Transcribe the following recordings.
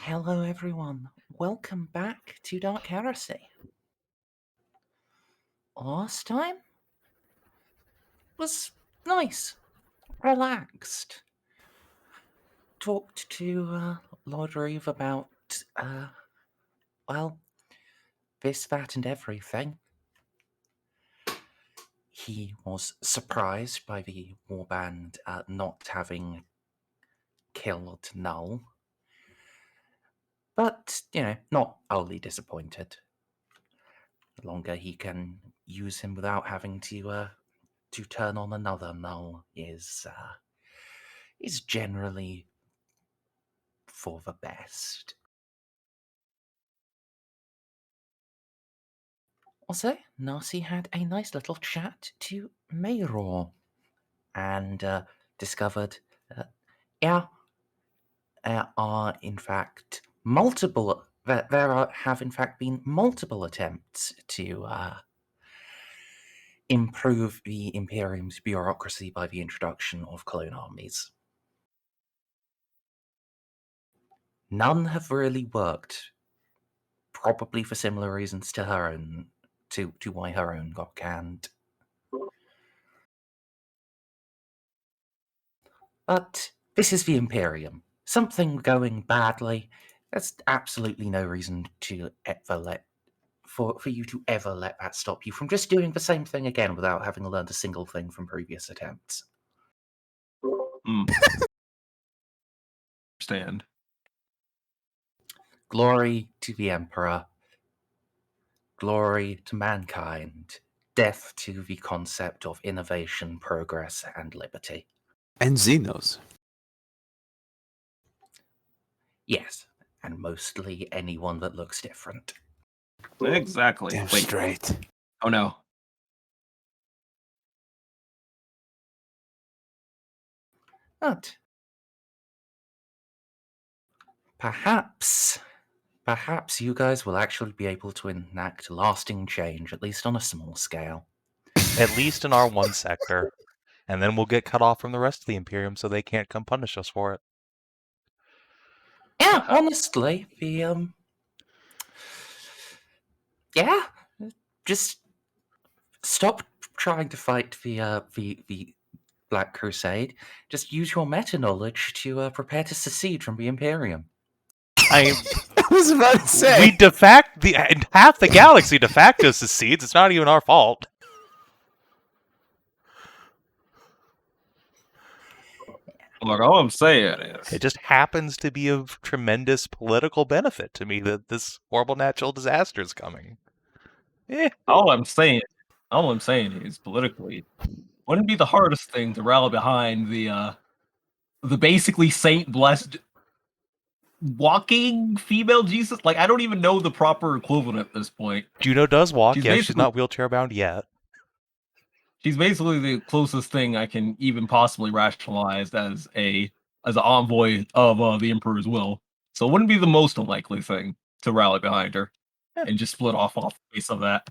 Hello everyone, welcome back to Dark Heresy. Last time was nice, relaxed. Talked to Lord Reeve about, well, this, that and everything. He was surprised by the warband not having killed Null. But, not wholly disappointed. The longer he can use him without having to turn on another Null is generally for the best. Also, Narcia had a nice little chat to Mayror and discovered there are in fact multiple. Have in fact been multiple attempts to improve the Imperium's bureaucracy by the introduction of clone armies. None have really worked, probably for similar reasons to her own, to why her own got canned. But this is the Imperium. Something going badly, there's absolutely no reason to ever let for you to ever let that stop you from just doing the same thing again without having learned a single thing from previous attempts. Understand. Glory to the Emperor. Glory to mankind. Death to the concept of innovation, progress, and liberty. And Xenos. Yes, and mostly anyone that looks different. Exactly. Damn Wait. straight. Oh no. But perhaps you guys will actually be able to enact lasting change, at least on a small scale. At least in our one sector. And then we'll get cut off from the rest of the Imperium so they can't come punish us for it. Yeah, honestly, just stop trying to fight the Black Crusade. Just use your meta knowledge to prepare to secede from the Imperium. I was about to say. half the galaxy de facto secedes. It's not even our fault. Look, all I'm saying is It just happens to be of tremendous political benefit to me that this horrible natural disaster is coming. all I'm saying is politically wouldn't be the hardest thing to rally behind the basically saint blessed walking female Jesus. Like I don't even know the proper equivalent at this point. Juno does walk, She's she's not wheelchair bound yet. She's basically the closest thing I can even possibly rationalize as an envoy of the Emperor's will. So it wouldn't be the most unlikely thing to rally behind her and just split off the face of that.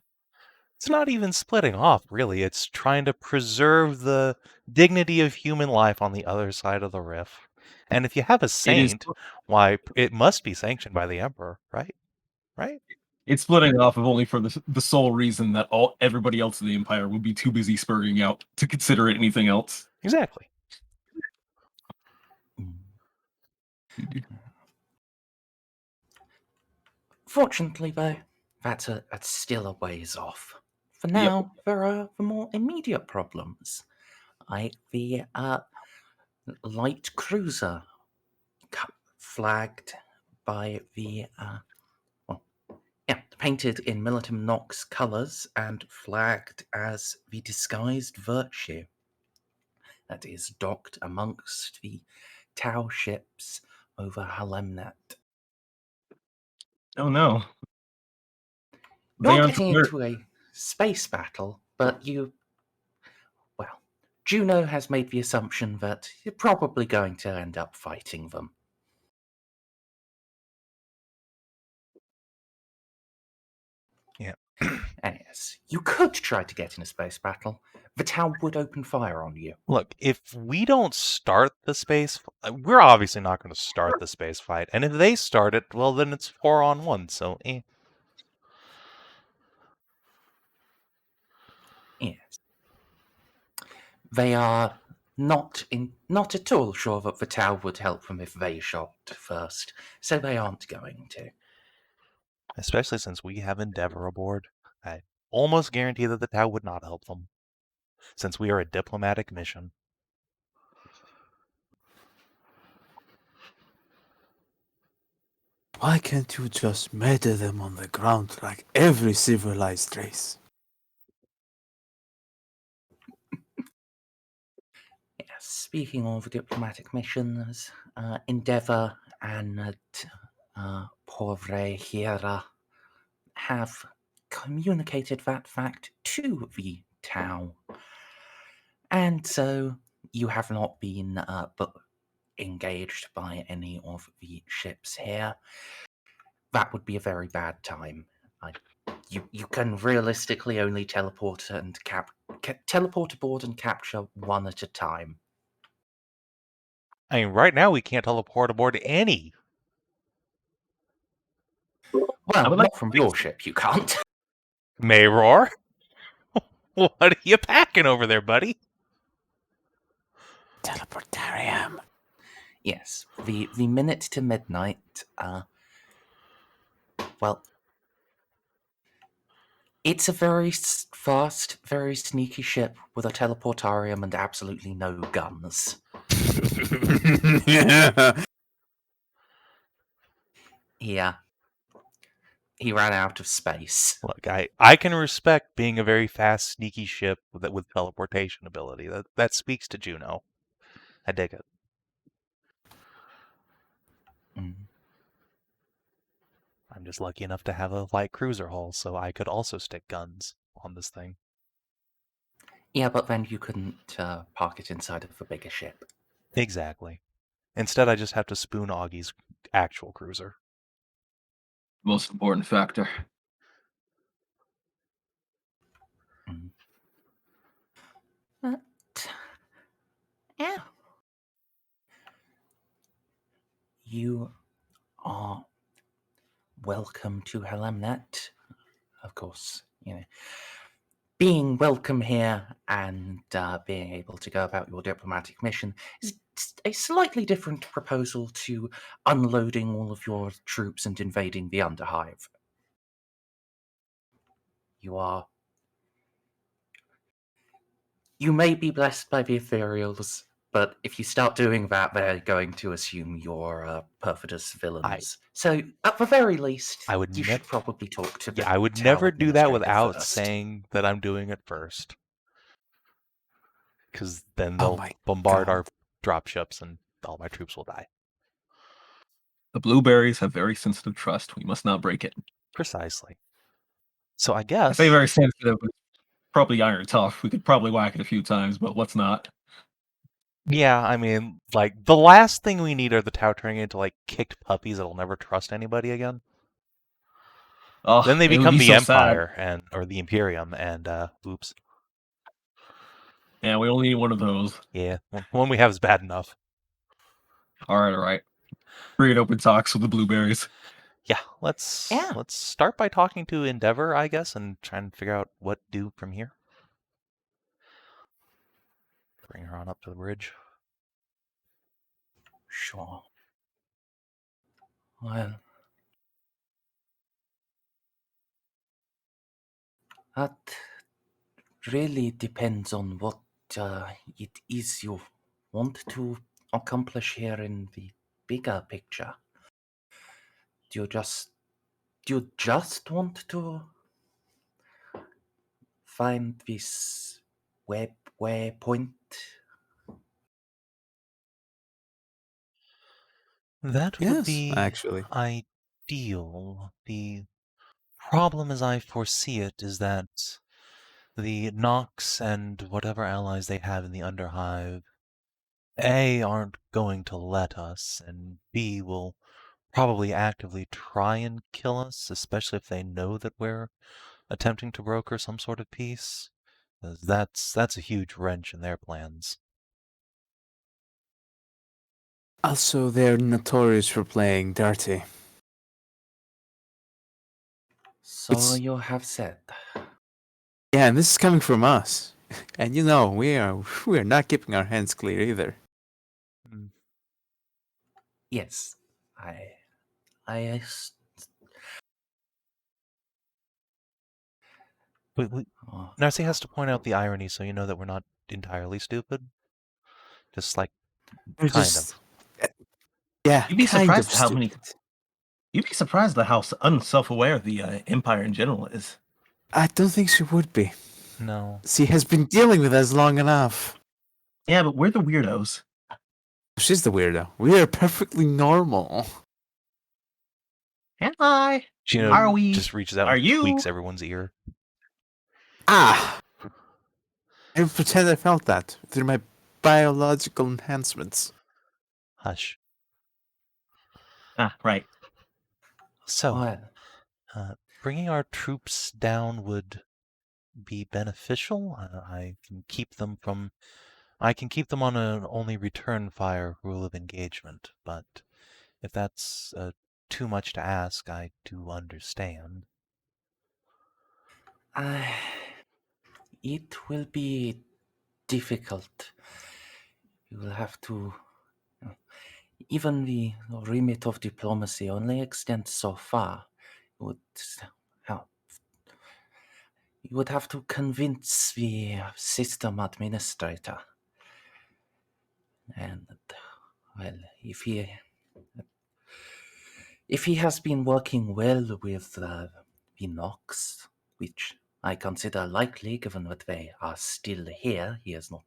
It's not even splitting off, really. It's trying to preserve the dignity of human life on the other side of the rift. And if you have a saint, why, it must be sanctioned by the Emperor, right? Right? It's splitting off of only for the sole reason that everybody else in the Empire would be too busy spurring out to consider it anything else. Exactly. Fortunately, though, that's still a ways off. For now, there are the more immediate problems, like the light cruiser flagged by the painted in Militum Nox colours and flagged as the disguised virtue that is docked amongst the Tau ships over Halemnet. Oh no. You're getting into a space battle, but Juno has made the assumption that you're probably going to end up fighting them. Yeah. And yes, you could try to get in a space battle. the Tau would open fire on you. Look, if we don't start the space, we're obviously not going to start the space fight. And if they start it, well, then it's 4-on-1. So, Yes. They are not at all sure that the Tau would help them if they shot first, so they aren't going to. Especially since we have Endeavor aboard, I almost guarantee that the Tau would not help them, since we are a diplomatic mission. Why can't you just murder them on the ground like every civilized race? Yes, speaking of diplomatic missions, Endeavor and Povre Hiera have communicated that fact to the Tau. And so you have not been engaged by any of the ships here. That would be a very bad time. You can realistically only teleport aboard and capture one at a time. I mean, right now we can't teleport aboard any. Well, not from your ship, you can't. Mayror? What are you packing over there, buddy? Teleportarium. Yes, the minute to midnight, well, it's a very fast, very sneaky ship with a teleportarium and absolutely no guns. Yeah. He ran out of space. Look, I can respect being a very fast, sneaky ship with teleportation ability. That speaks to Juno. I dig it. Mm. I'm just lucky enough to have a light cruiser hull, so I could also stick guns on this thing. Yeah, but then you couldn't park it inside of a bigger ship. Exactly. Instead, I just have to spoon Augie's actual cruiser. Most important factor. Mm. But, yeah. You are welcome to Helemnet. Of course, being welcome here and being able to go about your diplomatic mission is a slightly different proposal to unloading all of your troops and invading the Underhive. You may be blessed by the Ethereals, but if you start doing that, they're going to assume you're perfidious villains. So, at the very least, you should probably talk to the I would Tau never do that administrator without first. saying that I'm doing it first. Because then they'll bombard our dropships and all my troops will die. The blueberries have very sensitive trust. We must not break it. Precisely. So I guess... I say very sensitive, but probably iron tough. We could probably whack it a few times, but let's not. Yeah, I mean, like, the last thing we need are the Tau turning into, like, kicked puppies that'll never trust anybody again. Oh, then they become the so Empire, sad. or the Imperium, and, oops. Yeah, we only need one of those. Yeah, one we have is bad enough. Alright. Great open talks with the blueberries. Yeah, let's start by talking to Endeavor, I guess, and try and figure out what to do from here. Bring her on up to the bridge. Sure. Well, that really depends on what it is you want to accomplish here in the bigger picture. Do you just want to find this waypoint? That would be actually ideal. The problem as I foresee it is that the Nox and whatever allies they have in the Underhive, A, aren't going to let us, and B, will probably actively try and kill us, especially if they know that we're attempting to broker some sort of peace. 'Cause that's a huge wrench in their plans. Also, they're notorious for playing dirty. So It's- you have said. Yeah, and this is coming from us. And you know, we are not keeping our hands clear either. Mm. Yes, I oh, Narcia has to point out the irony so you know that we're not entirely stupid. Just like, We're kind just, of. yeah, You'd be kind of surprised how many. stupid. You'd be surprised at how unself-aware the Empire in general is. I don't think she would be. No. She has been dealing with us long enough. Yeah, but we're the weirdos. She's the weirdo. We are perfectly normal. Am I? Juno Are we? just reaches out Are and you? tweaks everyone's ear. Ah! I pretend I felt that through my biological enhancements. Hush. Ah, right. So, well, bringing our troops down would be beneficial. I can keep them on an only return fire rule of engagement, but if that's too much to ask, I do understand. it will be difficult. You will have to. Even the remit of diplomacy only extends so far. You would have to convince the system administrator. And, well, if he has been working well with the Nox, which I consider likely given that they are still here, he has not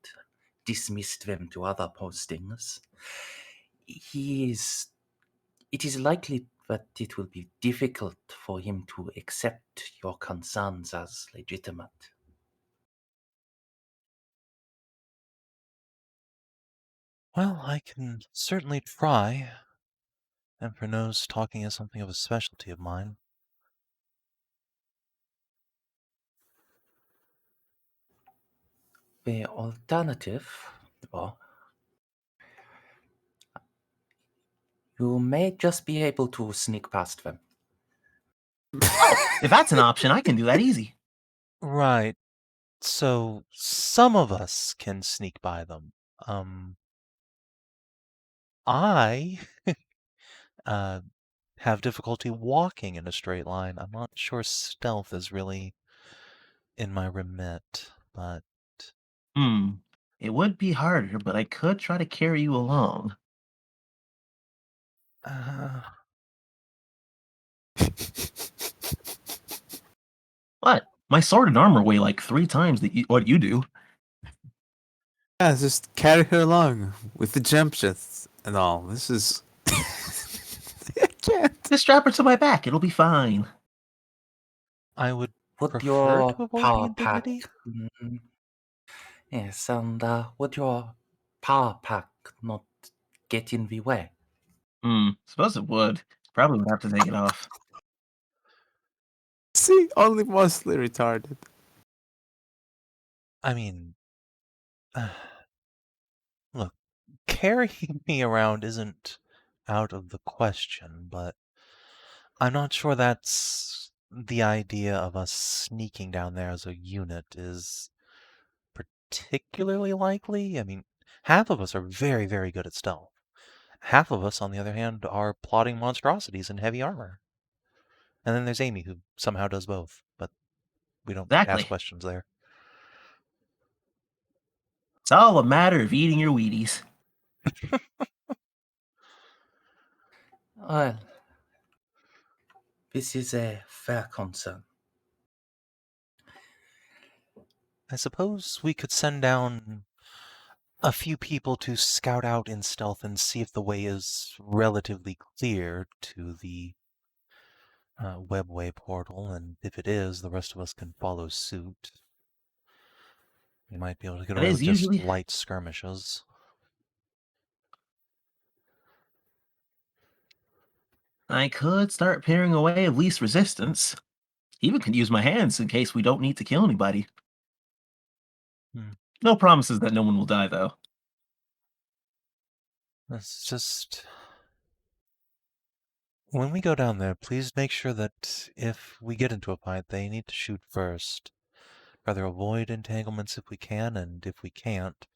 dismissed them to other postings, it is likely that it will be difficult for him to accept your concerns as legitimate. Well, I can certainly try. Emperor knows talking is something of a specialty of mine. The alternative, well, you may just be able to sneak past them. Oh, if that's an option, I can do that easy. Right. So, some of us can sneak by them. I have difficulty walking in a straight line. I'm not sure stealth is really in my remit, but It would be harder, but I could try to carry you along. What? My sword and armor weigh like 3 times what you do. Yeah, just carry her along with the jump jets and all. This is. I can't. Just strap her to my back. It'll be fine. I would Would prefer your to avoid the power pack, indignity. yes, and would your power pack not get in the way? Suppose it would. Probably would have to take it off. See, only mostly retarded. I mean, look, carrying me around isn't out of the question, but I'm not sure that's the idea of us sneaking down there as a unit is particularly likely. I mean, half of us are very, very good at stealth. Half of us, on the other hand, are plotting monstrosities in heavy armor. And then there's Amy, who somehow does both, but we don't Exactly. ask questions there. It's all a matter of eating your Wheaties. Well, this is a fair concern. I suppose we could send down a few people to scout out in stealth and see if the way is relatively clear to the webway portal, and if it is, the rest of us can follow suit. We might be able to get That away is with just usually- light skirmishes. I could start paring away of least resistance. Even could use my hands in case we don't need to kill anybody. No promises that no one will die, though. It's just... When we go down there, please make sure that if we get into a fight, they need to shoot first. Rather avoid entanglements if we can, and if we can't,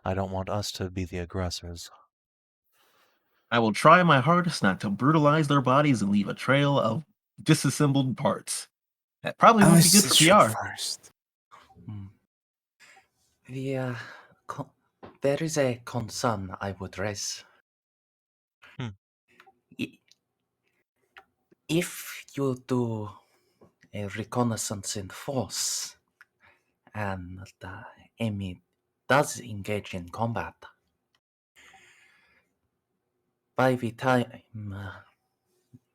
I don't want us to be the aggressors. I will try my hardest not to brutalize their bodies and leave a trail of disassembled parts. That probably won't be good for PR. First. The, there is a concern I would raise. If you do a reconnaissance in force and the enemy does engage in combat, by the time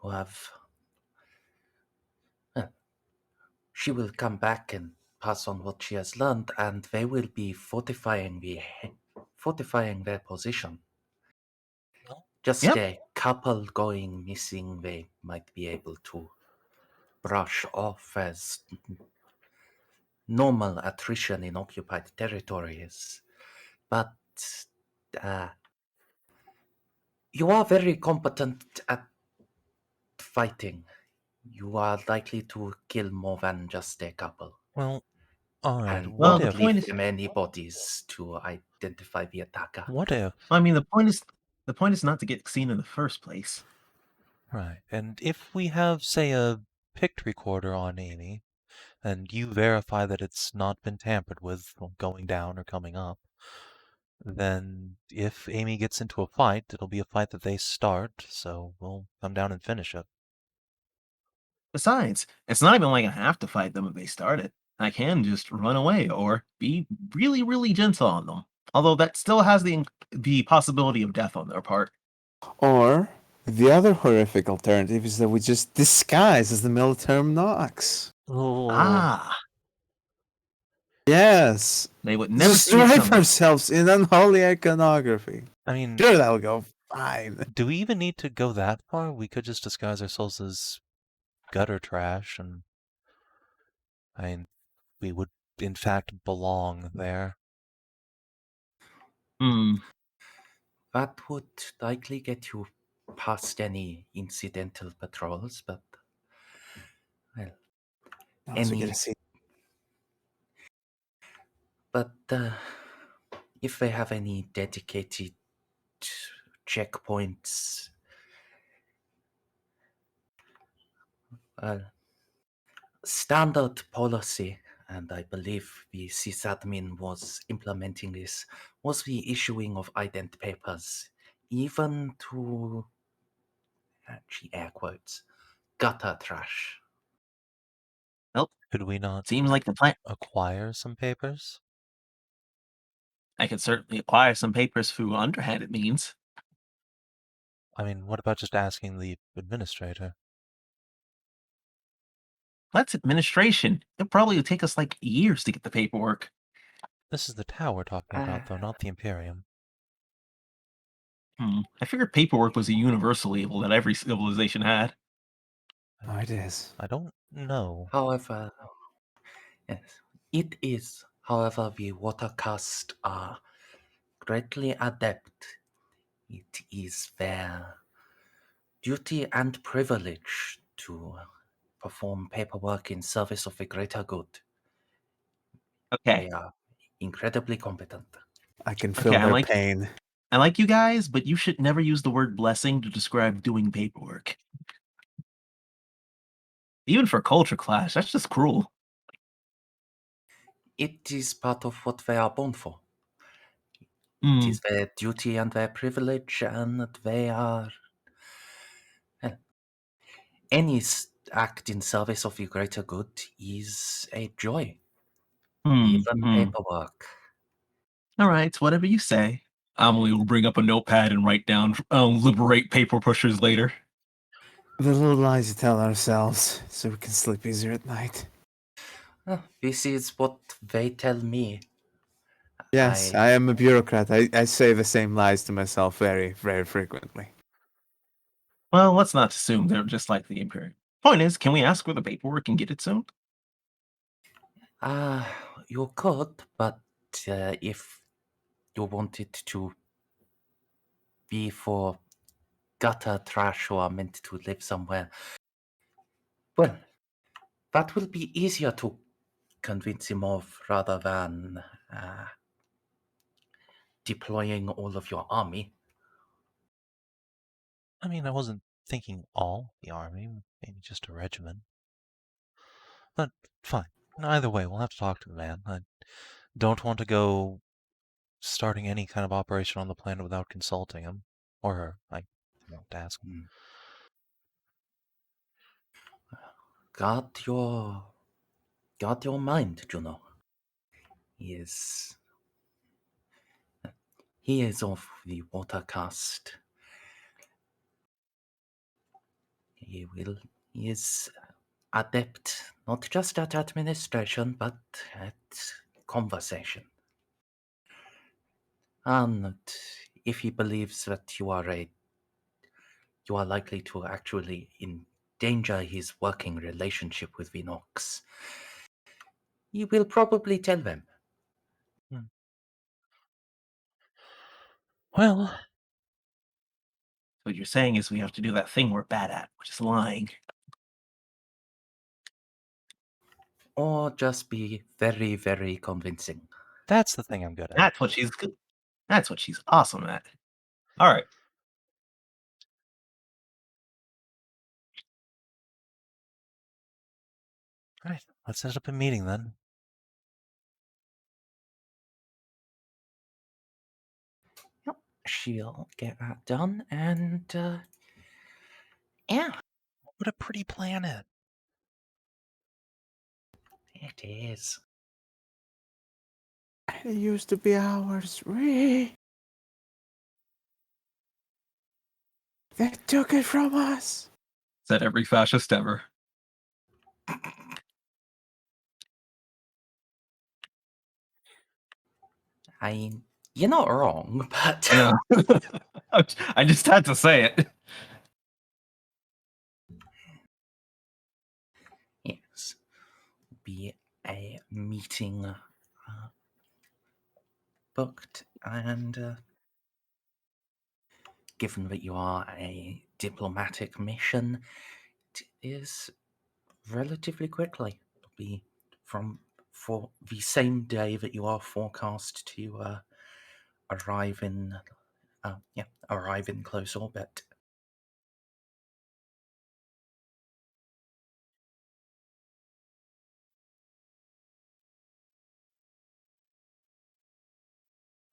you have... she will come back and pass on what she has learned, and they will be fortifying their position. Just a couple going missing, they might be able to brush off as normal attrition in occupied territories. But you are very competent at fighting. You are likely to kill more than just a couple. Well, alright, And what won't if... leave them any bodies to identify the attacker. What if... I mean, the point is not to get seen in the first place. Right, and if we have, say, a picked recorder on Amy, and you verify that it's not been tampered with going down or coming up, then if Amy gets into a fight, it'll be a fight that they start, so we'll come down and finish it. Besides, it's not even like I have to fight them if they start it. I can just run away or be really, really gentle on them. Although that still has the possibility of death on their part. Or the other horrific alternative is that we just disguise as the military Nox. Oh. Ah, Yes. they would never Just see it drive coming. ourselves in unholy iconography. I mean, Sure, that will go fine. do we even need to go that far? We could just disguise ourselves as gutter trash, and I mean, we would in fact belong there. That would likely get you past any incidental patrols, but well, Also get a seat. but if they have any dedicated checkpoints, standard policy, and I believe the sysadmin was implementing this, was the issuing of ident papers, even to, actually air quotes, gutter trash. Well, Could we not seems like the plan. acquire some papers? I could certainly acquire some papers through underhanded means. I mean, what about just asking the administrator? That's administration. It'll probably take us like years to get the paperwork. This is the tower we're talking about, though, not the Imperium. I figured paperwork was a universal evil that every civilization had. Oh, it is. I don't know. However, yes, it is. However, the water caste are greatly adept. It is their duty and privilege to perform paperwork in service of the greater good. Okay. They are incredibly competent. I can feel Okay, their pain. I like you guys, but you should never use the word blessing to describe doing paperwork. Even for culture clash, that's just cruel. It is part of what they are born for. It is their duty and their privilege, and they are... any act in service of the greater good is a joy. Even paperwork. Alright, whatever you say. Amelie will bring up a notepad and write down liberate paper pushers later. The little lies we tell ourselves so we can sleep easier at night. This is what they tell me. Yes, I am a bureaucrat. I say the same lies to myself very, very frequently. Well, let's not assume they're just like the Imperium. Point is, can we ask for the paperwork and get it soon? You could, but if you wanted to be for gutter trash who are meant to live somewhere, well, that will be easier to convince him of rather than deploying all of your army. I mean, I wasn't thinking all the army, maybe just a regiment. But fine. Either way, we'll have to talk to the man. I don't want to go starting any kind of operation on the planet without consulting him. Or her. I won't ask him. Guard your mind, Juno. He is of the water caste. He is adept not just at administration, but at conversation. And if he believes that you are likely to actually endanger his working relationship with Vinox, you will probably tell them. Well, What you're saying is we have to do that thing we're bad at, which is lying. Or just be very, very convincing. that's the thing I'm good at. That's what she's good. That's what she's awesome at. All right. All right, let's set up a meeting then. Yep, she'll get that done, and yeah, What a pretty planet. it is. It used to be ours. They took it from us. Said every fascist ever. I mean, you're not wrong, but I know. I just had to say it. yes, be a meeting booked, and given that you are a diplomatic mission, it is relatively quickly. It'll be for the same day that you are forecast to arrive in close orbit.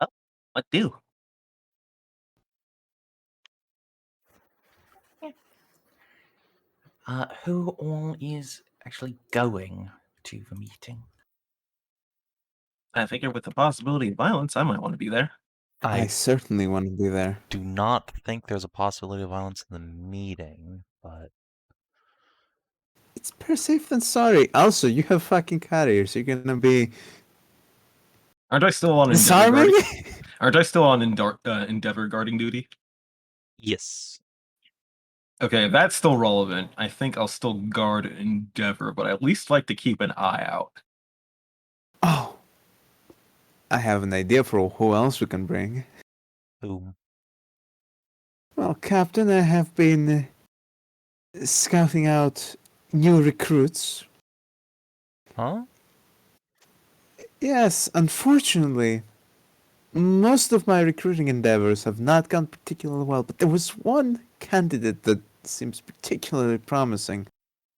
Oh, what do? Who all is actually going to the meeting? I figure with the possibility of violence, I might want to be there. I certainly want to be there. do not think there's a possibility of violence in the meeting, but It's better safe than sorry. Also, you have fucking carriers. You're gonna be Aren't I still on disarming? Aren't I still on Endeavor guarding duty? yes. Okay, that's still relevant. I think I'll still guard Endeavor, but I at least like to keep an eye out. Oh, I have an idea for who else we can bring. Boom. Well, Captain, I have been scouting out new recruits. Huh? Yes, unfortunately, most of my recruiting endeavors have not gone particularly well, but there was one candidate that seems particularly promising.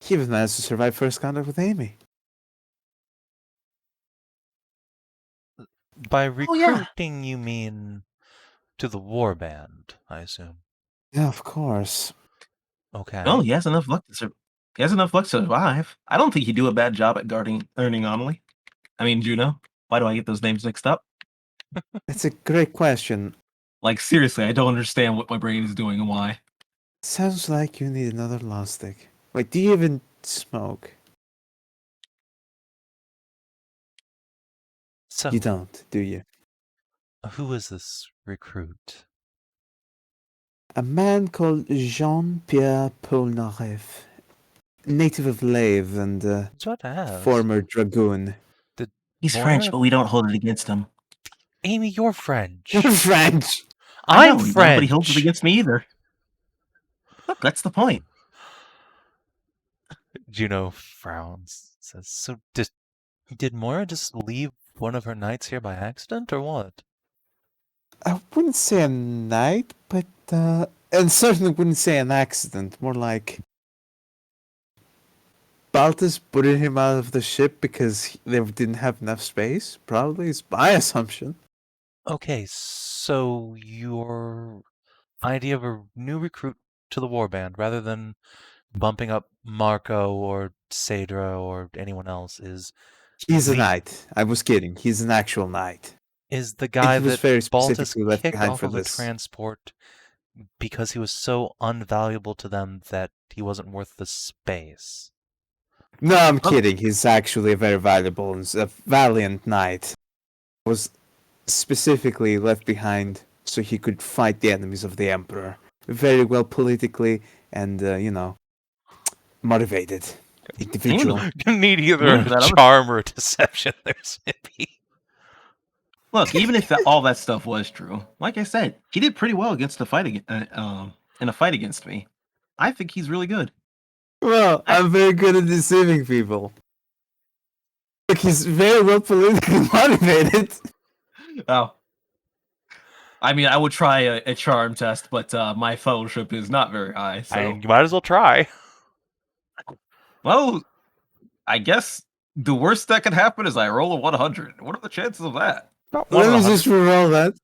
He even managed to survive first contact with Amy. By recruiting, you mean to the warband, I assume. Yeah, of course. Okay. Oh, he has enough luck to He has enough luck to survive. I don't think he'd do a bad job at earning Amelie. I mean, Juno. Why do I get those names mixed up? That's a great question. Like, seriously, I don't understand what my brain is doing and why. Sounds like you need another law stick. Wait, do you even smoke? So, You don't, do you? who is this recruit? A man called Jean-Pierre Ponareff, native of Lave and That's what I asked. former dragoon. Did He's Moira? French, but we don't hold it against him. Amy, you're French. You're French. I I'm know, French. Nobody holds it against me either. Look, that's the point. Juno frowns. Says, "So did Moira just leave one of her knights here by accident, or what?" I wouldn't say a night, but and certainly wouldn't say an accident. More like Baltus putting him out of the ship because they didn't have enough space. Probably is my assumption. Okay, so your idea of a new recruit to the warband, rather than bumping up Marco or Cedra or anyone else, is He's a knight. I was kidding. He's an actual knight. the guy he was that very Baltus specifically left kicked behind off for of the this. transport because he was so unvaluable to them that he wasn't worth the space. No, I'm kidding. He's actually a very valuable and a valiant knight. Was specifically left behind so he could fight the enemies of the Emperor. Very well politically and, motivated individual. You need either Look at a that charm or a deception there, Snippy. Look, even if all that stuff was true, like I said, he did pretty well against the fight in a fight against me. I think he's really good. Well, I'm very good at deceiving people. Look, he's very well politically motivated. Oh. I mean, I would try a charm test, but my fellowship is not very high, so... You might as well try. Well, I guess the worst that could happen is I roll a 100. What are the chances of that? About one Let in me 100. just reroll that.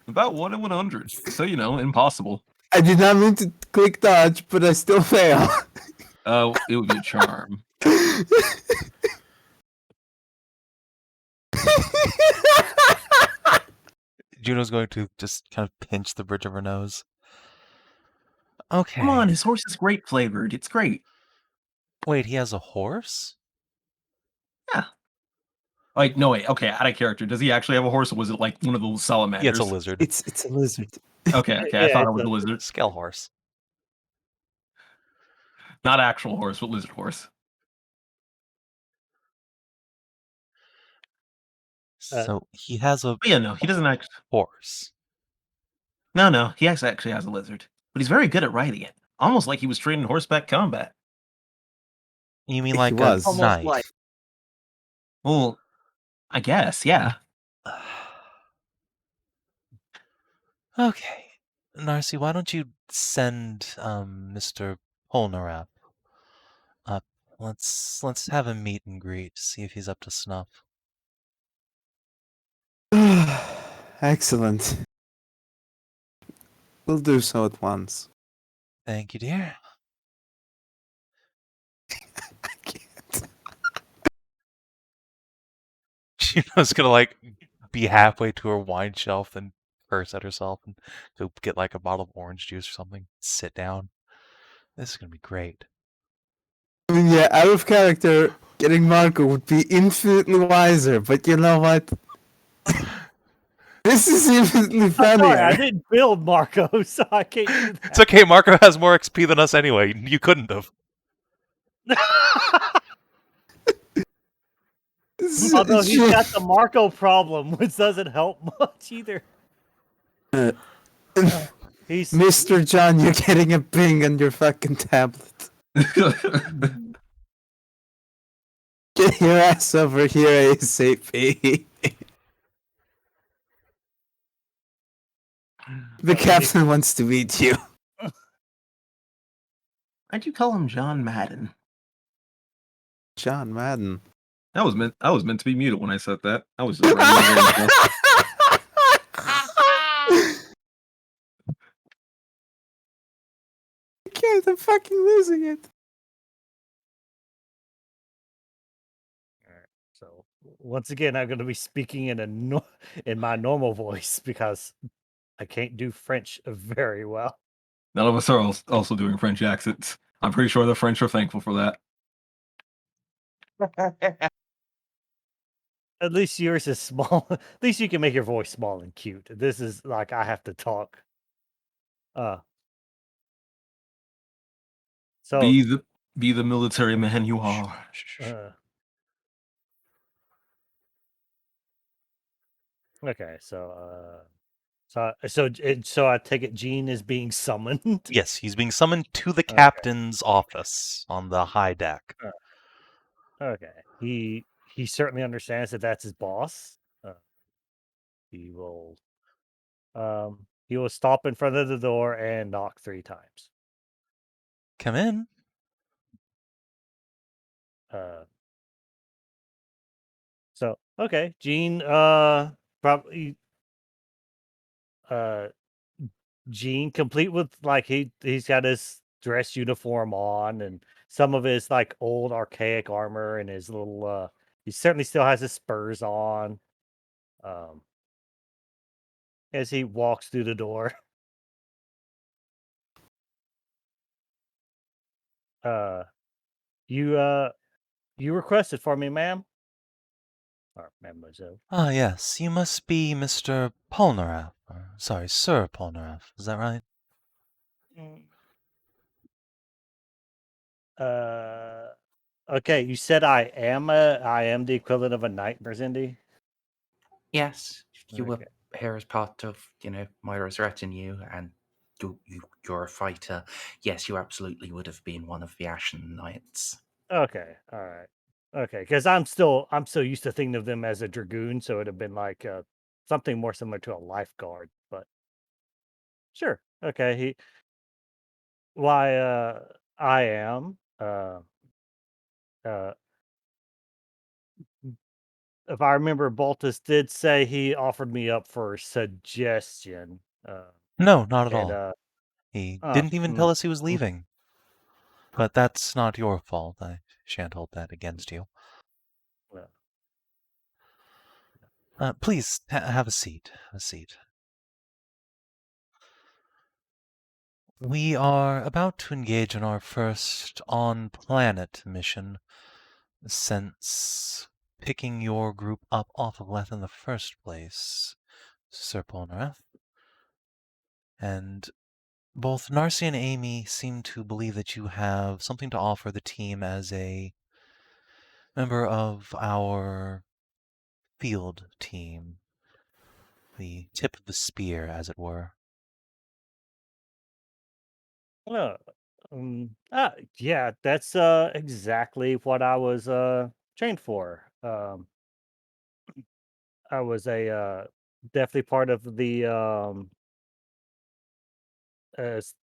About 1 in 100. So, impossible. I did not mean to click dodge, but I still fail. It would be a charm. Juno's going to just kind of pinch the bridge of her nose. Okay. Come on, his horse is grape flavored. It's great. Wait, he has a horse? Yeah. Like, no, wait. Okay, out of character. Does he actually have a horse, or was it like one of those salamanders? Yeah, it's a lizard. It's a lizard. Okay, Yeah, I thought it it's was a- a lizard. Scale horse. Not actual horse, but lizard horse. So he has a But yeah, no, he doesn't actually. horse. No, he actually has a lizard. But he's very good at riding it. Almost like he was trained in horseback combat. You mean He like was. a Almost knight? like Well, I guess, yeah. Okay. Narcia, why don't you send Mr. Ponareff up? Let's have a meet and greet, see if he's up to snuff. Excellent. We'll do so at once. Thank you, dear. I can't. Juno's gonna be halfway to her wine shelf and curse at herself and go get a bottle of orange juice or something. Sit down. This is gonna be great. I mean, yeah, out of character, getting Marco would be infinitely wiser, but you know what? This is infinitely I'm sorry, I funnier. didn't build Marco, so I can't do that. It's okay, Marco has more XP than us anyway. You couldn't have. Although he's got the Marco problem, which doesn't help much either. He's Mr. John, you're getting a ping on your fucking tablet. Get your ass over here ASAP. The captain wants to meet you. Why'd you call him John Madden? John Madden. I was meant to be muted when I said that. I was just writing I can't, I'm fucking losing it. so once again, I'm going to be speaking in my normal voice because I can't do French very well. None of us are also doing French accents. I'm pretty sure the French are thankful for that. At least yours is small. At least you can make your voice small and cute. This is like I have to talk. So Be the military man you are. uh, Okay, so I take it Gene is being summoned. Yes, he's being summoned to the Okay. captain's office on the high deck. Okay, he certainly understands that that's his boss. He will stop in front of the door and knock 3 times. Come in. So okay, Gene probably Gene complete with like he's got his dress uniform on and some of his like old archaic armor and his little he certainly still has his spurs on. As he walks through the door. You requested for me, ma'am? Or mademoiselle. Ah, yes, you must be Mr. Ponareff. Sorry, Sir Ponareff. Is that right? Okay, you said I am the equivalent of a knight, Merzendi? Yes, you were Okay. here as part of, Myra's retinue, and you're a fighter. Yes, you absolutely would have been one of the Ashen Knights. Okay, all right. Okay, because I'm still used to thinking of them as a dragoon, so it'd have been like something more similar to a lifeguard, but sure. Okay, I am uh if I remember, Baltus did say he offered me up for suggestion. No, not at And all. He oh, didn't even tell us he was leaving. But that's not your fault. I shan't hold that against you. Please, have a seat. Have a seat. We are about to engage in our first on-planet mission since picking your group up off of Leth in the first place, Sir Ponareff. And both Narcia and Amy seem to believe that you have something to offer the team as a member of our field team. The tip of the spear, as it were. Yeah, that's exactly what I was trained for. I was definitely part of the s-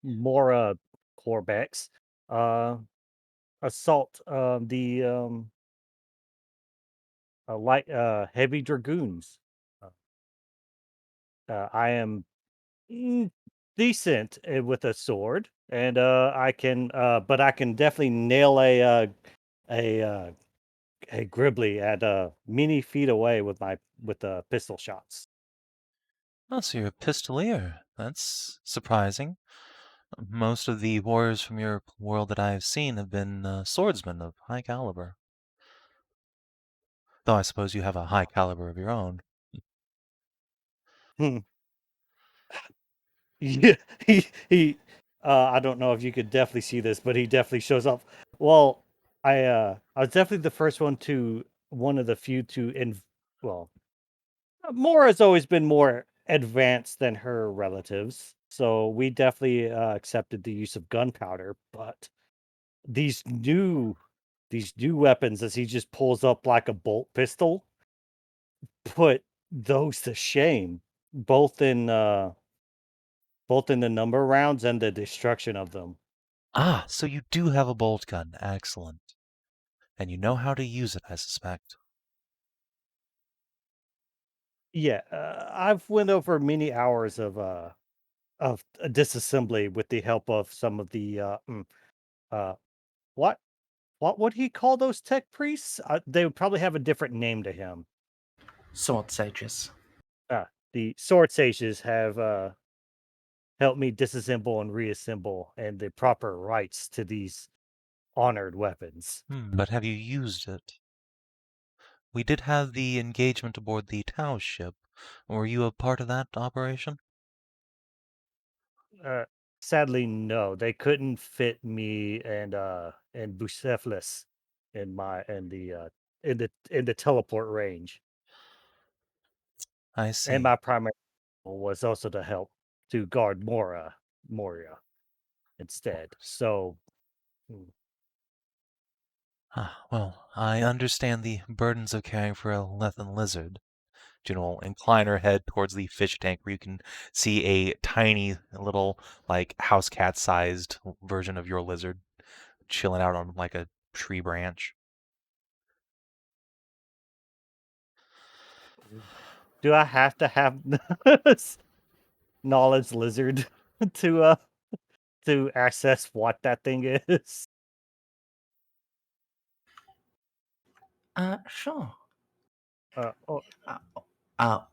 Mora Corbex assault the light heavy dragoons. I am decent with a sword, and but I can definitely nail a a Gribbly at many feet away with the pistol shots. Oh, so you're a pistolier. That's surprising. Most of the warriors from your world that I've seen have been swordsmen of high caliber. Though I suppose you have a high caliber of your own. Hmm. Yeah, he I don't know if you could definitely see this, but he definitely shows up. Well, I was definitely the first one of the few well, Mora has always been more advanced than her relatives, so we definitely accepted the use of gunpowder. But these new weapons, as he just pulls up like a bolt pistol, put those to shame, both in the number of rounds and the destruction of them. Ah, so you do have a bolt gun. Excellent. And you know how to use it, I suspect. Yeah, I've went over many hours of disassembly with the help of some of the uh what would he call those tech priests? They would probably have a different name to him. Sword sages. The sword sages have helped me disassemble and reassemble and the proper rights to these honored weapons. But have you used it? We did have the engagement aboard the Tau ship. Were you a part of that operation? Sadly, no. They couldn't fit me and Bucephalus in the teleport range. I see. And my primary goal was also to help to guard Moria instead. So, Well, I understand the burdens of caring for a Lethan lizard. Juno will incline her head towards the fish tank where you can see a tiny little, like, house cat sized version of your lizard chilling out on like a tree branch. do I have to have knowledge lizard to access what that thing is? Sure. Oh,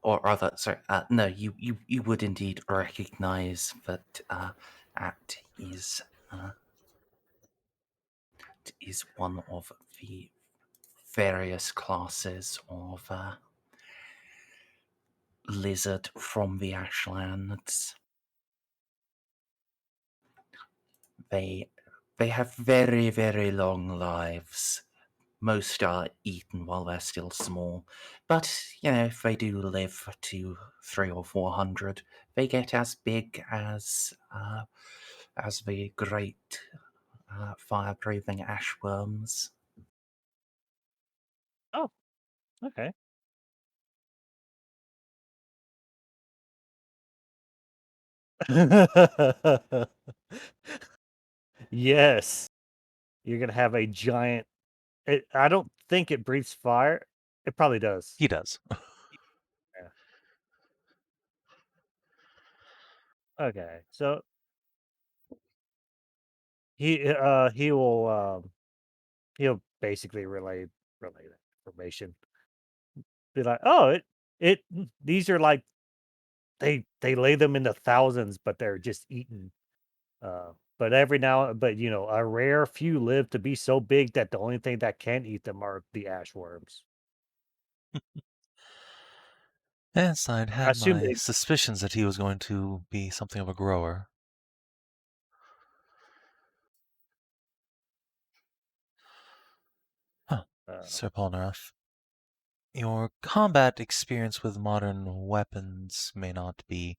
Or rather, sorry, no, you would indeed recognize that that is one of the various classes of lizard from the Ashlands. They have very, very long lives. Most are eaten while they're still small, but if they do live to 300 or 400, they get as big as the great fire-breathing ashworms. oh, okay. Yes, you're gonna have a giant. I don't think it breathes fire. It probably does. He does. Yeah. Okay, so he'll basically relay that information. Be like, oh, these are like they lay them in the thousands, but they're just eaten. But a rare few live to be so big that the only thing that can eat them are the ash worms. Yes, I'd I had assume my suspicions that he was going to be something of a grower. Huh. Sir Ponareff, your combat experience with modern weapons may not be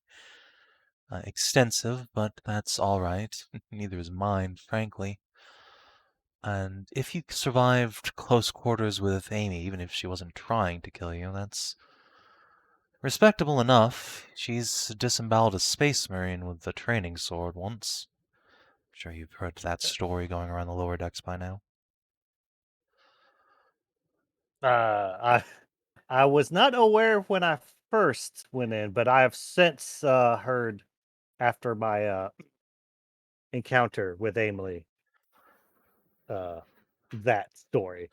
extensive, but that's all right. Neither is mine, frankly. And if you survived close quarters with Amy, even if she wasn't trying to kill you, that's respectable enough. She's disemboweled a space marine with a training sword once. I'm sure you've heard that story going around the lower decks by now. I was not aware when I first went in, but I have since heard after my encounter with Amelie that story.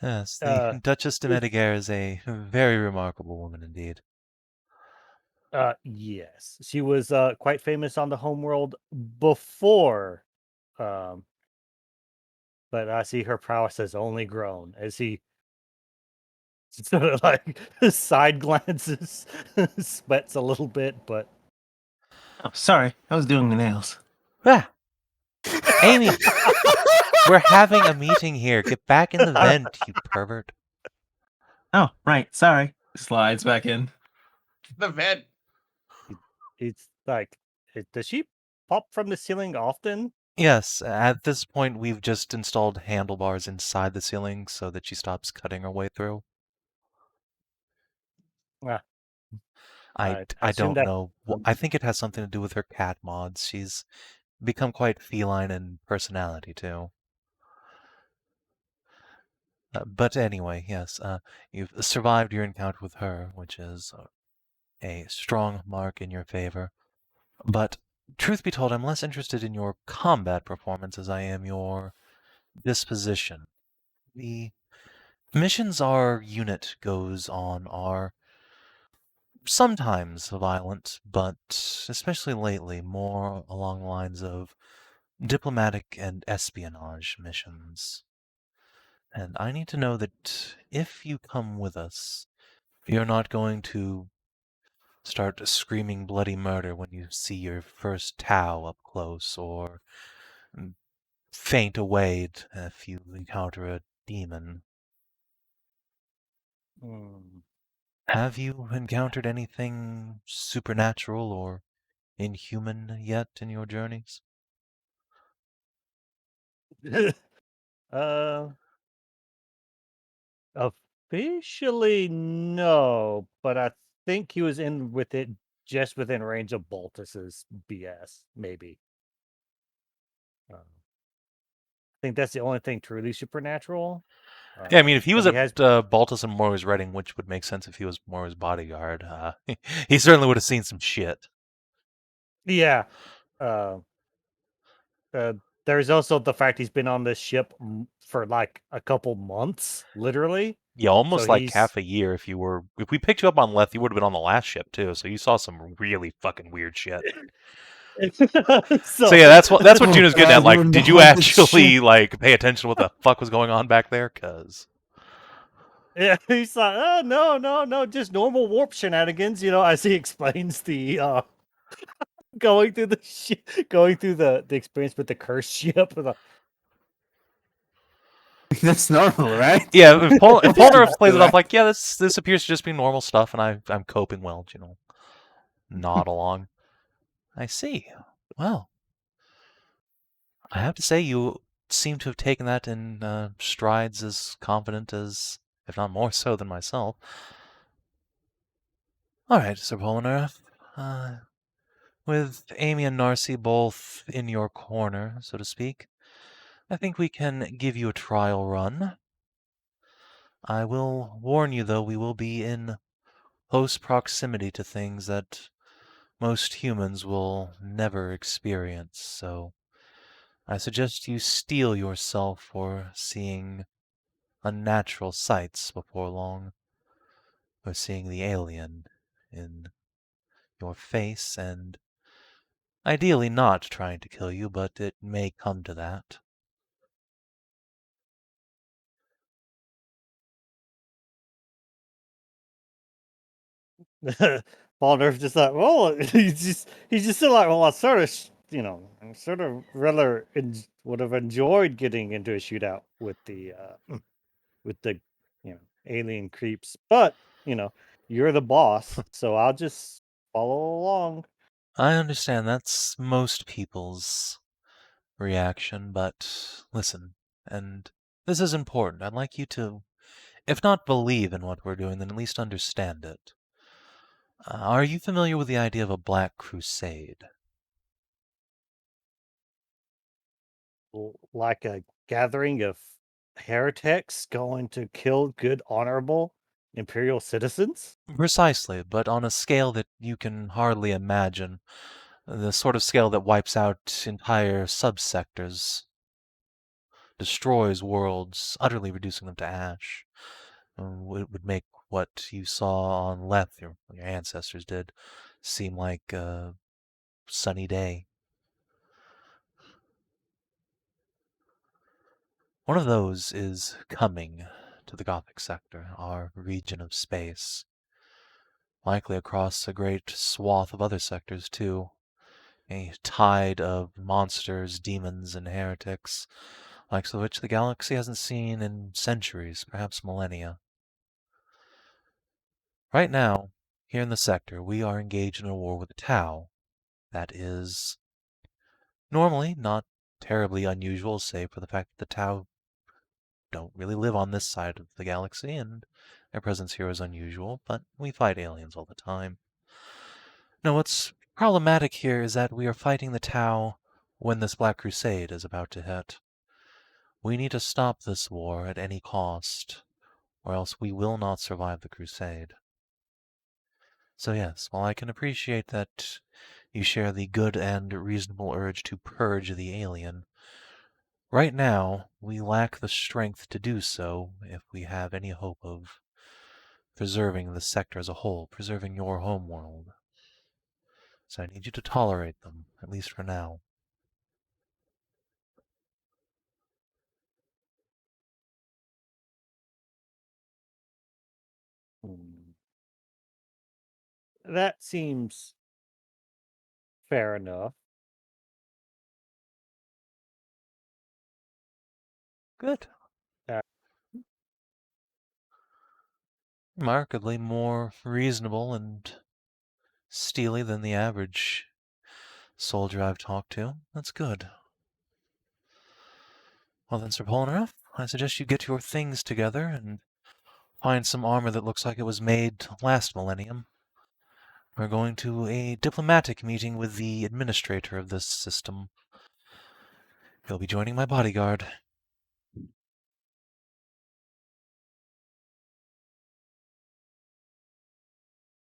Yes, the Duchess de Mediguerre is a very remarkable woman indeed. Yes, she was quite famous on the homeworld before, um, but I see her prowess has only grown as he sort of like side glances, sweats a little bit, but Oh, sorry. I was doing the nails. Ah! Amy! We're having a meeting here. Get back in the vent, you pervert. Oh, right. Sorry. Slides back in. The vent. it's like, does she pop from the ceiling often? Yes, at this point we've just installed handlebars inside the ceiling so that she stops cutting her way through. Ah, I assume don't that. know. I think it has something to do with her cat mods. She's become quite feline in personality, too. But anyway, yes, you've survived your encounter with her, which is a strong mark in your favor. But, truth be told, I'm less interested in your combat performance as I am your disposition. The missions our unit goes on are sometimes violent, but especially lately, more along the lines of diplomatic and espionage missions. And I need to know that if you come with us, you're not going to start screaming bloody murder when you see your first Tau up close, or faint away if you encounter a demon. Hmm. Have you encountered anything supernatural or inhuman yet in your journeys? uh, officially, no, but I think he was in with it just within range of Baltus's BS, maybe. I think that's the only thing truly supernatural. Yeah, I mean, if he was but at he has, Baltus and Moira's Reading, which would make sense if he was Moira's bodyguard, he certainly would have seen some shit. yeah. Uh, there's also the fact he's been on this ship for like a couple months, literally. Yeah, almost So like he's half a year. If we picked you up on Leth, you would have been on the last ship too. So you saw some really fucking weird shit. So yeah, that's what Oh, Juno's getting God, at. you're Like, in the did you haunted ship. actually like pay attention to what the fuck was going on back there? Cause yeah, he's like, oh no, just normal warp shenanigans, as he explains the going through the experience with the cursed ship. That's normal, right? yeah, if Ponareff plays it off like, yeah, this appears to just be normal stuff, and I'm coping well, nod along. I see. Well, I have to say you seem to have taken that in strides as confident as, if not more so than myself. All right, Sir Ponareff. With Amy and Narcia both in your corner, so to speak, I think we can give you a trial run. I will warn you, though, we will be in close proximity to things that most humans will never experience, so I suggest you steel yourself for seeing unnatural sights before long, or seeing the alien in your face, and ideally not trying to kill you, but it may come to that. Baldur's just like, well, he's just still like, well, I sort of, I sort of rather would have enjoyed getting into a shootout with the alien creeps, but you're the boss, so I'll just follow along. I understand that's most people's reaction, but listen, and this is important. I'd like you to, if not believe in what we're doing, then at least understand it. Are you familiar with the idea of a Black Crusade? Like a gathering of heretics going to kill good, honorable imperial citizens. Precisely, but on a scale that you can hardly imagine. The sort of scale that wipes out entire subsectors, destroys worlds, utterly reducing them to ash. It would make what you saw on Leth, your ancestors did, seem like a sunny day. One of those is coming to the Gothic sector, our region of space. Likely across a great swath of other sectors, too. A tide of monsters, demons, and heretics, likes of which the galaxy hasn't seen in centuries, perhaps millennia. Right now, here in the sector, we are engaged in a war with the Tau. That is normally not terribly unusual, save for the fact that the Tau don't really live on this side of the galaxy, and their presence here is unusual, but we fight aliens all the time. Now, what's problematic here is that we are fighting the Tau when this Black Crusade is about to hit. We need to stop this war at any cost, or else we will not survive the crusade. So yes, while I can appreciate that you share the good and reasonable urge to purge the alien, right now we lack the strength to do so if we have any hope of preserving the sector as a whole, preserving your homeworld. So I need you to tolerate them, at least for now. That seems fair enough. Good. Markedly more reasonable and steely than the average soldier I've talked to. That's good. Well then, Sir Ponareff, I suggest you get your things together and find some armor that looks like it was made last millennium. We're going to a diplomatic meeting with the administrator of this system. He'll be joining my bodyguard.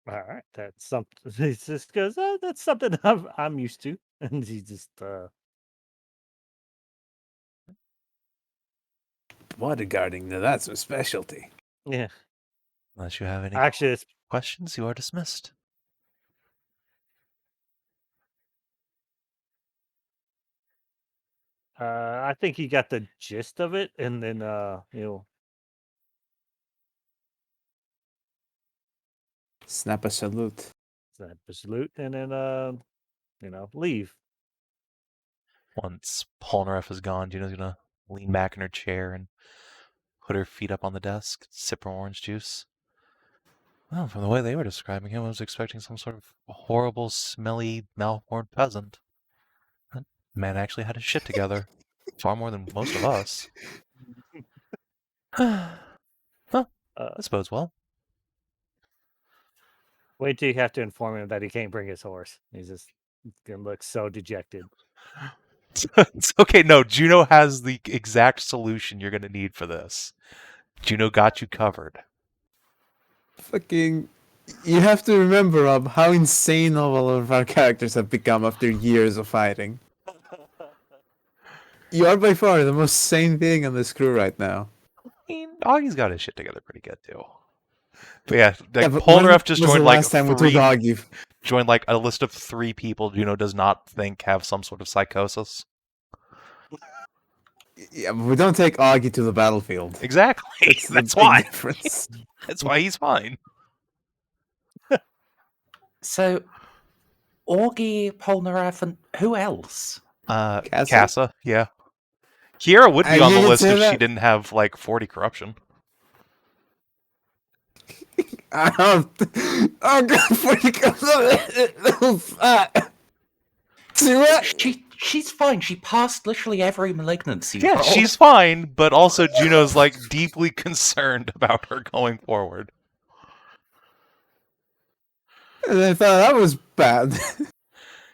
All right, that's something. He just goes, oh, "That's something I'm used to," and he just Bodyguarding, now that's a specialty. yeah. Unless you have any Actually, it's questions, you are dismissed. I think he got the gist of it, and then Snap a salute. snap a salute, and then leave. Once Ponareff is gone, Juno's gonna lean back in her chair and put her feet up on the desk, sip her orange juice. Well, from the way they were describing him, I was expecting some sort of horrible, smelly, malformed peasant. That man actually had his shit together. Far more than most of us. Well, this bodes well. Wait till you have to inform him that he can't bring his horse. He's just gonna look so dejected. It's okay, no, Juno has the exact solution you're gonna need for this. Juno got you covered. Fucking... You have to remember, Rob, how insane all of our characters have become after years of fighting. You are by far the most sane being on this crew right now. I mean, Augie's got his shit together pretty good, too. But yeah, like, but Ponareff just when was joined the like last time we took Augie? joined like a list of 3 people Juno does not think have some sort of psychosis. Yeah, but we don't take Augie to the battlefield. Exactly. That's the big why. difference. That's why he's fine. So, Augie, Ponareff, and who else? Casa, yeah. Kiera would be on the You list say if she that? didn't have like 40 corruption. Oh God! See what? She's fine. She passed literally every malignancy. Yeah, roll. she's fine, but also Juno's like deeply concerned about her going forward. And I thought that was bad.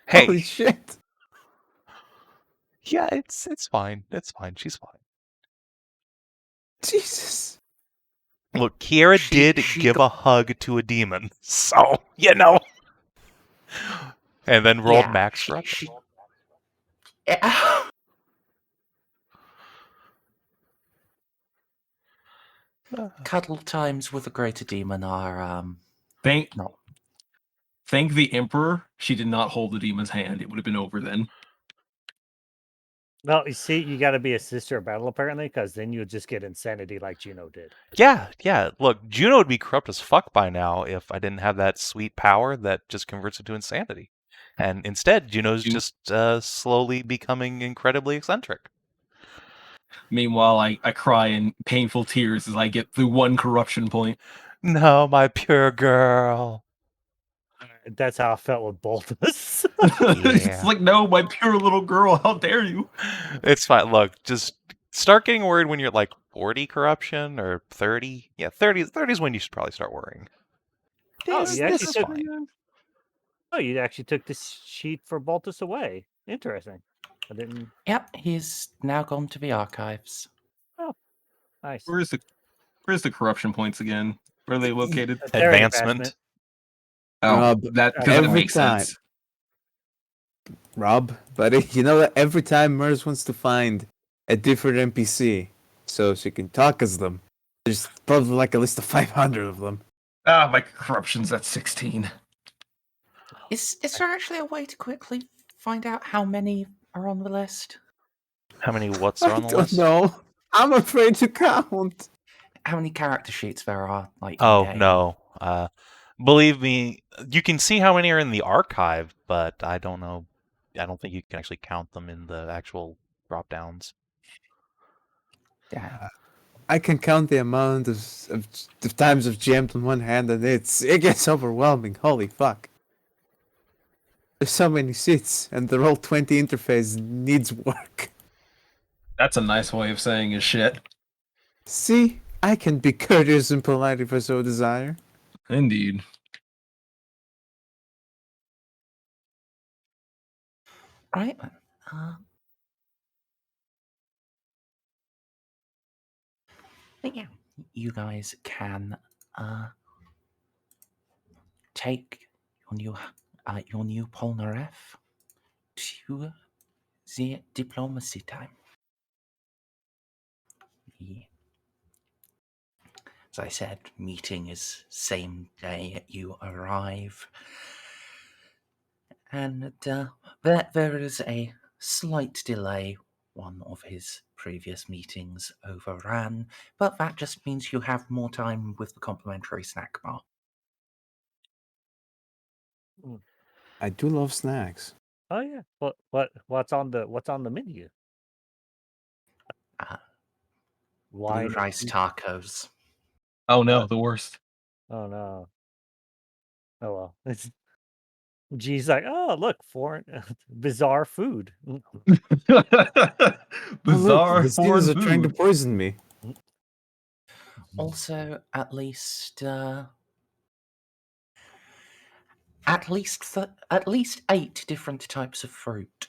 Hey, Holy shit! yeah, it's fine. It's fine. She's fine. Jesus. Look, Kiera did give a hug to a demon, so you know. And then rolled max for she, Cuddle times with a greater demon are Thank the Emperor. She did not hold the demon's hand. It would have been over then. No, you see, you got to be a sister of battle apparently, because then you would just get insanity like Juno did. Yeah. Look, Juno would be corrupt as fuck by now if I didn't have that sweet power that just converts it to insanity. And instead, Juno's just slowly becoming incredibly eccentric. Meanwhile, I cry in painful tears as I get through 1 corruption point. No, my pure girl. That's how I felt with both of us. It's like, no, my pure little girl, how dare you? It's fine. Look, just start getting worried when you're at like 40 corruption or 30. Yeah, 30 is when you should probably start worrying. This is fine. Oh, you actually took this sheet for Baltus away. Interesting. I didn't. Yep, he's now gone to the archives. Oh, nice. Where's the corruption points again? Where are they located? Advancement. Oh, Rob, that every makes time. sense. Rob, buddy, you know that every time Merz wants to find a different NPC so she can talk as them, there's probably like a list of 500 of them. Ah, my corruption's at 16. Is there actually a way to quickly find out how many are on the list? How many whats are on the I don't list? know. I'm afraid to count. How many character sheets there are? Like, Oh, in-game? no. Believe me, you can see how many are in the archive, but I don't know. I don't think you can actually count them in the actual drop downs. Yeah. I can count the amount of times I've jammed on one hand, and it gets overwhelming. Holy fuck! There's so many seats, and the Roll20 interface needs work. That's a nice way of saying his shit. See, I can be courteous and polite if I so desire. Indeed. Right. But yeah, you guys can take your new Ponareff to the diplomacy time. As I said, meeting is same day you arrive. And there is a slight delay. One of his previous meetings overran, but that just means you have more time with the complimentary snack bar. I do love snacks. Oh yeah. What's on the menu? Blue Wine. rice tacos. Oh no, the worst. Oh no. Oh well. It's G's like, oh look, foreign bizarre food. Bizarre the foreign Xenos are trying to food. poison me. Also, at least 8 different types of fruit.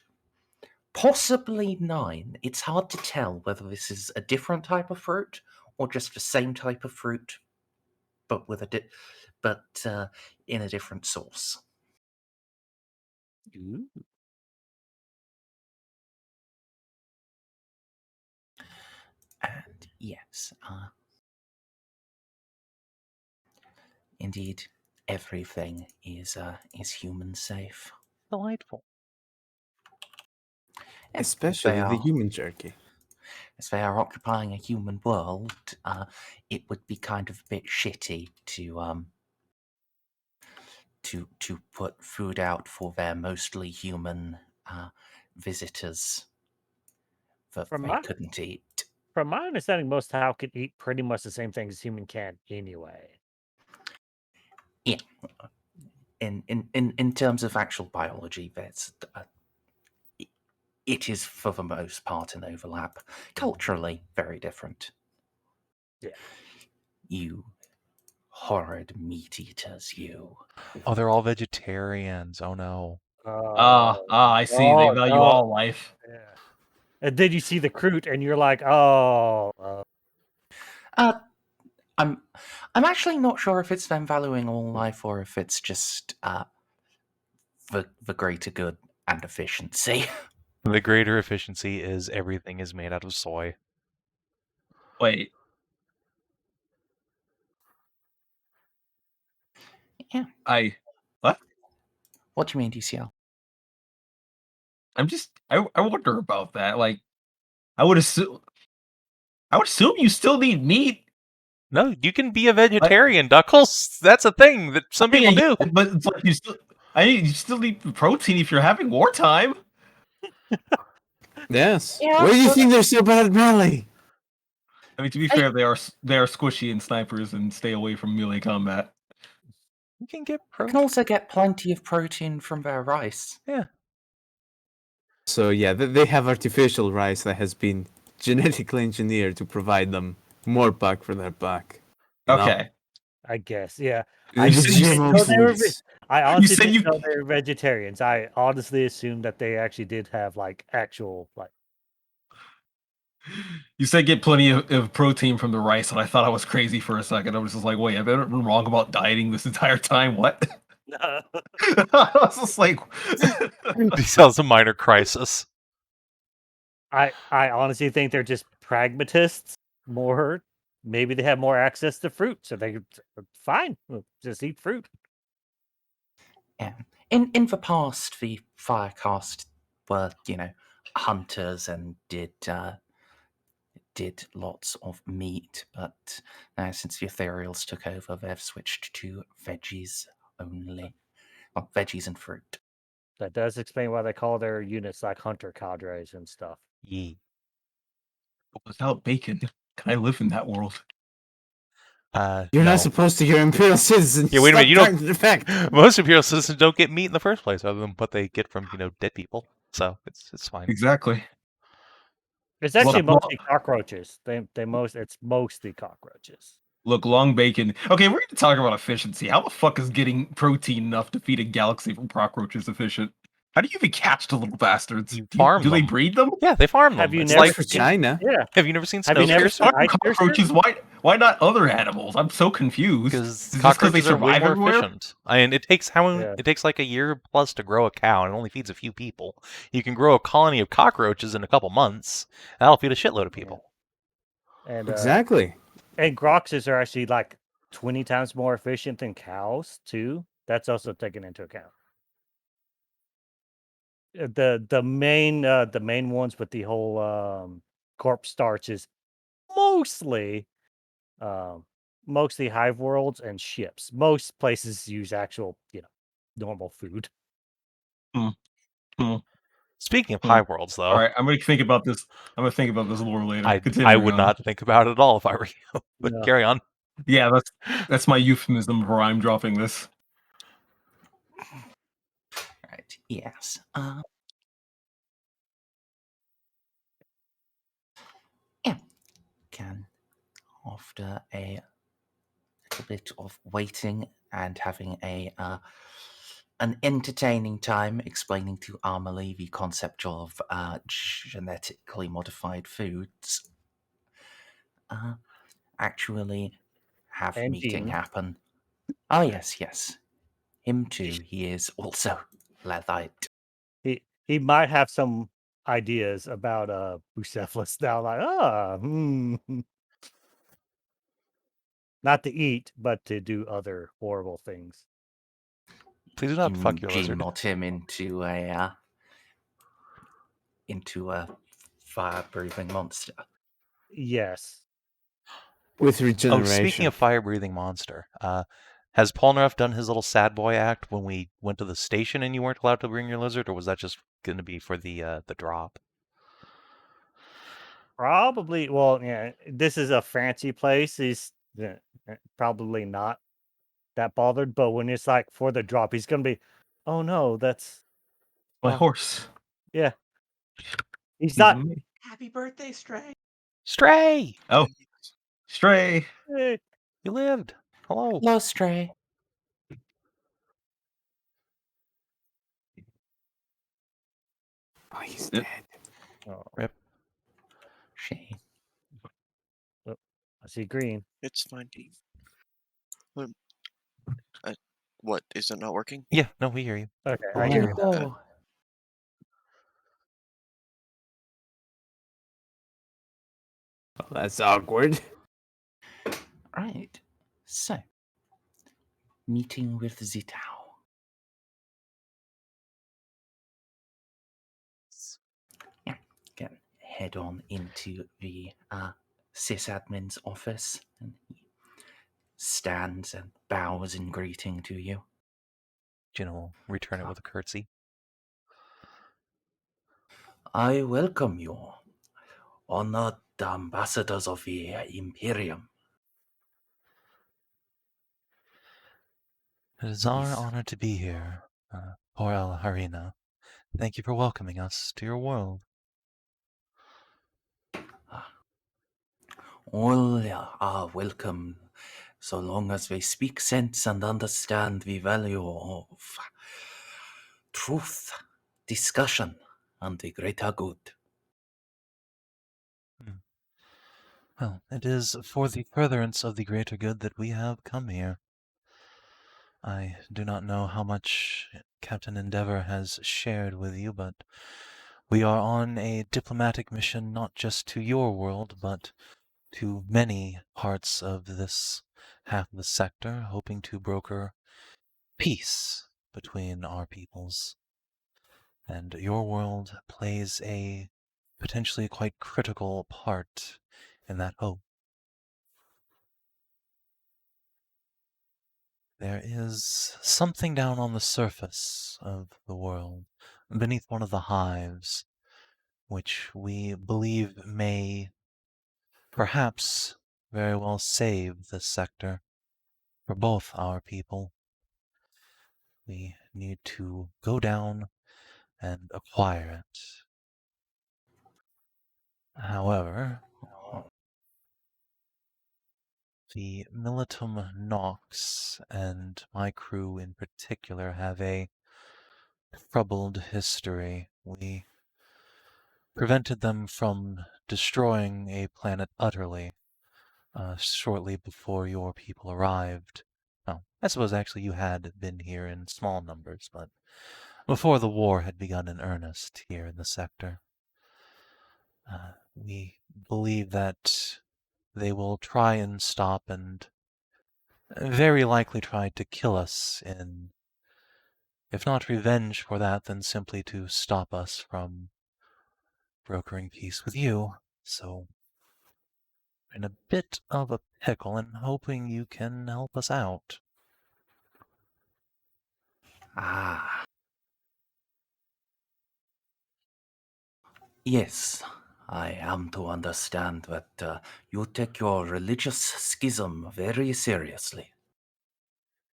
Possibly 9. It's hard to tell whether this is a different type of fruit or just the same type of fruit, but with in a different sauce. Ooh. And yes, indeed, everything is human safe. Delightful. Especially the human jerky. As they are occupying a human world, it would be kind of a bit shitty to put food out for their mostly human visitors that From they my couldn't eat. from my understanding, most Tau can eat pretty much the same things human can anyway. Yeah. In terms of actual biology, that's it is for the most part an overlap. Culturally, very different. Yeah. You horrid meat eaters, you. Oh, they're all vegetarians. Oh no. I see. They value all life. Yeah. And then you see the Kroot, and you're like, oh. I'm actually not sure if it's them valuing all life or if it's just the greater good and efficiency. The greater efficiency is everything is made out of soy. Wait. Yeah. What? What do you mean, DCL? I wonder about that. Like, I would assume you still need meat. No, you can be a vegetarian, Duckles. That's a thing that some people do. But it's like you still need protein if you're having wartime. Yes. Yeah, Why do you but- think they're so bad at melee? I mean, to be fair, they are squishy and snipers and stay away from melee combat. You can get You protein. can also get plenty of protein from their rice. Yeah. So yeah, they have artificial rice that has been genetically engineered to provide them more buck for their buck. You know? Okay. I guess, yeah. The I said you GMO didn't know they were foods. I honestly said didn't you- know they were vegetarians. I honestly assumed that they actually did have like actual like. You said get plenty of protein from the rice, and I thought I was crazy for a second. I was just like, wait, I've been wrong about dieting this entire time. What? I was just like, Sounds a minor crisis. I honestly think they're just pragmatists more. Maybe they have more access to fruit, so they fine, just eat fruit. Yeah. In the past, the Firecast were, hunters and did lots of meat, but now since the Ethereals took over, they've switched to veggies only. Well, veggies and fruit. That does explain why they call their units like hunter cadres and stuff. Yee. without bacon. Can I live in that world? You're no. not supposed to hear Imperial citizens. Yeah, wait a minute. Stop You trying to defect. Most Imperial citizens don't get meat in the first place, other than what they get from dead people. So it's fine. Exactly. It's actually Look, mostly cockroaches. It's mostly cockroaches. Look, long bacon. Okay, we're going to talk about efficiency. How the fuck is getting protein enough to feed a galaxy from cockroaches efficient? How do you even catch the little bastards? You farm do they them. breed them? Yeah, they farm them. Have you It's never like For seen- China. Yeah. have you never seen Have you never Snowpiercer? seen- Cockroaches? Why not other animals? I'm so confused. Because Is this cockroaches they are way survive more everywhere? efficient. I mean, it takes Yeah. it takes like a year plus to grow a cow, and it only feeds a few people. You can grow a colony of cockroaches in a couple months. That'll feed a shitload of people. And Exactly. and groxes are actually like 20 times more efficient than cows too. That's also taken into account. The main ones with the whole corpse starch is mostly hive worlds and ships. Most places use actual normal food. Speaking of Hmm. high worlds, though, All right, I'm gonna think about this. I'm gonna think about this lore later. I Continuing would on. not think about it at all if I were you. But No. carry on. Yeah, that's my euphemism for I'm dropping this. Right. Yes. Yeah. Can after a little bit of waiting and having an entertaining time explaining to Amelie the concept of genetically modified foods, actually have And meeting Dean. happen. Oh yes. Him too. He is also Leathite. He might have some ideas about Bucephalus now, like not to eat, but to do other horrible things. Please do not fuck your lizard. Gmod him into a fire-breathing monster. Yes. With Oh, regeneration. speaking of fire-breathing monster, has Ponareff done his little sad boy act when we went to the station and you weren't allowed to bring your lizard, or was that just going to be for the drop? Probably. Well, yeah. This is a fancy place. He's probably not that bothered. But when it's like for the drop, he's gonna be, oh no, that's My Oh. horse. yeah. He's not. Happy birthday, Stray. Stray! Oh, Stray. eh, You lived. Hello. Hello, Stray. Oh, he's Yep. dead. Oh, Shame. I see green. It's fine. What? Is it not working? Yeah, no, we hear you. Okay, I hear you. now. Oh. Well, that's awkward. Right. So, meeting with Zitao. Yeah, can head on into the sysadmin's office, and he stands and bows in greeting to you. Juno will return it with a curtsy. I welcome you, honored ambassadors of the Imperium. It is our Yes. honor to be here, Porel Harina. Thank you for welcoming us to your world. All are welcome, so long as they speak sense and understand the value of truth, discussion, and the greater good. Well, it is for the furtherance of the greater good that we have come here. I do not know how much Captain Endeavor has shared with you, but we are on a diplomatic mission not just to your world, but to many parts of this half of the sector, hoping to broker peace between our peoples. And your world plays a potentially quite critical part in that hope. There is something down on the surface of the world, beneath one of the hives, which we believe may perhaps very well save this sector for both our people. We need to go down and acquire it. However, the Militum Nox and my crew in particular have a troubled history. We prevented them from destroying a planet utterly shortly before your people arrived. Well, I suppose actually you had been here in small numbers, but before the war had begun in earnest here in the sector. We believe that they will try and stop and very likely try to kill us in, if not revenge for that, then simply to stop us from brokering peace with you. So, in a bit of a pickle and hoping you can help us out. Ah. Yes, I am to understand that you take your religious schism very seriously.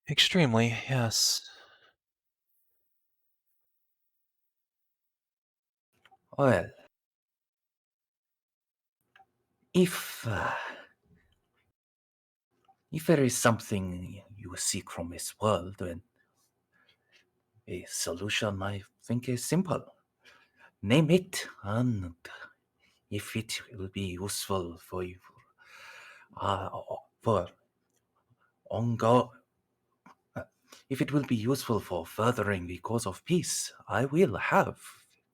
Extremely, yes. Well, if there is something you seek from this world, then a solution I think is simple. Name it, and if it will be useful for you, for ongo, if it will be useful for furthering the cause of peace, I will have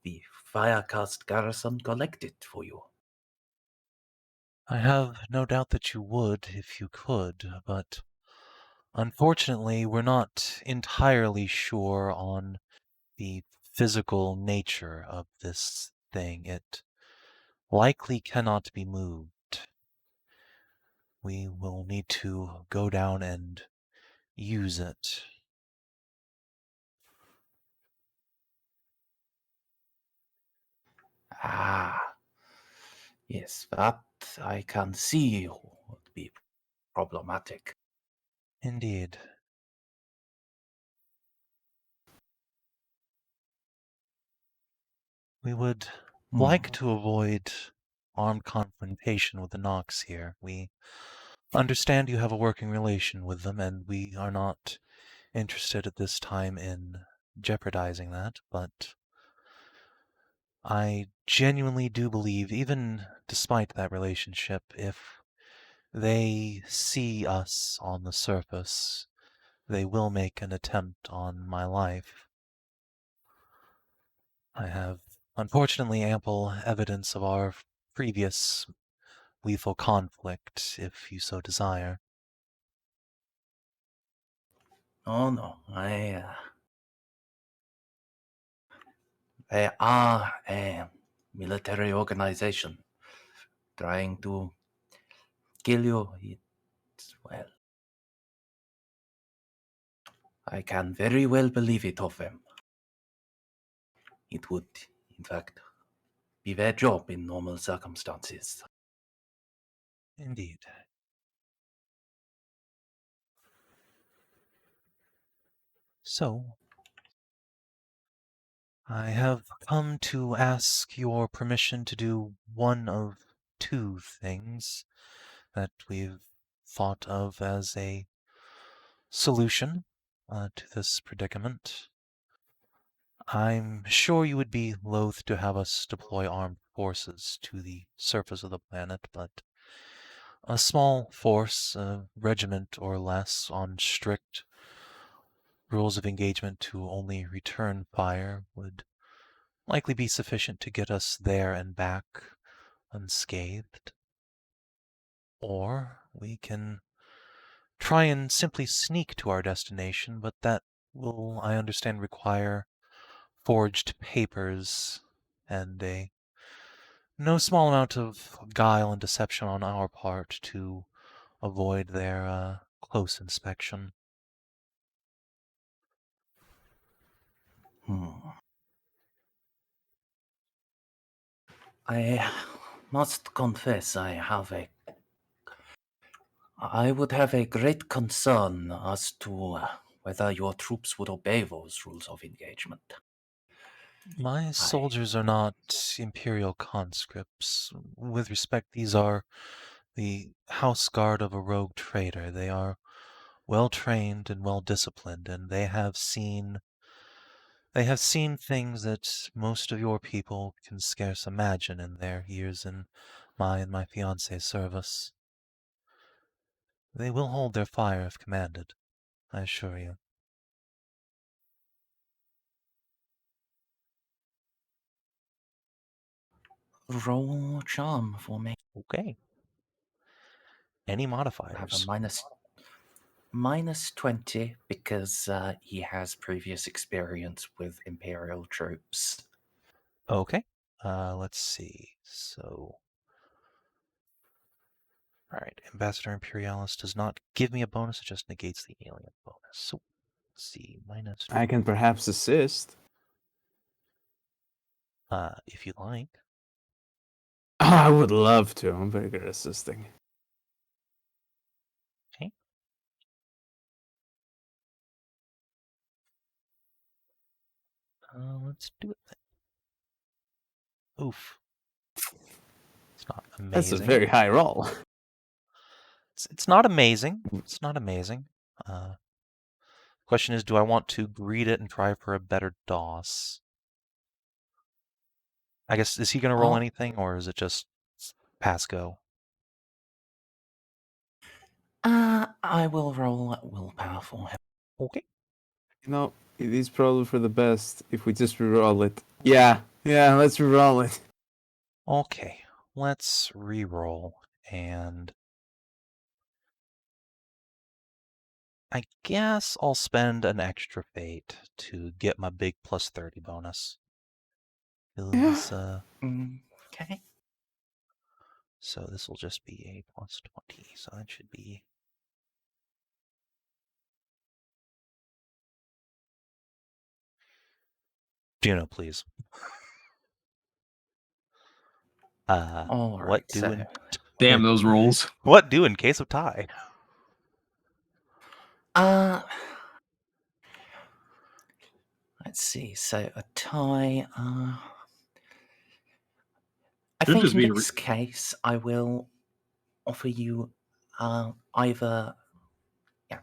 the Firecast garrison collected for you. I have no doubt that you would if you could, but unfortunately we're not entirely sure on the physical nature of this thing. It likely cannot be moved. We will need to go down and use it. Ah, yes, that I can see would be problematic. Indeed. We would like to avoid armed confrontation with the Nox here. We understand you have a working relation with them, and we are not interested at this time in jeopardizing that, but I genuinely do believe, even despite that relationship, if they see us on the surface, they will make an attempt on my life. I have, unfortunately, ample evidence of our previous lethal conflict, if you so desire. Oh no, they are a military organization trying to kill you. Well, I can very well believe it of them. It would, in fact, be their job in normal circumstances. Indeed. So, I have come to ask your permission to do one of two things that we've thought of as a solution to this predicament. I'm sure you would be loath to have us deploy armed forces to the surface of the planet, but a small force, a regiment or less, on strict rules of engagement to only return fire would likely be sufficient to get us there and back unscathed. Or we can try and simply sneak to our destination, but that will, I understand, require forged papers and a no small amount of guile and deception on our part to avoid their close inspection. I must confess I have a I would have a great concern as to whether your troops would obey those rules of engagement. My soldiers are not Imperial conscripts. With respect, these are the house guard of a rogue trader. They are well trained and well disciplined, and they have seen things that most of your people can scarce imagine in their years in my and my fiance's service. They will hold their fire if commanded, I assure you. Roll charm for me. Okay. Any I modifiers? have a minus 20 because he has previous experience with Imperial troops. Okay. Let's see. So, alright, Ambassador Imperialis does not give me a bonus, it just negates the alien bonus. So, let's see, minus... I can perhaps assist. If you like. Oh, I would love to. I'm very good at assisting. Okay. Let's do it then. Oof. It's not amazing. That's a very high roll. It's not amazing. It's not amazing. Question is, do I want to greet it and try for a better DOS? I guess, is he going to roll anything, or is it just pass go? I will roll willpower for him. Okay. You know, it is probably for the best if we just reroll it. Yeah, let's reroll it. Okay, let's re-roll, and I guess I'll spend an extra fate to get my big plus 30 bonus. Okay. So this will just be a plus 20, so that should be... Juno, please. All right, what do so... in... Damn those rolls. What do in case of tie? Let's see. So a tie. I Should think just in be this case, I will offer you either. Yeah,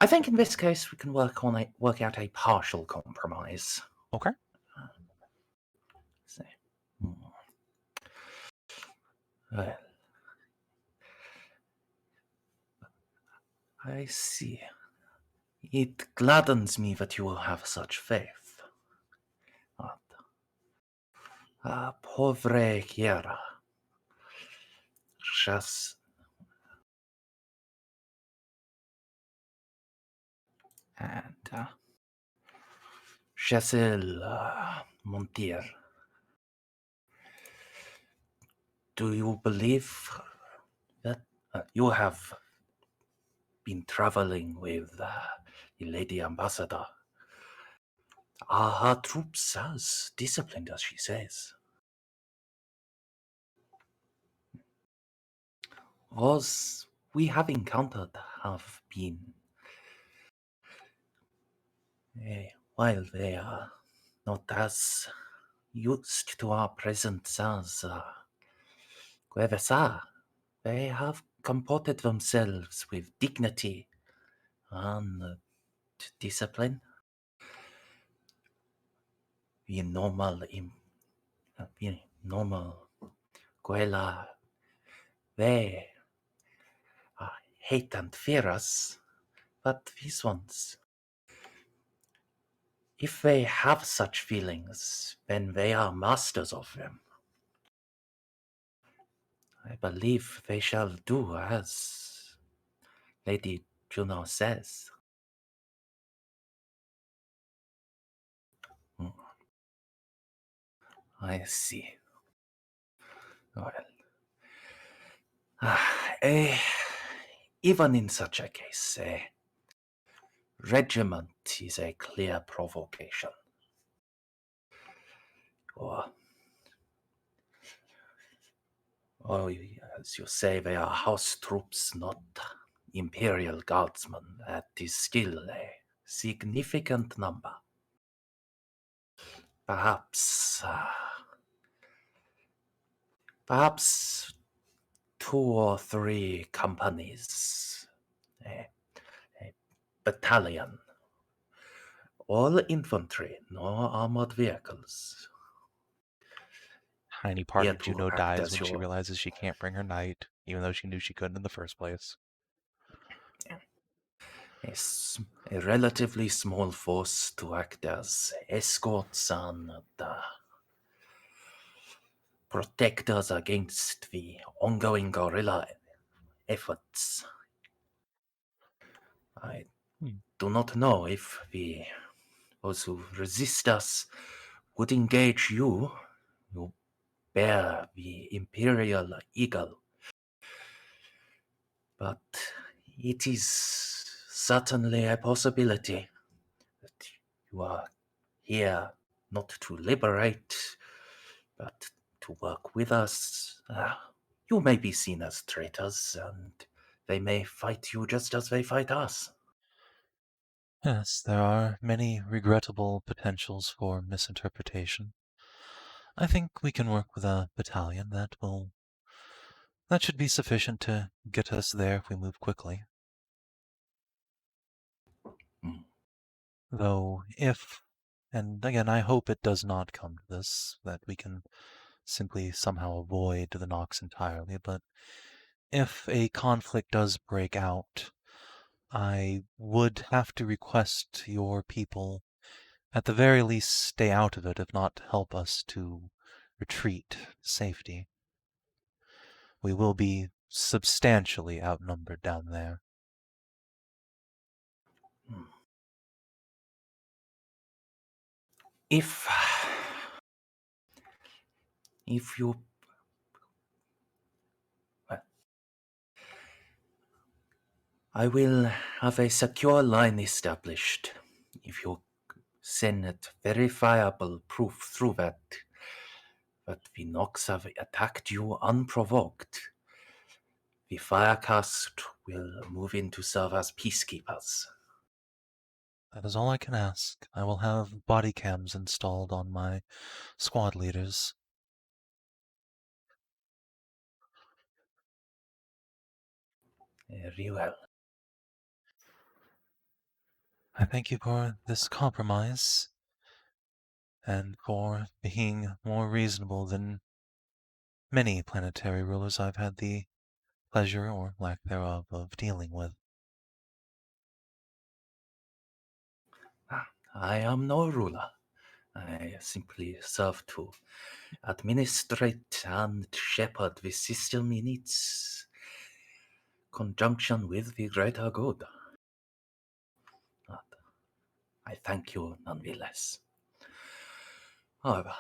I think in this case we can work out a partial compromise. Okay. So, well, I see. It gladdens me that you will have such faith. Povre Chiara. Just... And Cecil Montier. Do you believe that you have been traveling with the Lady Ambassador? Are her troops as disciplined as she says? Those we have encountered have been, while they are not as used to our presence as Guevesa, they have comported themselves with dignity and discipline. The normal Guela, they hate and fear us, but these ones, if they have such feelings, then they are masters of them. I believe they shall do as Lady Juno says. I see. Well, even in such a case, a regiment is a clear provocation. Or As you say, they are house troops, not Imperial Guardsmen. That is still a significant number. Perhaps 2 or 3 companies, a battalion, all infantry, no armored vehicles. Tiny part Here of to Juno act dies as when she your- realizes she can't bring her knight, even though she knew she couldn't in the first place. A relatively small force to act as escorts and protect us against the ongoing guerrilla efforts. I do not know if those who resist us would engage you. You bear the Imperial Eagle. But it is certainly a possibility that you are here not to liberate, but to work with us. You may be seen as traitors, and they may fight you just as they fight us. Yes, there are many regrettable potentials for misinterpretation. I think we can work with a battalion that should be sufficient to get us there if we move quickly. Though and again, I hope it does not come to this, that we can simply somehow avoid the Nox entirely, but if a conflict does break out, I would have to request your people at the very least stay out of it, if not help us to retreat to safety. We will be substantially outnumbered down there. If you... I will have a secure line established. If you send verifiable proof through that the Nox have attacked you unprovoked, the Firecast will move in to serve as peacekeepers. That is all I can ask. I will have body cams installed on my squad leaders. Very well. I thank you for this compromise, and for being more reasonable than many planetary rulers I've had the pleasure, or lack thereof, of dealing with. I am no ruler. I simply serve to administrate and shepherd the system in its conjunction with the greater good. But I thank you nonetheless. However,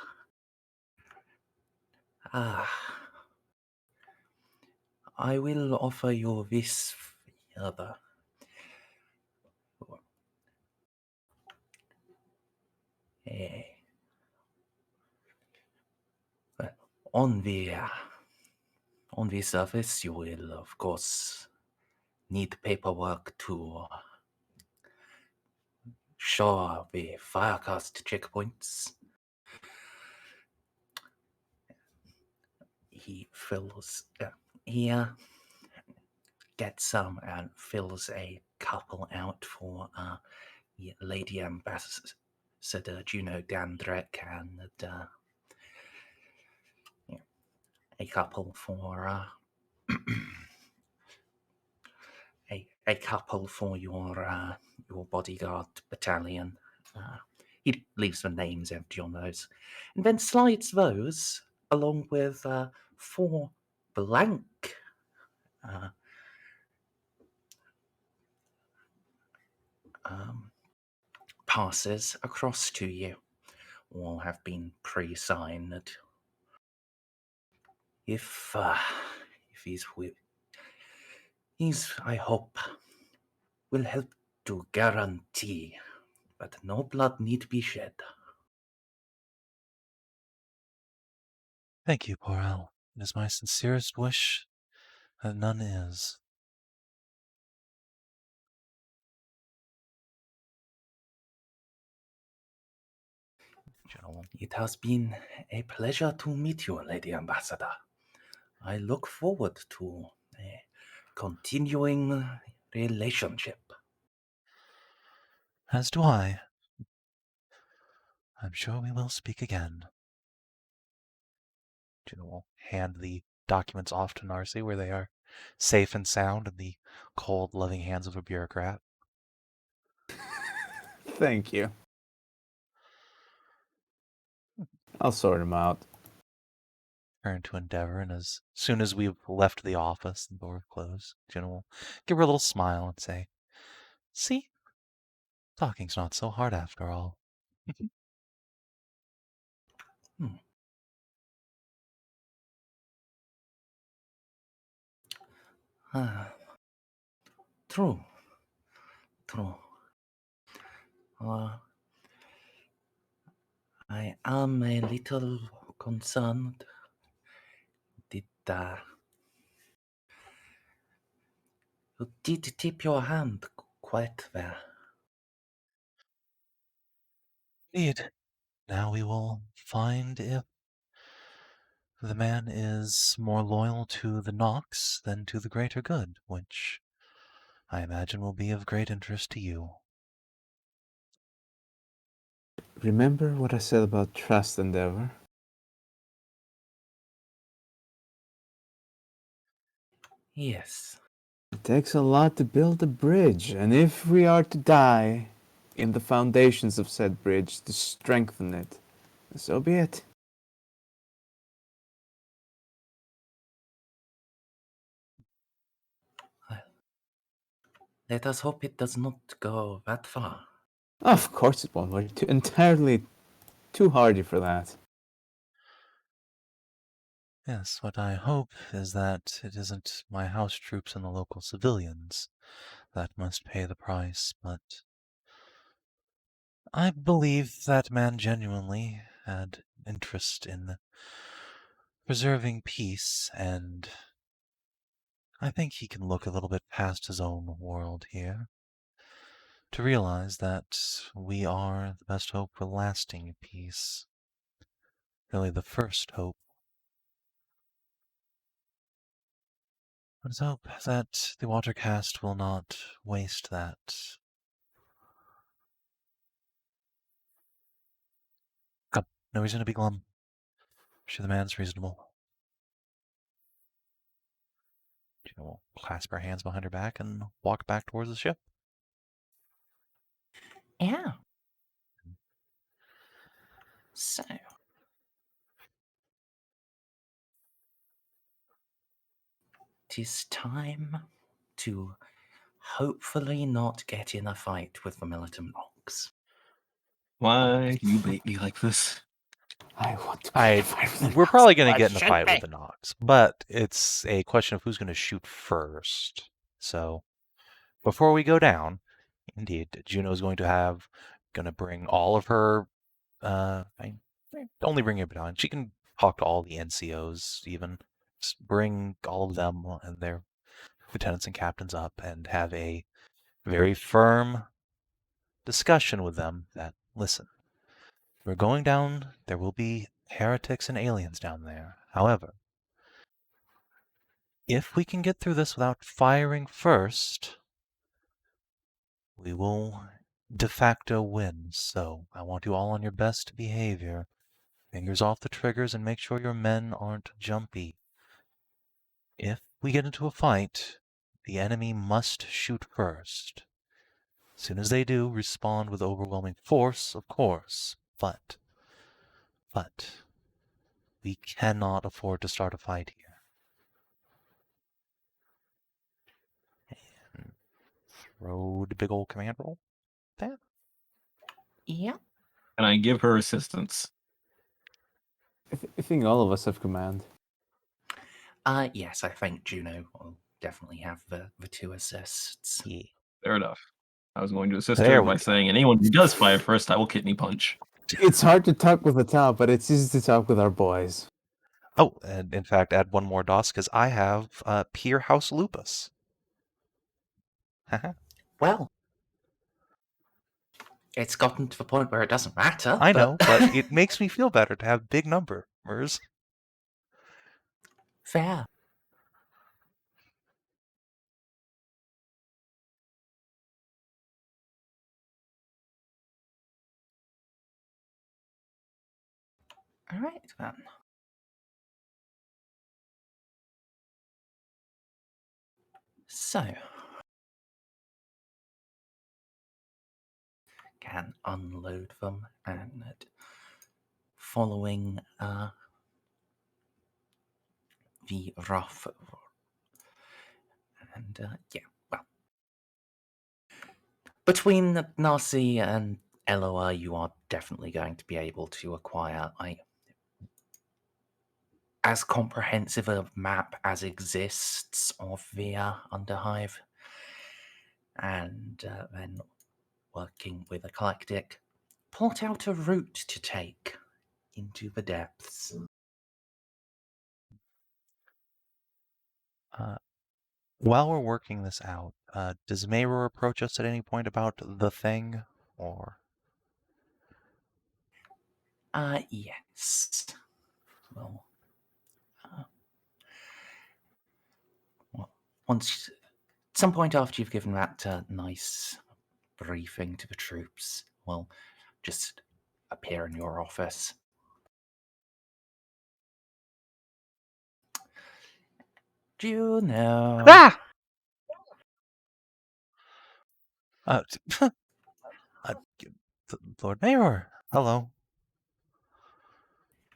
I will offer you this other. On the surface, you will, of course, need paperwork to show the Firecast checkpoints. He gets some and fills a couple out for Lady Ambassador Juno Dandrek, and a couple for a couple for your bodyguard battalion. He leaves the names empty on those, and then slides those along with 4 blank passes across to you. All have been pre-signed. If these, I hope, will help to guarantee that no blood need be shed. Thank you, Porel. It is my sincerest wish None is. Juno. It has been a pleasure to meet you, Lady Ambassador. I look forward to a continuing relationship. As do I. I'm sure we will speak again. Juno will hand the documents off to Narcia, where they are safe and sound in the cold, loving hands of a bureaucrat. Thank you. I'll sort him out. Turn to Endeavor, and as soon as we've left the office, the door closed, Juno will give her a little smile and say, "See? Talking's not so hard after all." True. True. I am a little concerned. You did tip your hand quite there. Indeed. Now we will find if the man is more loyal to the Nox than to the greater good, which I imagine will be of great interest to you. Remember what I said about trust, Endeavor? Yes. It takes a lot to build a bridge, and if we are to die in the foundations of said bridge to strengthen it, so be it. Let us hope it does not go that far. Of course it won't. We're entirely too hardy for that. Yes, what I hope is that it isn't my house troops and the local civilians that must pay the price, but I believe that man genuinely had interest in preserving peace, and I think he can look a little bit past his own world here to realize that we are the best hope for lasting peace. Really the first hope. Let's hope that the Watercast will not waste that. Come, no reason to be glum. Sure, the man's reasonable. Gina will clasp her hands behind her back and walk back towards the ship. Yeah. So. It is time to hopefully not get in a fight with the militant Nox. Why do you bait me like this? I want to get in a fight with the We're Nox. probably going to get in a Shoot fight me. with the Nox, but it's a question of who's going to shoot first. So, before we go down, indeed, Juno's going to bring all of her, only bring her down. She can talk to all the NCOs even. Just bring all of them and their lieutenants and captains up and have a very firm discussion with them that, listen, we're going down, there will be heretics and aliens down there. However, if we can get through this without firing first, we will de facto win. So I want you all on your best behavior. Fingers off the triggers and make sure your men aren't jumpy. If we get into a fight, the enemy must shoot first. As soon as they do, respond with overwhelming force, of course. But we cannot afford to start a fight here. And throw the big old command roll. There. Yeah. And I give her assistance. I think all of us have command. Yes, I think Juno will definitely have the two assists. Yeah. Fair enough. I was going to assist There her we by go. saying, anyone who does fire first, I will kidney punch. It's hard to talk with the top, but it's easy to talk with our boys. Oh, and in fact, add one more DOS because I have Pier House Lupus. Well, it's gotten to the point where it doesn't matter. I know, but it makes me feel better to have a big number, Merz. Fair. All right, then. So, can unload them, and following the rough, and yeah, well, between Narcia and Eloa, you are definitely going to be able to acquire as comprehensive a map as exists of the Underhive, and then working with Eclectic, plot out a route to take into the depths. While we're working this out, does Mayro approach us at any point about the thing, or? Yes. Well, once, at some point after you've given that nice briefing to the troops, we'll just appear in your office. Juno. Ah! Lord Mayor, hello.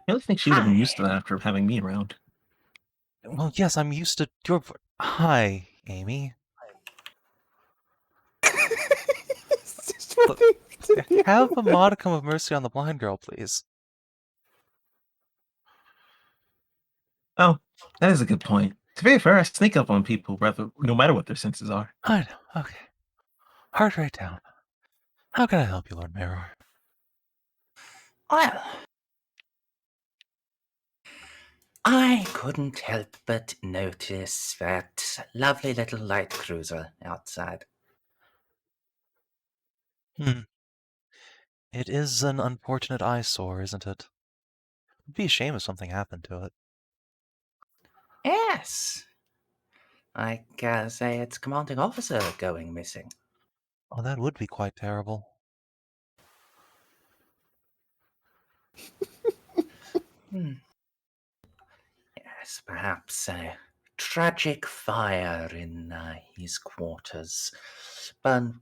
I really think she would have been Hi. used to that after having me around. Well, yes, I'm used to your. Hi, Amy. Just what they did. Have a modicum of mercy on the blind girl, please. Oh, that is a good point. To be fair, I sneak up on people no matter what their senses are. I know, okay. Heart rate down. How can I help you, Lord Mayor? Well, I couldn't help but notice that lovely little light cruiser outside. It is an unfortunate eyesore, isn't it? It'd be a shame if something happened to it. Yes. Like, say, its commanding officer going missing. Oh, that would be quite terrible. Yes, perhaps a tragic fire in his quarters. But,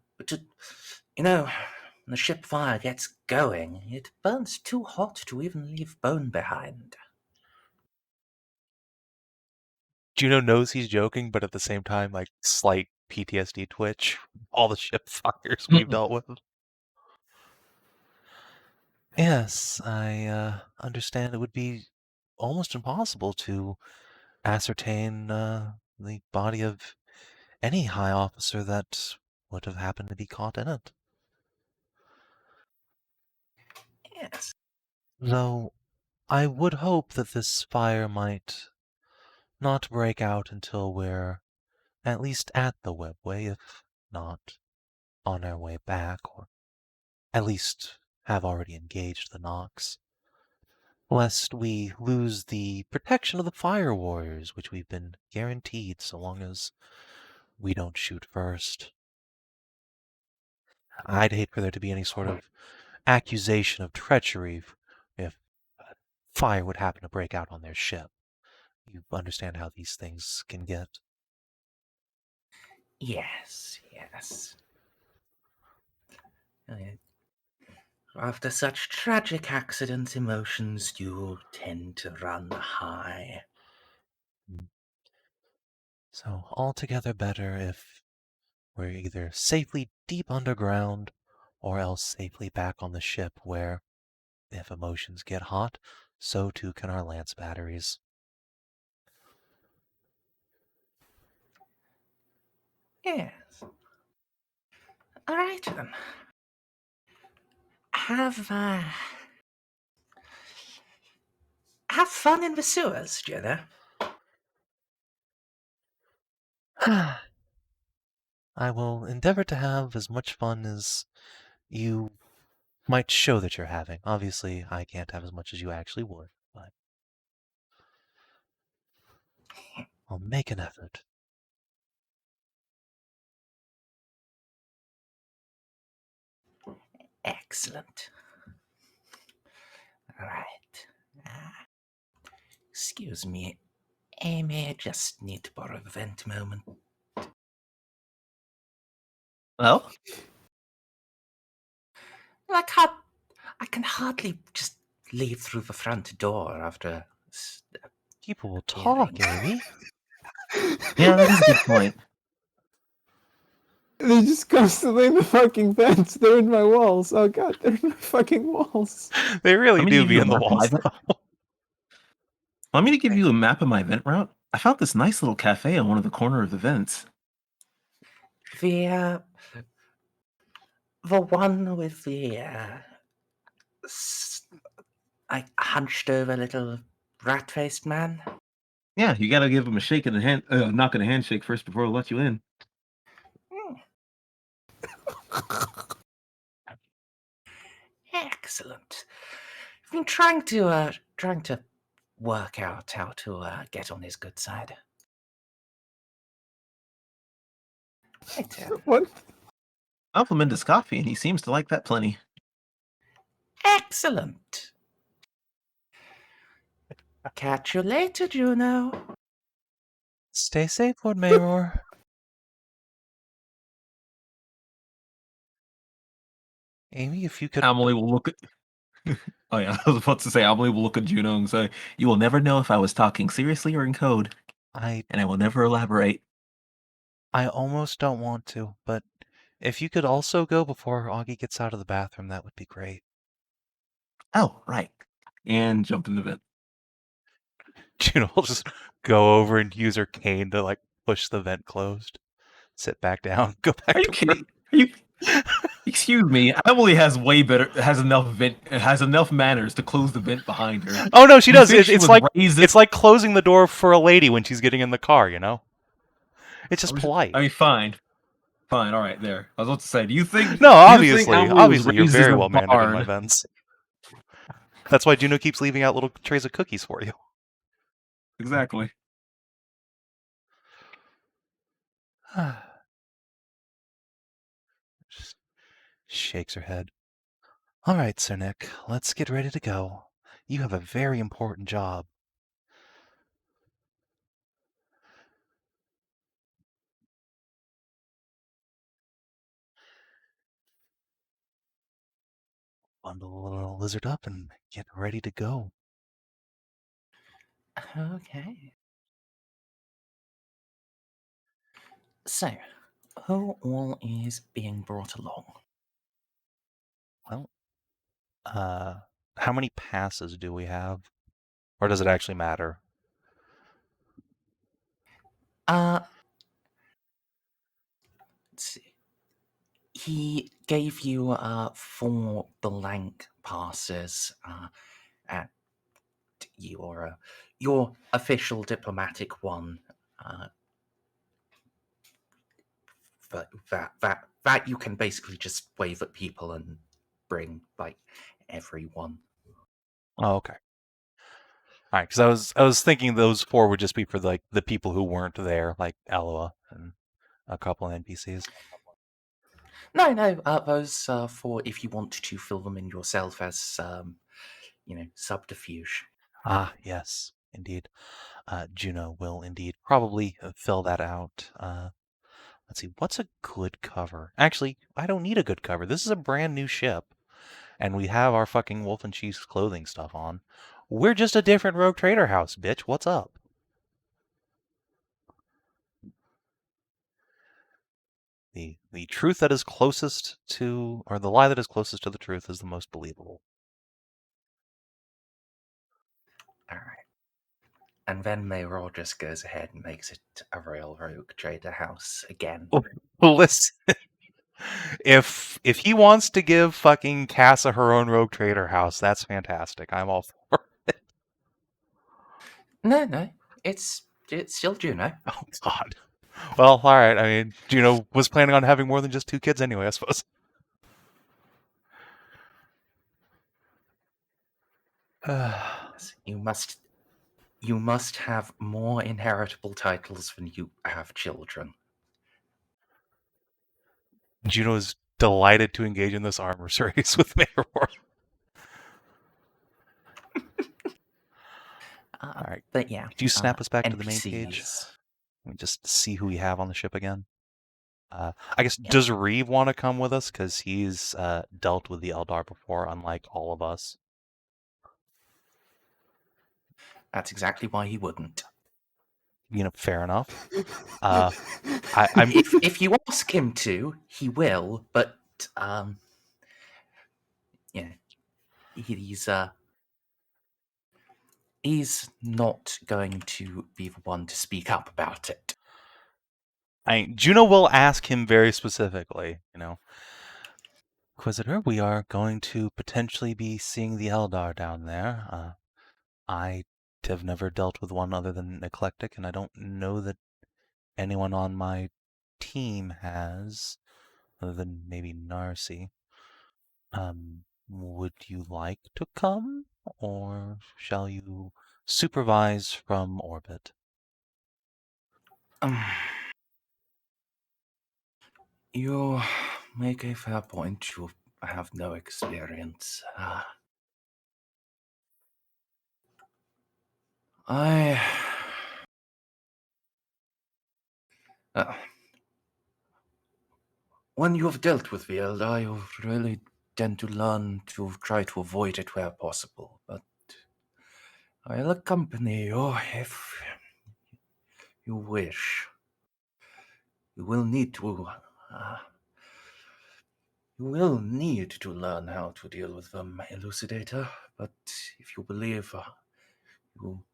you know, when the ship fire gets going, it burns too hot to even leave bone behind. Juno knows he's joking, but at the same time, like, slight PTSD twitch. All the ship fires we've dealt with. Yes, I understand it would be almost impossible to ascertain the body of any high officer that would have happened to be caught in it. Yes. Though I would hope that this fire might not break out until we're at least at the webway, if not on our way back, or at least have already engaged the Nox, lest we lose the protection of the fire warriors, which we've been guaranteed so long as we don't shoot first. I'd hate for there to be any sort of accusation of treachery if fire would happen to break out on their ship. You understand how these things can get. Yes, yes. After such tragic accidents, emotions do tend to run high. So altogether better if we're either safely deep underground or else safely back on the ship where, if emotions get hot, so too can our lance batteries. Yes. All right, then. Have, Have fun in the sewers, Juno. I will endeavor to have as much fun as you might show that you're having. Obviously, I can't have as much as you actually would, but I'll make an effort. Excellent. Right. Excuse me. Amy, I just need to borrow the vent moment. Well, Like, I can hardly just leave through the front door after. People will talk, Amy. yeah, that is a good point. They're just constantly in the fucking vents. They're in my walls. Oh god, they're in my fucking walls. They really Let me do give be you in a the map of my walls. vent- Want me to give you a map of my vent route? I found this nice little cafe on one of the corner of the vents. The one with the, hunched over little rat-faced man? Yeah, you gotta give him a shake and a hand, knock and a handshake first before he'll let you in. Excellent. I've been trying to work out how to get on his good side. Right, What? Compliment his coffee, and he seems to like that plenty. excellent. Catch you later, Juno. Stay safe, Lord Mayor. Amy, if you could... Amelie will look at... Oh yeah, I was about to say, Amelie will look at Juno and say, "You will never know if I was talking seriously or in code, and I will never elaborate." I almost don't want to, but if you could also go before Augie gets out of the bathroom, that would be great. Oh, right. And jump in the vent. Juno will just go over and use her cane to, like, push the vent closed. Sit back down, go back Are you to kidding? work. Are you... Excuse me, Emily has enough manners to close the vent behind her. Oh no, she You does. think she It's was like raised it's like closing the door for a lady when she's getting in the car, you know? It's just polite. I mean, fine. Fine, all right, there. I was about to say, do you think... No, do you think obviously. Emily was Obviously, you're raised very in a well mannered in my barn? vents. That's why Juno keeps leaving out little trays of cookies for you. Exactly. Just shakes her head. All right, Sir Nick, let's get ready to go. You have a very important job. Bundle the little lizard up and get ready to go. Okay. So, who all is being brought along? Well, how many passes do we have? Or does it actually matter? Let's see. He gave you 4 blank passes at your official diplomatic one. That you can basically just wave at people and bring like everyone. Oh, okay. All right, because I was thinking those 4 would just be for like the people who weren't there, like Eloa and a couple of NPCs. No, those are for if you want to fill them in yourself as subterfuge. Ah, yes, indeed. Juno will indeed probably fill that out. Let's see, what's a good cover? Actually, I don't need a good cover. This is a brand new ship, and we have our fucking Wolf and Chief's clothing stuff on. We're just a different rogue trader house, bitch. What's up? The truth that is closest to, or the lie that is closest to the truth is the most believable. All right. And then Mayor just goes ahead and makes it a real rogue trader house again. Listen, if he wants to give fucking Casa her own rogue trader house, that's fantastic. I'm all for it. No, it's still Juno. Oh, God. Well, all right. I mean, Juno was planning on having more than just 2 kids anyway, I suppose. You must have more inheritable titles when you have children. Juno is delighted to engage in this arms race with Mayor. All right. But yeah. Could you snap us back to the main NPCs. page? Let me just see who we have on the ship again. I guess, does Reeve want to come with us? Because he's dealt with the Eldar before, unlike all of us. That's exactly why he wouldn't. Fair enough. I'm If you ask him to, he will, but he's not going to be the one to speak up about it. Juno will ask him very specifically, Inquisitor, we are going to potentially be seeing the Eldar down there. I have never dealt with one other than Eclectic, and I don't know that anyone on my team has, other than maybe Narcia. Would you like to come, or shall you supervise from orbit? You make a fair point. You have no experience. When you have dealt with the Eldar, you really tend to learn to try to avoid it where possible. But I'll accompany you if you wish. You will need to. You will need to learn how to deal with them, Elucidator. But if you believe you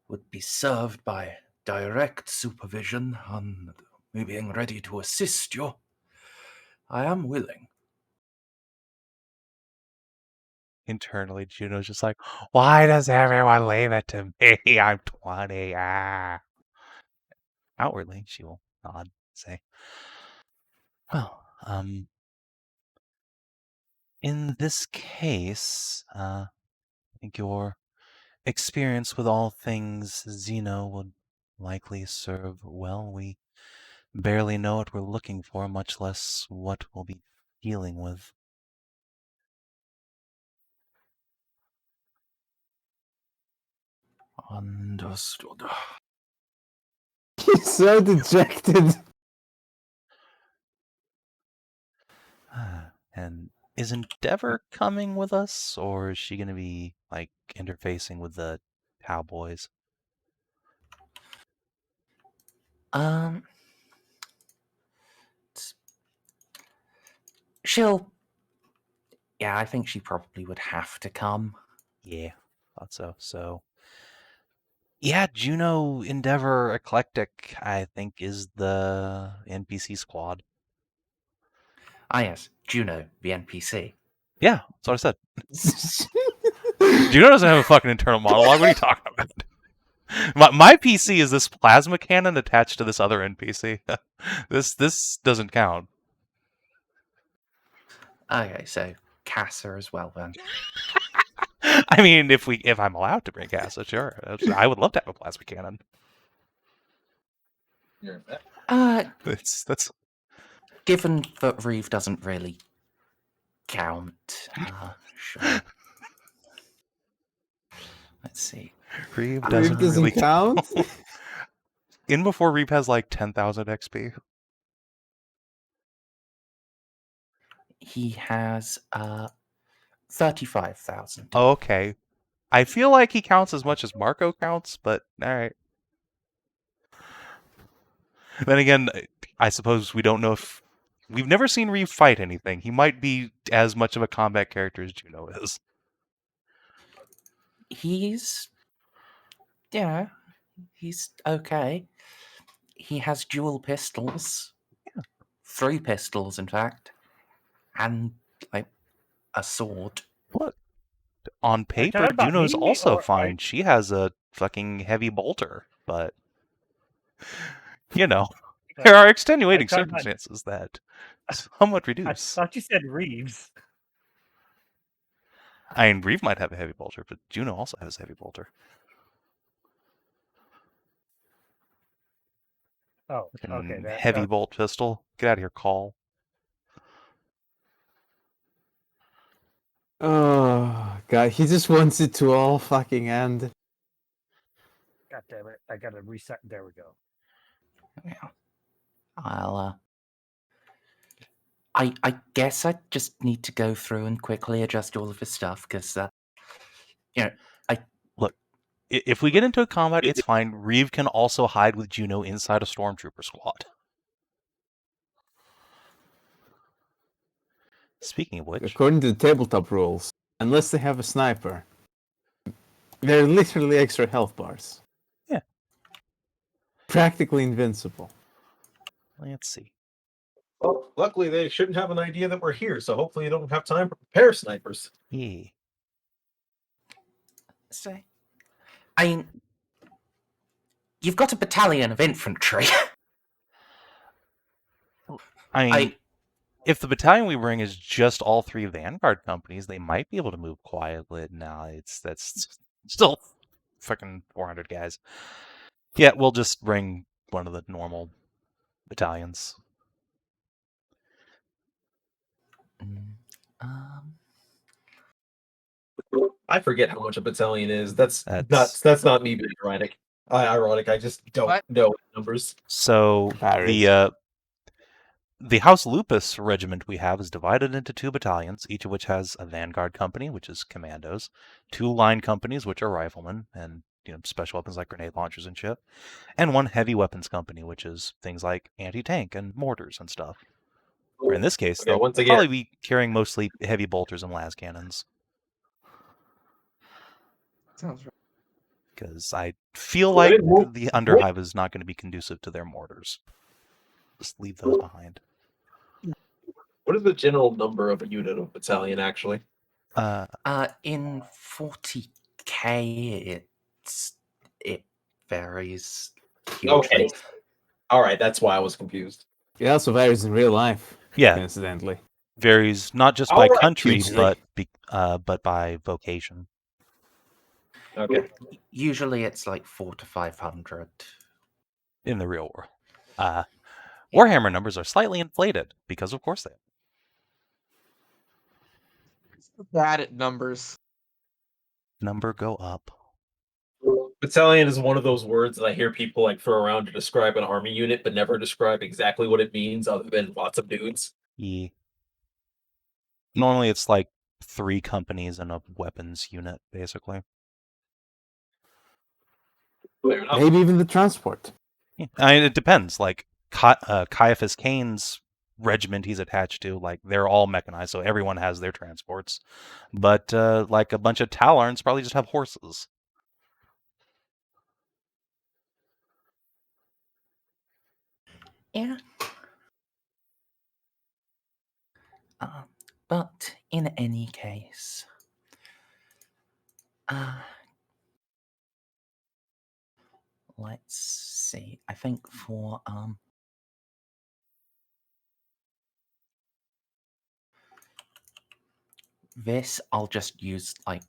would be served by direct supervision and me being ready to assist you, I am willing. Internally, Juno's just like, why does everyone leave it to me? I'm 20. Outwardly, she will nod and say, well, in this case, I think your experience with all things Xeno would likely serve well. We barely know what we're looking for, much less what we'll be dealing with. Understood. He's so dejected. And is Endeavor coming with us, or is she going to be, interfacing with the cowboys? Yeah, I think she probably would have to come. Yeah, thought so. So, yeah, Juno, Endeavor, Eclectic, I think, is the NPC squad. Ah, yes, Juno, the NPC. Yeah, that's what I said. Juno doesn't have a fucking internal monologue. What are you talking about? My PC is this plasma cannon attached to this other NPC. This doesn't count. Okay, so Casa as well then. I mean, if I'm allowed to bring Casa, sure. I would love to have a plasma cannon. That's given that Reeve doesn't really count. Sure. Let's see. Reeve Reeve doesn't really count? In before Reeve has like 10,000 XP. He has 35,000. Oh, okay. I feel like he counts as much as Marco counts, but alright. Then again, I suppose we don't know if... We've never seen Reeve fight anything. He might be as much of a combat character as Juno is. He's okay. He has dual pistols. Yeah. 3 pistols, in fact. And, a sword. What? On paper, about Juno's me, also or fine. She has a fucking heavy bolter, but there are extenuating tried mine. circumstances that somewhat I reduce. thought you said Reeves. I mean, Reeve might have a heavy bolter, but Juno also has a heavy bolter. Oh, Fucking okay. heavy bolt pistol. Get out of here, Call. Oh god, he just wants it to all fucking end. God damn it! I gotta reset. There we go. Yeah. I guess I just need to go through and quickly adjust all of his stuff, because, If we get into a combat, it's fine. Reeve can also hide with Juno inside a stormtrooper squad. Speaking of which, According to the tabletop rules, unless they have a sniper, they're literally extra health bars. Yeah. Practically invincible. let's see. Well, luckily they shouldn't have an idea that we're here, so hopefully you don't have time to prepare snipers. Yeah. So, I mean, you've got a battalion of infantry. I mean, if the battalion we bring is just all 3 Vanguard companies, they might be able to move quietly. No, that's still fucking 400 guys. Yeah, we'll just bring one of the normal battalions. I forget how much a battalion is. That's nuts. That's not me being ironic. I just don't know numbers. So the House Lupus regiment we have is divided into 2 battalions, each of which has a Vanguard company, which is commandos, 2 line companies, which are riflemen and special weapons like grenade launchers and shit, and 1 heavy weapons company, which is things like anti-tank and mortars and stuff. Or in this case, they'll probably be carrying mostly heavy bolters and las cannons. Sounds right. Because I feel like the Underhive is not going to be conducive to their mortars. Just leave those behind. What is the general number of a unit of battalion, actually? In 40k, it varies hugely. Okay. All right, that's why I was confused. It also varies in real life. Yeah, incidentally, varies not just by country, but by vocation. Okay. Usually, it's like 400 to 500 in the real world. Warhammer numbers are slightly inflated because, of course, they are. Bad at numbers. Number go up. Battalion is one of those words that I hear people like throw around to describe an army unit, but never describe exactly what it means, other than lots of dudes. Yeah. Normally, it's like 3 companies and a weapons unit, basically. Maybe even the transport. Yeah. I mean, it depends. Like Caiaphas Kane's regiment he's attached to, like they're all mechanized, so everyone has their transports. But like a bunch of Talarns probably just have horses. Yeah. But in any case, let's see. I think for this, I'll just use like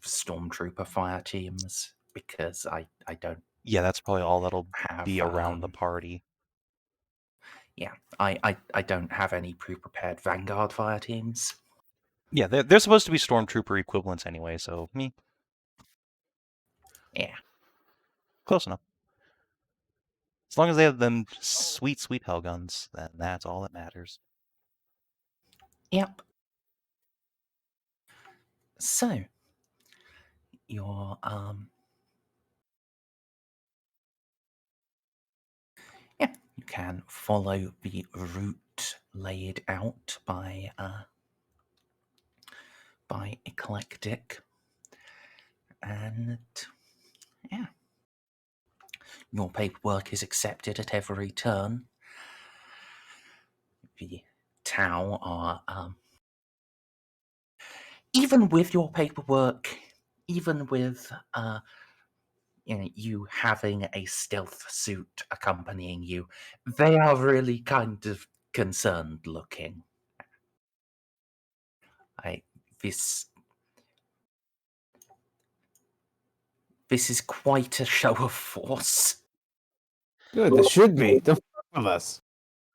stormtrooper fire teams, because I don't. Yeah, that's probably all that'll have, be around the party. Yeah, I don't have any pre-prepared Vanguard fire teams. Yeah, they're supposed to be stormtrooper equivalents anyway, so me. Yeah. Close enough. As long as they have them sweet, sweet hell guns, then that's all that matters. Yep. So, your yeah, you can follow the route laid out by Eclectic, and yeah, your paperwork is accepted at every turn. The Tau are even with your paperwork, even with you having a stealth suit accompanying you, they are really kind of concerned looking. This is quite a show of force. Good, there should be. Don't fuck with us.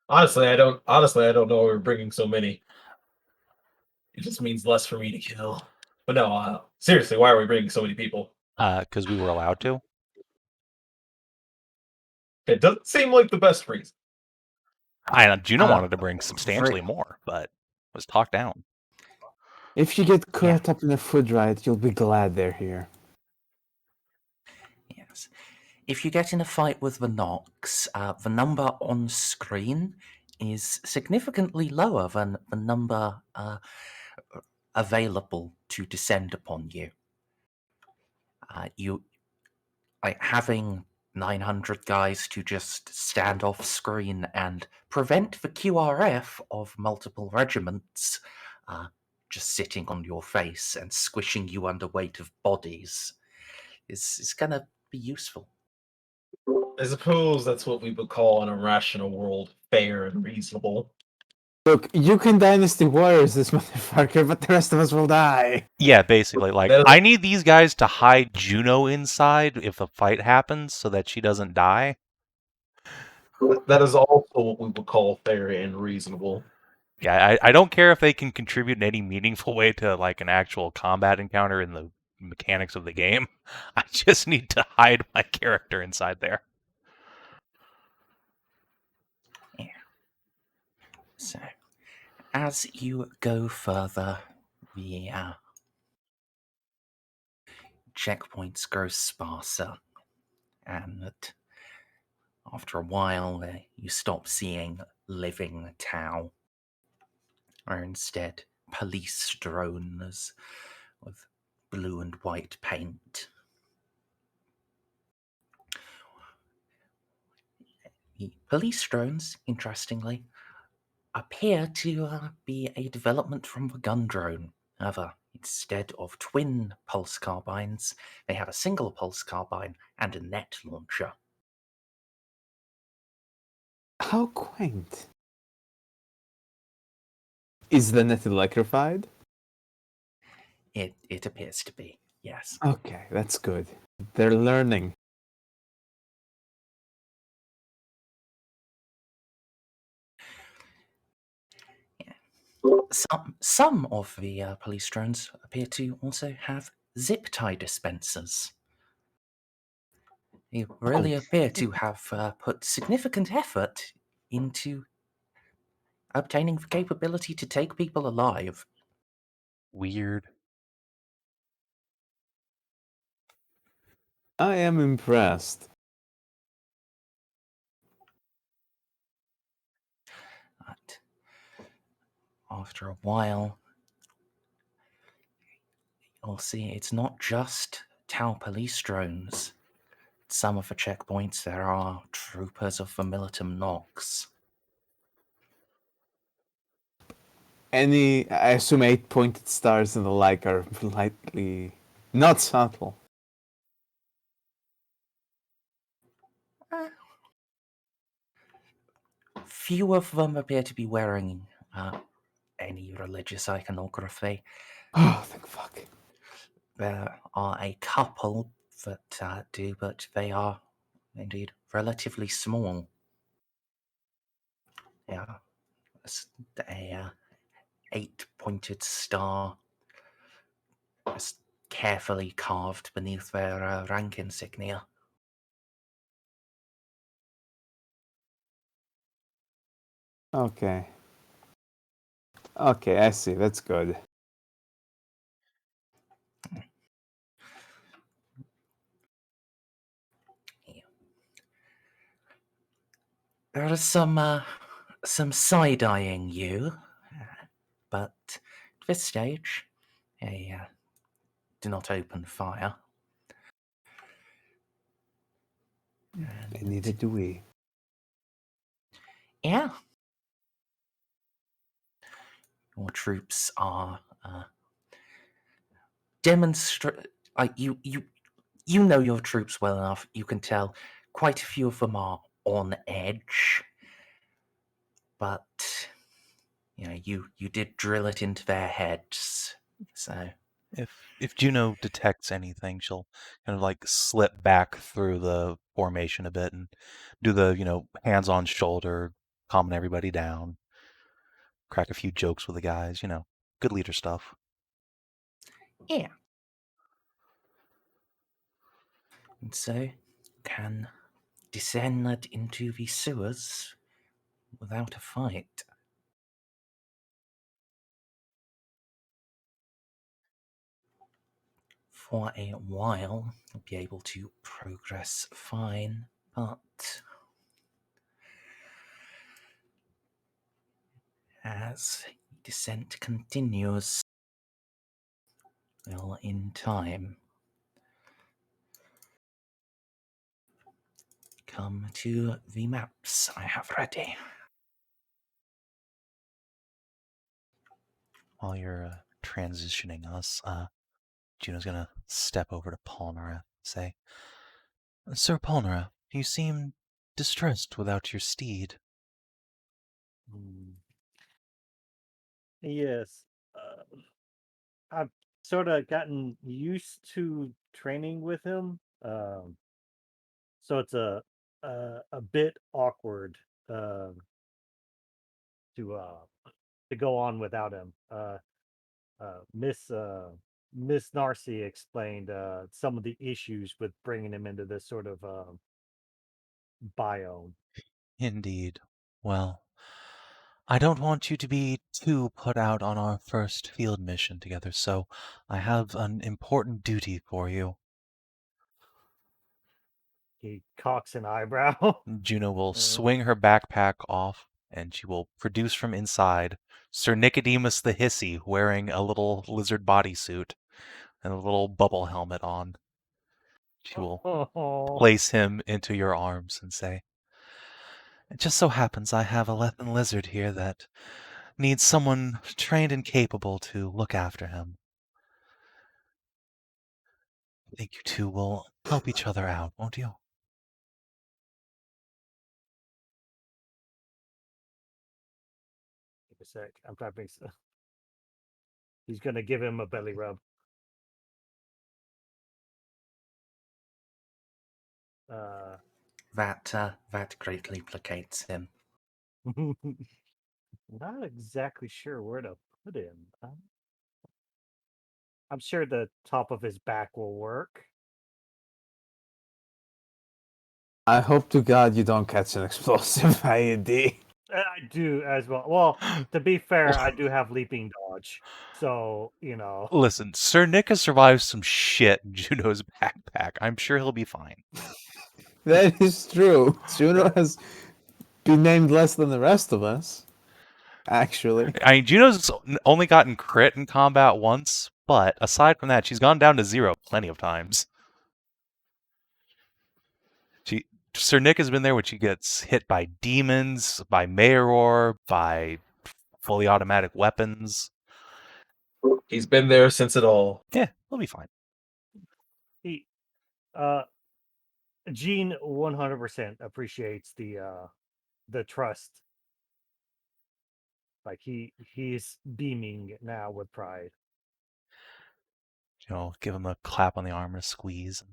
Honestly, I don't know why we're bringing so many. It just means less for me to kill. But no, seriously, why are we bringing so many people? Because we were allowed to. It doesn't seem like the best reason. Juno wanted to bring substantially more, but was talked down. If you get caught up in a food riot, you'll be glad they're here. Yes. If you get in a fight with the Nox, the number on screen is significantly lower than the number available to descend upon you. Having 900 guys to just stand off screen and prevent the QRF of multiple regiments just sitting on your face and squishing you under weight of bodies is going to be useful. I suppose that's what we would call in a rational world fair and reasonable. Look, you can Dynasty Warriors this motherfucker, but the rest of us will die. Yeah, basically, I need these guys to hide Juno inside if a fight happens so that she doesn't die. That is also what we would call fair and reasonable. Yeah, I don't care if they can contribute in any meaningful way to like an actual combat encounter in the mechanics of the game. I just need to hide my character inside there. Yeah. So, as you go further, the checkpoints grow sparser, and after a while, you stop seeing living Tau, or instead police drones with blue and white paint. The police drones, interestingly, appear to be a development from the gun drone. However, instead of twin pulse carbines, they have a single pulse carbine and a net launcher. How quaint. Is the net electrified? It appears to be, yes. Okay, that's good. They're learning. Some of the police drones appear to also have zip tie dispensers. They really appear to have put significant effort into obtaining the capability to take people alive. Weird. I am impressed. But after a while, you'll see it's not just Tau police drones. At some of the checkpoints, there are troopers of the Militum Nox. I assume 8-pointed stars and the like are slightly not subtle. Few of them appear to be wearing any religious iconography. Oh, thank fuck. There are a couple that do, but they are indeed relatively small. Yeah, it's a 8-pointed star, just carefully carved beneath their rank insignia. Okay. Okay, I see. That's good. There is some side-eyeing you, but at this stage, they do not open fire. And neither do we. Yeah. Your troops are you know your troops well enough. You can tell quite a few of them are on edge. But, you did drill it into their heads. So, If Juno detects anything, she'll kind of like slip back through the formation a bit and do the, hands on shoulder, calming everybody down, crack a few jokes with the guys, good leader stuff. yeah. And so, can descend into the sewers without a fight. For a while, you'll be able to progress fine, but as descent continues, will in time come to the maps I have ready. While you're transitioning us, Juno's gonna step over to Ponareff and say, Sir Ponareff, you seem distressed without your steed. Yes. I've sort of gotten used to training with him. So it's a bit awkward to go on without him. Miss Narcia explained some of the issues with bringing him into this sort of biome. Indeed. Well, I don't want you to be too put out on our first field mission together, so I have an important duty for you. He cocks an eyebrow. Juno will swing her backpack off, and she will produce from inside Sir Nicodemus the Hissy wearing a little lizard bodysuit and a little bubble helmet on. She will place him into your arms and say, It just so happens I have a Lethan lizard here that needs someone trained and capable to look after him. I think you two will help each other out, won't you? Give a sec. I'm typing stuff. He's gonna give him a belly rub. That greatly placates him. Not exactly sure where to put him. I'm sure the top of his back will work. I hope to God you don't catch an explosive IED. I do as well. Well, to be fair, I do have leaping dodge. So, Listen, Sir Nick has survived some shit in Juno's backpack. I'm sure he'll be fine. That is true. Juno has been named less than the rest of us. Actually. I mean, Juno's only gotten crit in combat once, but aside from that, she's gone down to 0 plenty of times. Sir Nick has been there when she gets hit by demons, by Mayoror, by fully automatic weapons. He's been there since it all. Yeah, he'll be fine. Gene 100% appreciates the trust. Like he's beaming now with pride. Give him a clap on the arm and a squeeze, and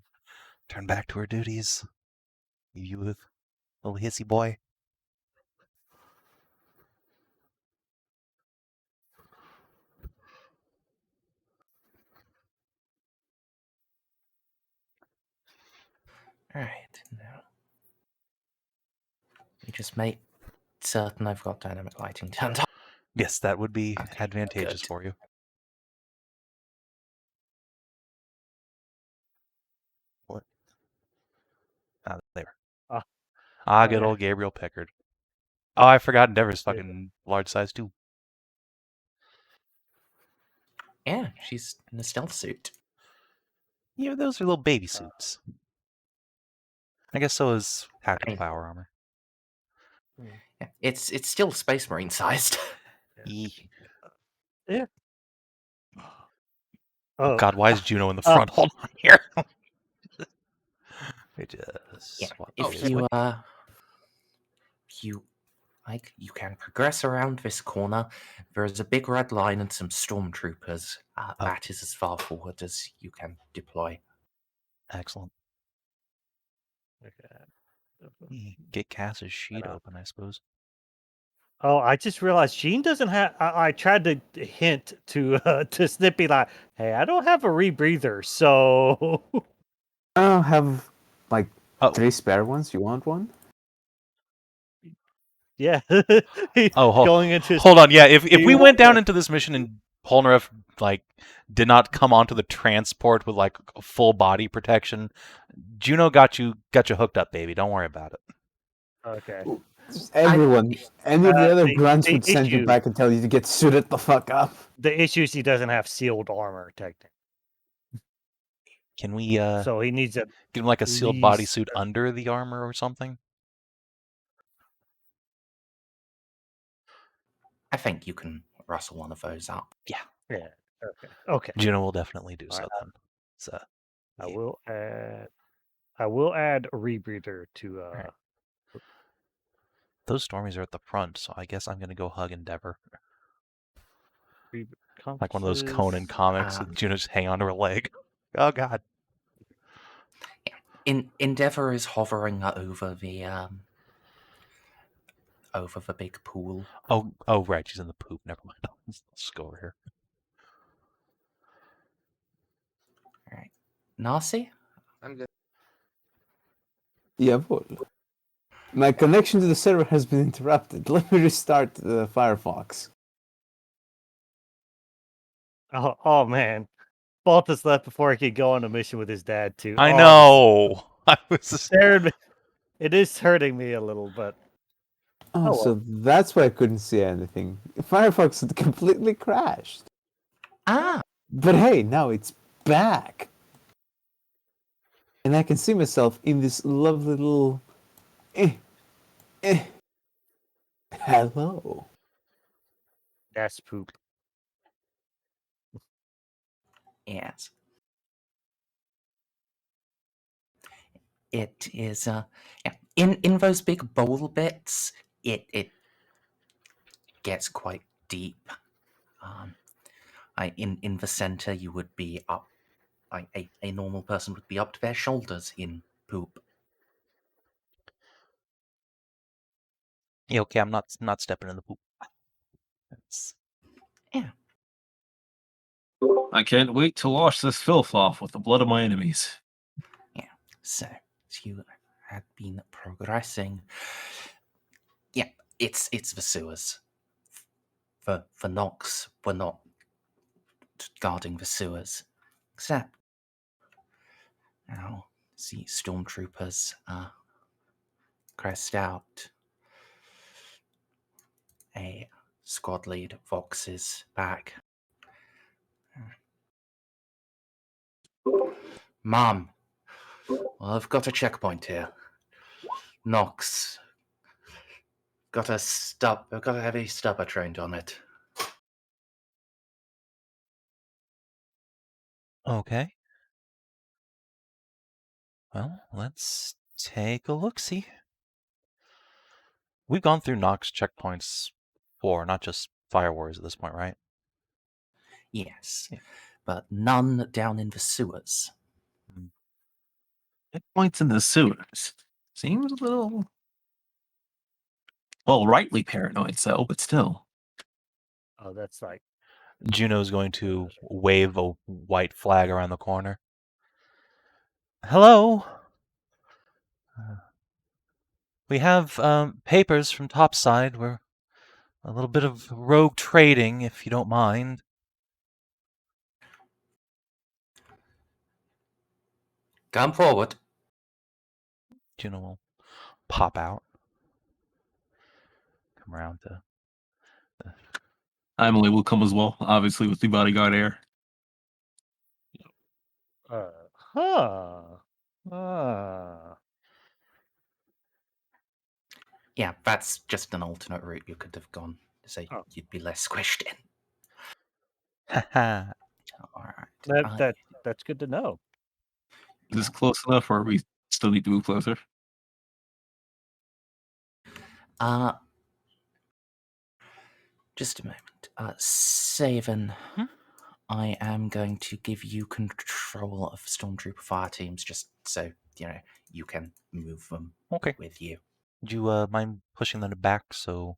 turn back to her duties. You little hissy boy. Alright, now. You just make certain I've got dynamic lighting turned on. Yes, that would be Okay, advantageous good. for you. What? There. Good old Gabriel Pickard. Oh, I forgot Endeavor's fucking large size too. Yeah, she's in a stealth suit. Yeah, those are little baby suits. I guess so is tactical power armor. Yeah, it's still Space Marine sized. Yeah. Oh God, why is Juno in the front? Hold on here. We just Yeah, swap if this way. you can progress around this corner. There is a big red line and some stormtroopers. That is as far forward as you can deploy. Excellent. Okay. Get Cass's sheet open, I suppose. Oh, I just realized Gene doesn't have. I tried to hint to Snippy like, "Hey, I don't have a rebreather, so." I'll have like Oh. 3 spare ones. You want one? Yeah. Oh, going into hold on. Yeah, if we you- went down into this mission and Ponareff like did not come onto the transport with like full body protection, Juno got you hooked up, baby. Don't worry about it. Okay. Just everyone. Any of the other grunts the would send you issue- back and tell you to get suited the fuck up. The issue is he doesn't have sealed armor, technically. Can we So he needs a. give him like a sealed least- bodysuit under the armor or something? I think you can rustle one of those up. Yeah. Okay. Okay. Juno will definitely do All so right. then. So I will add a rebreather to right. Those Stormies are at the front, so I guess I'm gonna go hug Endeavor. Like one of those Conan comics with Juno just hang onto her leg. Oh god. Endeavor is hovering over the big pool. Oh right, she's in the poop. Never mind. Let's just go over here. All right, Narcia? I'm good. Jawohl. My connection to the server has been interrupted. Let me restart the Firefox. Oh man, Baltus left before he could go on a mission with his dad too. I know. I was just... It is hurting me a little, but Oh, so that's why I couldn't see anything. Firefox had completely crashed. But hey, now it's back. And I can see myself in this lovely little... Hello. that's poop. Yes. It is in those big bowl bits, it gets quite deep. In the center, you would be up. A normal person would be up to their shoulders in poop. Yeah, okay, I'm not stepping in the poop. Yeah. I can't wait to wash this filth off with the blood of my enemies. Yeah. So you had been progressing. Yeah, it's the sewers. The Nox were not guarding the sewers, except now see stormtroopers crest out. A squad lead Vox's back. Mom, well, I've got a checkpoint here. Nox. Got a heavy stubber trained on it. Okay. Well, let's take a look-see. We've gone through Nox checkpoints before, not just Fire Wars at this point, right? Yes, but none down in the sewers. Checkpoints in the sewers. Seems a little... Well, rightly paranoid, so, but still. Oh, that's like... Juno's going to wave a white flag around the corner. Hello? We have papers from Topside. We're a little bit of rogue trading, if you don't mind. Come forward. Juno will pop out. Come around to... Amelie will come as well, obviously with the bodyguard air. Yeah, that's just an alternate route you could have gone, so you'd be less squished in. Haha. All right. That's good to know. Is this close enough, or are we Still need to move closer. Just a moment. Savin, Hmm? I am going to give you control of Stormtrooper fire teams just so, you can move them Okay. with you. Do you mind pushing them back so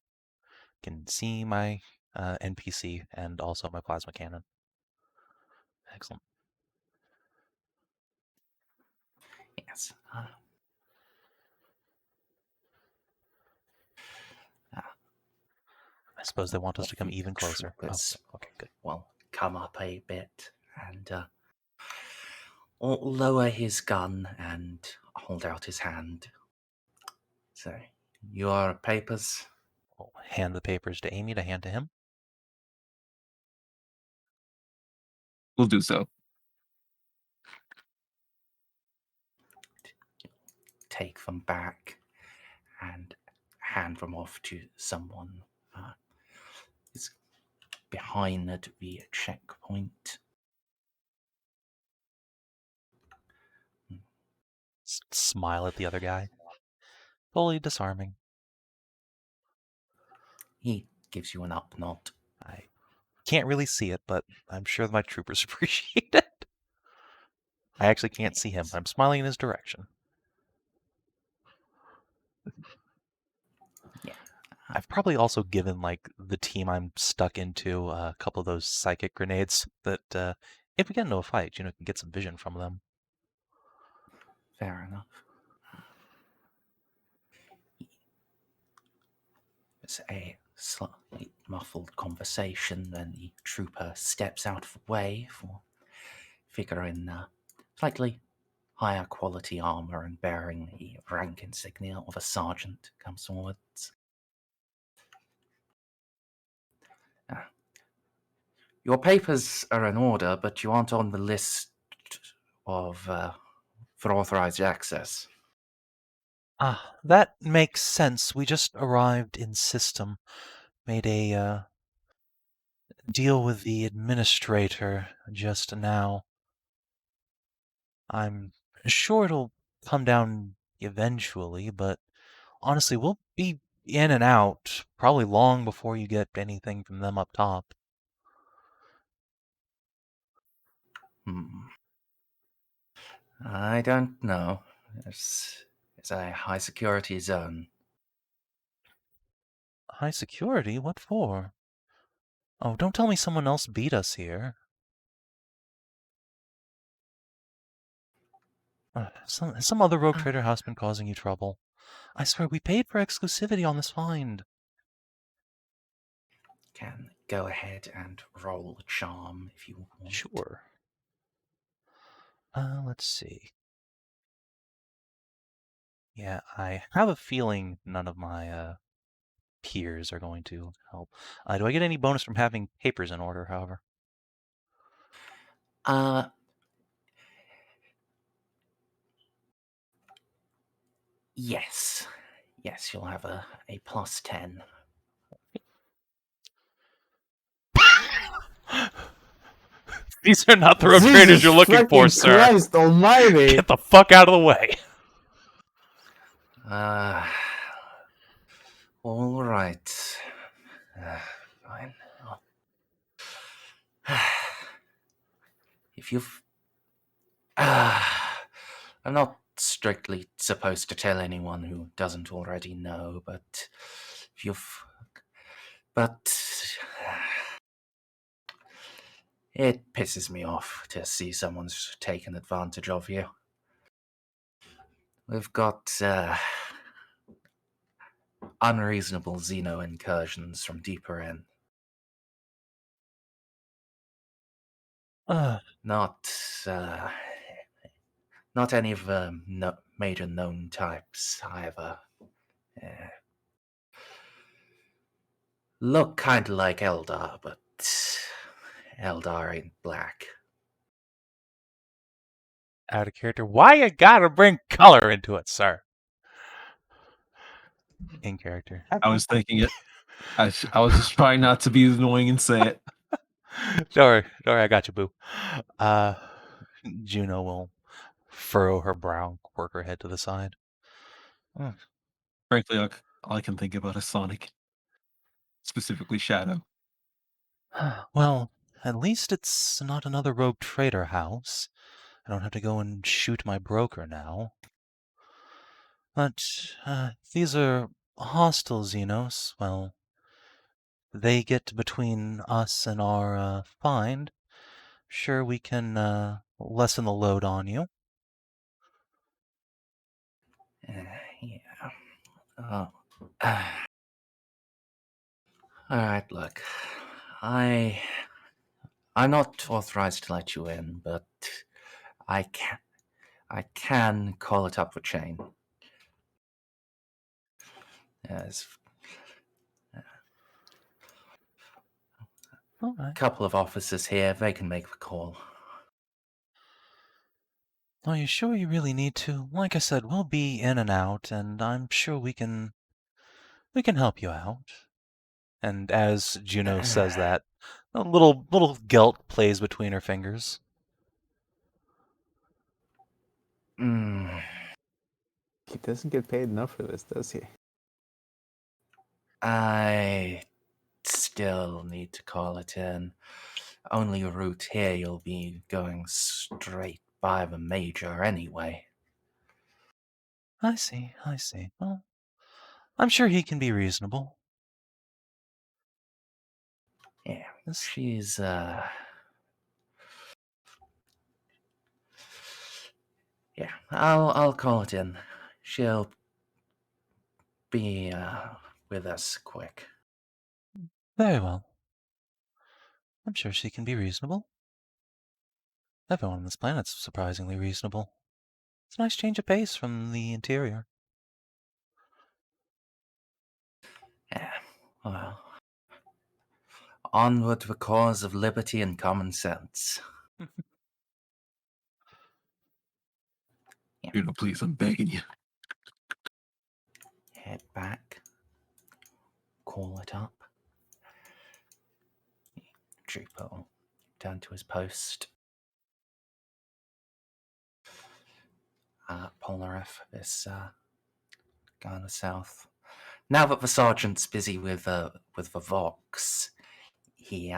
I can see my NPC and also my plasma cannon? Excellent. Yes. I suppose they want us to come The even closer. Oh, troopers okay, good. will come up a bit and lower his gun and hold out his hand. So, your papers? I'll hand the papers to Amy to hand to him. We'll do so. Take them back and hand them off to someone who's behind the checkpoint. Smile at the other guy. Fully disarming. He gives you an up nod. I can't really see it, but I'm sure my troopers appreciate it. I actually can't see him. I'm smiling in his direction. Yeah. I've probably also given the team I'm stuck into a couple of those psychic grenades that if we get into a fight, can get some vision from them. Fair enough. It's a slightly muffled conversation, then the trooper steps out of the way for figure in slightly higher quality armor and bearing the rank insignia of a sergeant comes forwards. Your papers are in order, but you aren't on the list of for authorized access. Ah, that makes sense. We just arrived in system. Made a deal with the administrator just now. I'm sure it'll come down eventually, but honestly, we'll be in and out probably long before you get anything from them up top. I don't know. It's a high security zone. High security? What for? Oh, don't tell me someone else beat us here. Some other rogue trader house been causing you trouble. I swear, we paid for exclusivity on this find. Can go ahead and roll charm if you want. Sure. Let's see. Yeah, I have a feeling none of my peers are going to help. Do I get any bonus from having papers in order, however? Yes. Yes, you'll have a plus 10. These are not the rogue traders you're looking for, sir. Christ almighty! Get the fuck out of the way. All right. Fine. If you've... I'm not strictly supposed to tell anyone who doesn't already know, but if you've... But... It pisses me off to see someone's taken advantage of you. We've got unreasonable Xeno incursions from deeper in. Not any of the major known types either. Look kind of like Eldar, but Eldar ain't black. Out of character. Why you gotta bring color into it, sir? In character. I was thinking it. I was just trying not to be annoying and say it. Don't worry, I got you, boo. Juno will furrow her brow. worker head to the side. Frankly, all I can think about is Sonic. Specifically Shadow. Well, at least it's not another rogue trader house. I don't have to go and shoot my broker now. But these are hostile Xenos. Well, they get between us and our find. Sure, we can lessen the load on you. Yeah. All right, look. I'm not authorized to let you in, but I can call it up with Chain. There's All right. a couple of officers here. They can make the call. Are you sure you really need to? Like I said, we'll be in and out, and I'm sure we can help you out. And as Juno says that, a little guilt plays between her fingers. Mm, He doesn't get paid enough for this, does he? I still need to call it in. Only route here you'll be going straight by the Major anyway. I see. Well, I'm sure he can be reasonable. Yeah, she's yeah, I'll call it in. She'll be with us quick. Very well. I'm sure she can be reasonable. Everyone on this planet's surprisingly reasonable. It's a nice change of pace from the interior. Yeah, well, onward to the cause of liberty and common sense. Juno, please, I'm begging you. Head back. Call it up. Trooper will turn to his post. Ponareff is going south. Now that the sergeant's busy with the Vox, he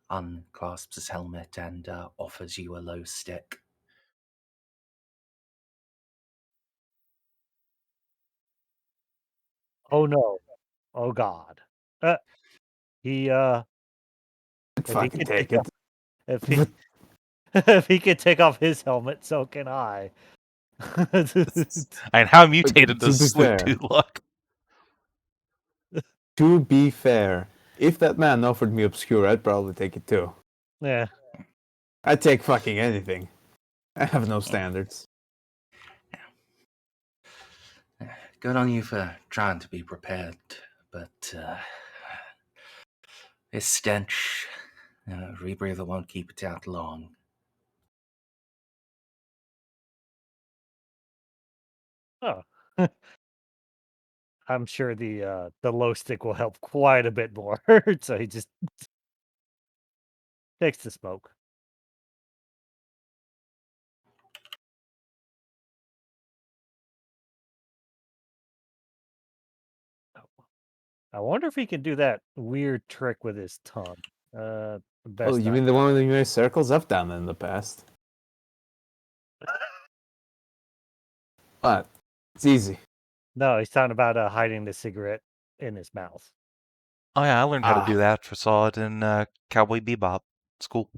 unclasps his helmet and offers you a low stick. Oh no. Oh god. He if he Fucking could take it. if he if he could take off his helmet, so can I. And how mutated to does be Slip fair. 2 look? To be fair, if that man offered me Obscure, I'd probably take it too. Yeah. I'd take fucking anything. I have no standards. Good on you for trying to be prepared, but this stench, rebreather won't keep it out long. Oh. I'm sure the low stick will help quite a bit more. So he just takes the smoke. I wonder if he can do that weird trick with his tongue. Best Oh, you mean the one where you made circles? I've done that in the past. But it's easy. No, he's talking about hiding the cigarette in his mouth. Oh yeah, I learned how to do that. Saw it in Cowboy Bebop school.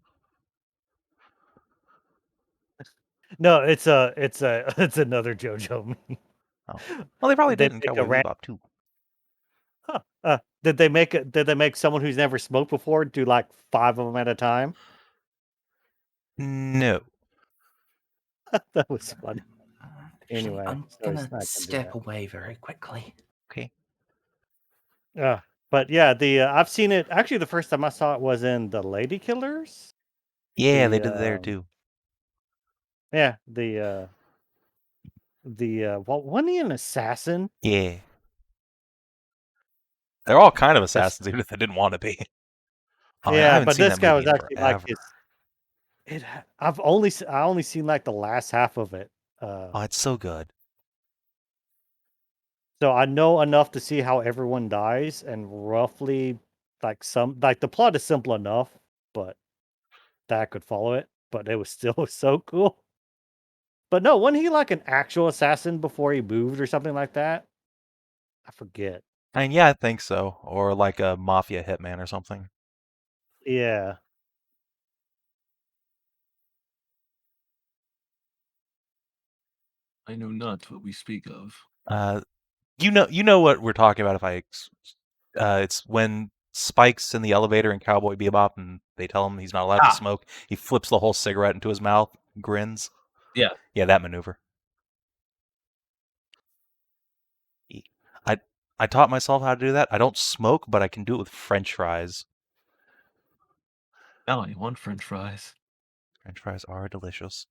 No, it's it's another JoJo meme. Oh. Well, they probably They did in make a Cowboy ran- Bebop too. Huh. Did they make someone who's never smoked before do like 5 of them at a time? No. That was funny. Actually, Anyway, I'm so he's gonna not gonna do step that. away very quickly. Okay. But yeah, the I've seen it. Actually, the first time I saw it was in the Lady Killers. Yeah, they did there too. Yeah, the well, wasn't he an assassin? Yeah. They're all kind of assassins, even if they didn't want to be. Oh, man, I Yeah, haven't but seen this that guy movie was in actually like forever. his. I only seen like the last half of it. Oh, it's so good. So I know enough to see how everyone dies, and roughly, the plot is simple enough, but that I could follow it. But it was still so cool. But no, wasn't he like an actual assassin before he moved or something like that? I forget. I mean, yeah, I think so. Or like a mafia hitman or something. Yeah. I know not what we speak of. You know what we're talking about. It's when Spike's in the elevator in Cowboy Bebop, and they tell him he's not allowed to smoke. He flips the whole cigarette into his mouth, grins. Yeah. Yeah, that maneuver. I taught myself how to do that. I don't smoke, but I can do it with French fries. Now I want French fries. French fries are delicious.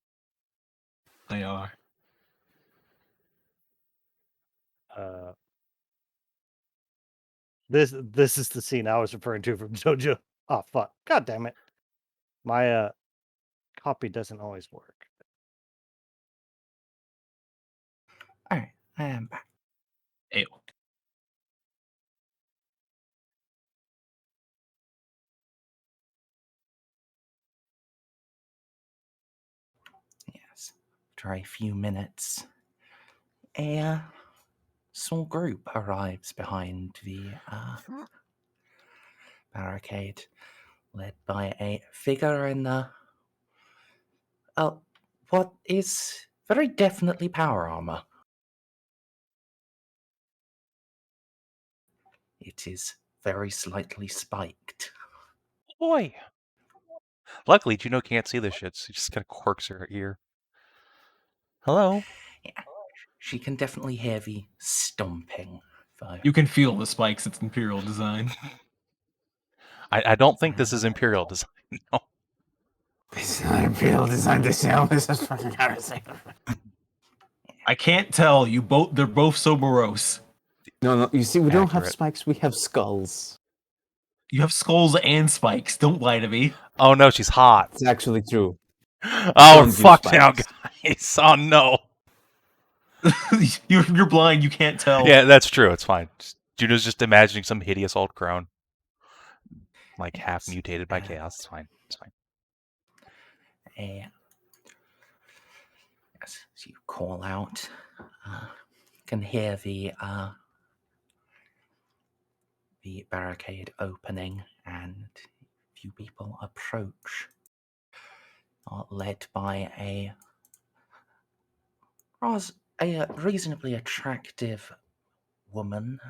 They are. This is the scene I was referring to from JoJo. Oh fuck! God damn it! My copy doesn't always work. All right, I am back. Ew. Yes. After a few minutes, a small group arrives behind the barricade, led by a figure in what is very definitely power armor. It is very slightly spiked. Boy. Luckily, Juno can't see this shit, so she just kind of quirks her ear. Hello. Yeah, she can definitely hear the stomping, though. You can feel the spikes. It's Imperial design. I don't think this is Imperial design. No. This is not Imperial design. This is fucking Heresy. I can't tell. They're both so morose. No. You see, we don't have Accurate. spikes. We have skulls. You have skulls and spikes. Don't lie to me. Oh no, she's hot. It's actually true. Oh, Don't we're use fucked now, spikes. guys. Oh no. You're blind. You can't tell. Yeah, that's true. It's fine. Juno's just imagining some hideous old crone, like half mutated by chaos. It's fine. It's fine. Yes, so you call out. Can hear the barricade opening, and a few people approach, led by a reasonably attractive woman.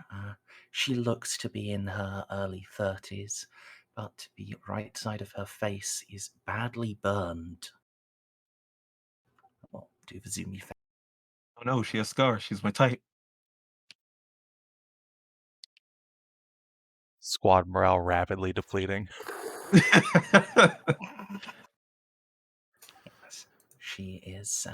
She looks to be in her early 30s, but the right side of her face is badly burned. Well, do the zoomy face. Oh no, she has scars. She's my type. Squad morale rapidly depleting. Yes, she is.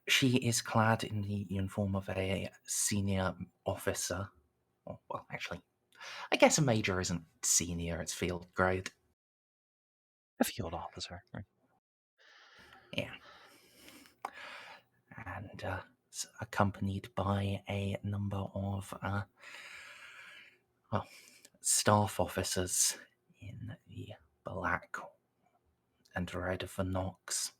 She is clad in the uniform of a senior officer. Well, actually, I guess a major isn't senior; it's field grade. A field officer. Right? Yeah. And accompanied by a number of staff officers in the black and red of the Nox.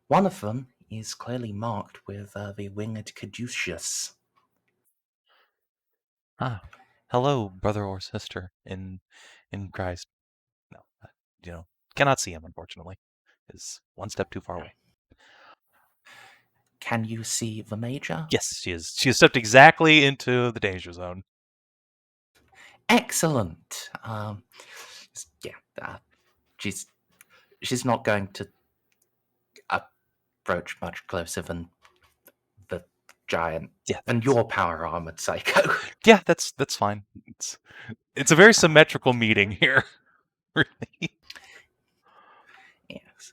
One of them is clearly marked with the winged caduceus. Ah, hello, brother or sister in Christ. No, cannot see him, unfortunately. Is one step too far away. Can you see the major? Yes, she is. She has stepped exactly into the danger zone. Excellent. She's not going to approach much closer than the giant and your power armored Ceiko. Yeah, that's fine. It's a very symmetrical meeting here. Really. Yes.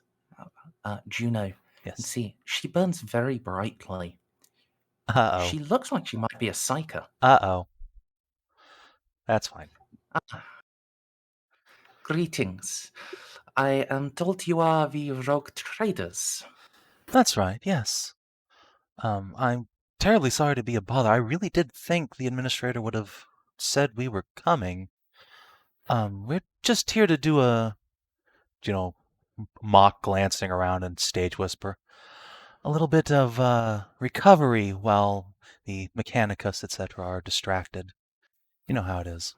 Juno. Yes. See, she burns very brightly. Uh-oh. She looks like she might be a psyker. Uh-oh. That's fine. Greetings. I am told you are the rogue traders. That's right, yes. I'm terribly sorry to be a bother. I really did think the administrator would have said we were coming. We're just here to do a, mock glancing around and stage whisper. A little bit of recovery while the Mechanicus, etc. are distracted. You know how it is.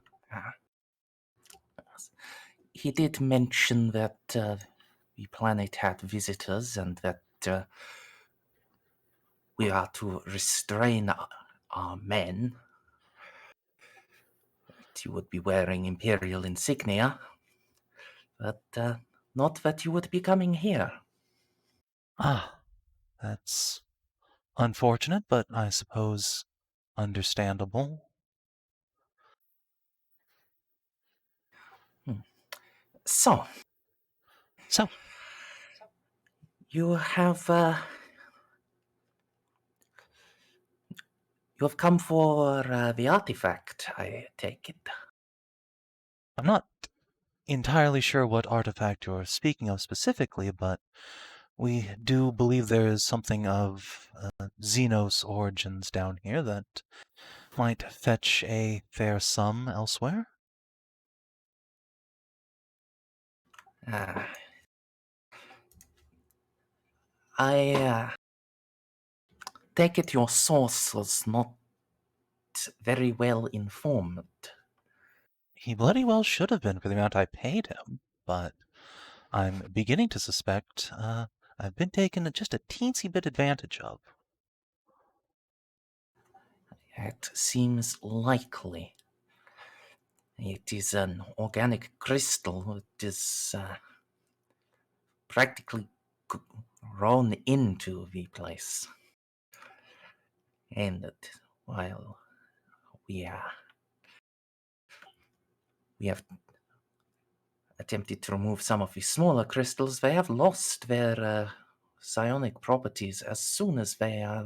He did mention that the planet had visitors and that we are to restrain our men. That you would be wearing Imperial insignia, but not that you would be coming here. Ah, that's unfortunate, but I suppose understandable. So, you have come for the artifact, I take it. I'm not entirely sure what artifact you're speaking of specifically, but we do believe there is something of Xenos origins down here that might fetch a fair sum elsewhere. I take it your source was not very well informed. He bloody well should have been for the amount I paid him, but I'm beginning to suspect I've been taken just a teensy bit advantage of. It seems likely. It is an organic crystal. It is practically grown into the place. And while we have attempted to remove some of the smaller crystals, they have lost their psionic properties as soon as they are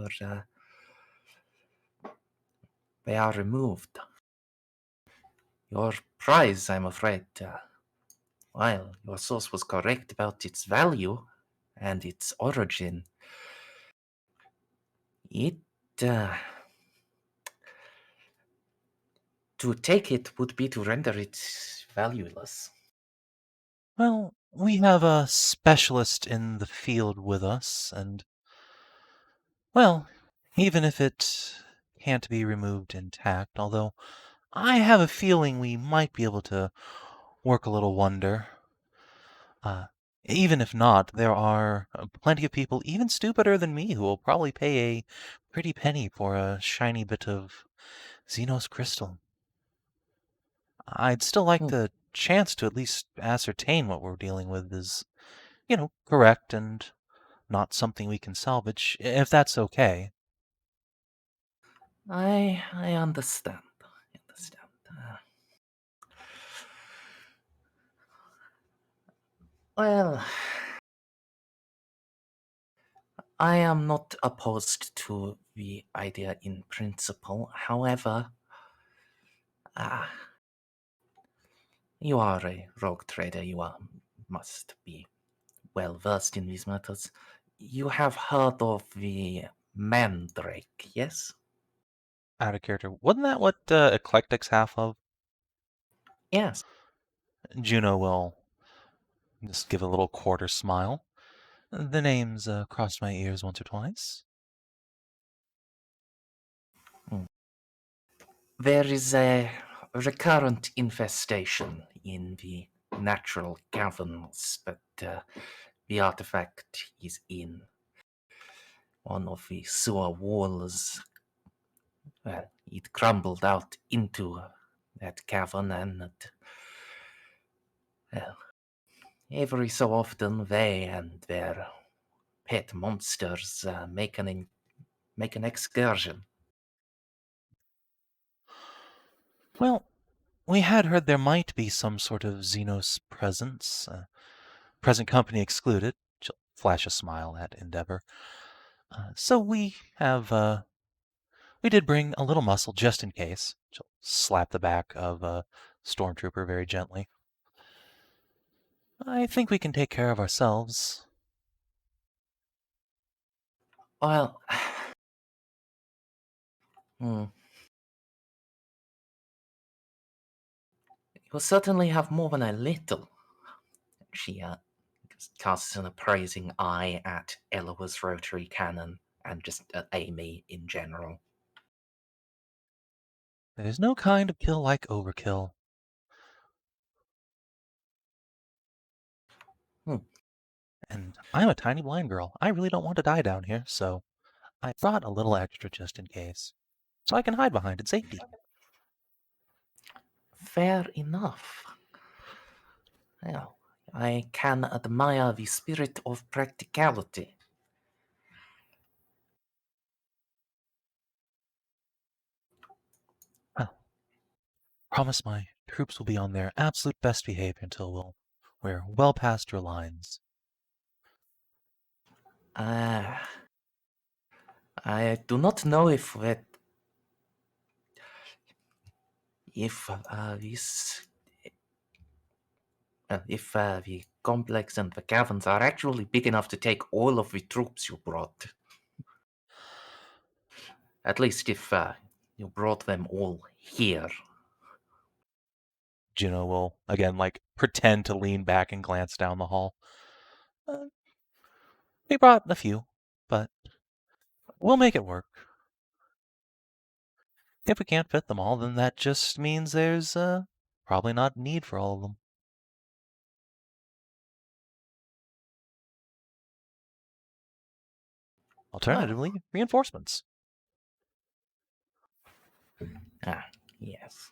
removed. Your prize, I'm afraid, while your source was correct about its value and its origin, it to take it would be to render it valueless. Well, we have a specialist in the field with us, and, well, even if it can't be removed intact, although I have a feeling we might be able to work a little wonder. Even if not, there are plenty of people even stupider than me who will probably pay a pretty penny for a shiny bit of Xenos crystal. I'd still like the chance to at least ascertain what we're dealing with is, correct and not something we can salvage, if that's okay. I understand. Well, I am not opposed to the idea in principle. However, you are a rogue trader. You must be well versed in these matters. You have heard of the Mandrake, yes? Out of character. Wasn't that what Eclectic's half of? Yes. Juno will just give a little quarter smile. The name's crossed my ears once or twice. There is a recurrent infestation in the natural caverns, but the artifact is in one of the sewer walls. Well, it crumbled out into that cavern, and every so often they and their pet monsters make an excursion. Well, we had heard there might be some sort of Xenos presence, present company excluded. She'll flash a smile at Endeavor. So we did bring a little muscle just in case. She'll slap the back of a stormtrooper very gently. I think we can take care of ourselves. Well, you'll certainly have more than a little. She casts an appraising eye at Eloa's rotary cannon and just at Amy in general. There's no kind of kill like overkill. And I'm a tiny blind girl. I really don't want to die down here, so I brought a little extra just in case. So I can hide behind in safety. Fair enough. Well, I can admire the spirit of practicality. Well, promise my troops will be on their absolute best behavior until we're well past your lines. I do not know if the complex and the caverns are actually big enough to take all of the troops you brought. At least if you brought them all here. Juno will, again, pretend to lean back and glance down the hall. We brought a few, but we'll make it work. If we can't fit them all, then that just means there's probably not need for all of them. Alternatively, reinforcements. Yes.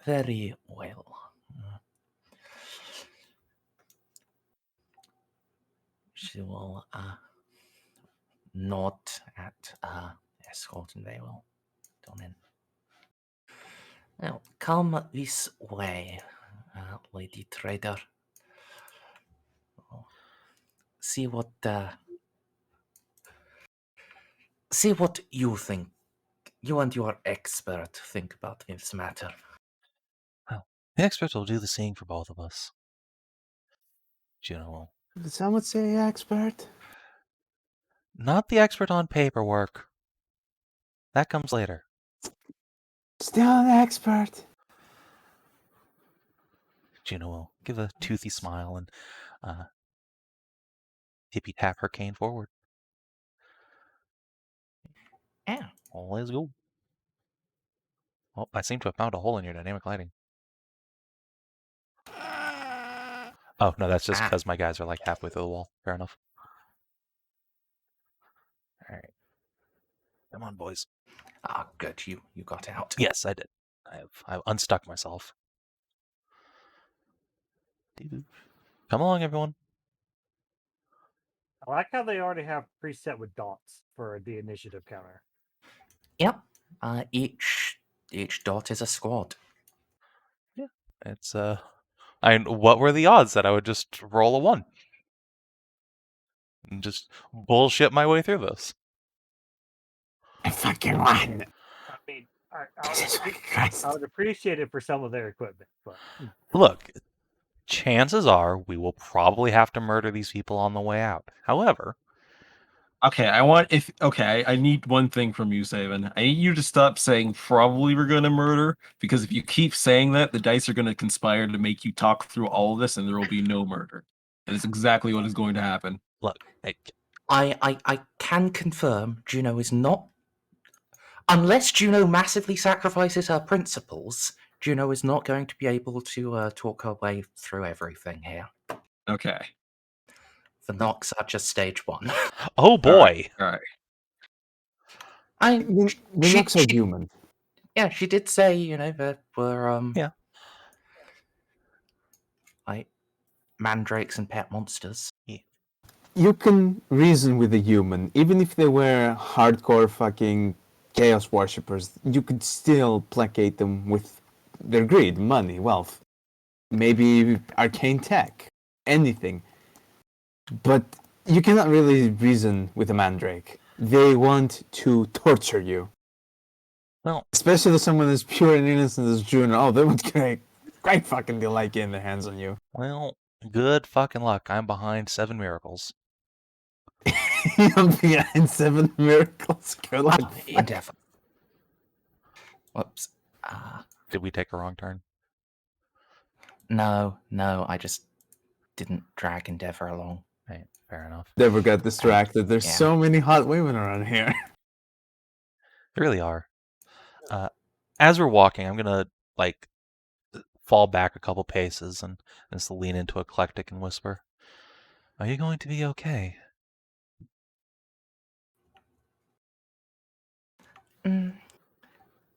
Very well. She will nod at escort and they will come in. Now, come this way, Lady Trader. See what you think. You and your expert think about this matter. Well, the expert will do the same for both of us. Juno will. Did someone say expert? Not the expert on paperwork. That comes later. Still an expert. Juno will give a toothy smile and tippy tap her cane forward. Yeah. All is good. Well, I seem to have found a hole in your dynamic lighting. Oh, no, that's just because my guys are halfway through the wall. Fair enough. All right. Come on, boys. Good. You got out. Yes, I did. I've unstuck myself. Come along, everyone. I like how they already have preset with dots for the initiative counter. Yep. Each dot is a squad. Yeah. It's what were the odds that I would just roll a 1? And just bullshit my way through this. I fucking won. I mean, I would appreciate it for some of their equipment, but look, chances are we will probably have to murder these people on the way out. However, I need one thing from you, Savin. I need you to stop saying probably we're gonna murder, because if you keep saying that, the dice are gonna conspire to make you talk through all of this and there will be no murder. And it's exactly what is going to happen. Look, I can confirm Juno is not. Unless Juno massively sacrifices her principles, Juno is not going to be able to talk her way through everything here. Okay. The knocks are just stage 1. Oh boy! All right. The knocks are human. Yeah, she did say, that we're yeah, mandrakes and pet monsters. Yeah. You can reason with a human, even if they were hardcore fucking chaos worshippers. You could still placate them with their greed, money, wealth, maybe arcane tech, anything. But you cannot really reason with a mandrake. They want to torture you. Well, Especially to someone as pure and innocent as Juno. Oh, they would great fucking delight getting their hands on you. well, good fucking luck. I'm behind 7 miracles. You'll be behind 7 miracles. Good luck. Endeavor. Whoops. Did we take a wrong turn? No, I just didn't drag Endeavor along. Right, fair enough. Never got distracted. There's Yeah. so many hot women around here. There really are. As we're walking, I'm gonna like fall back a couple paces and just lean into Eclectic and whisper, "Are you going to be okay?"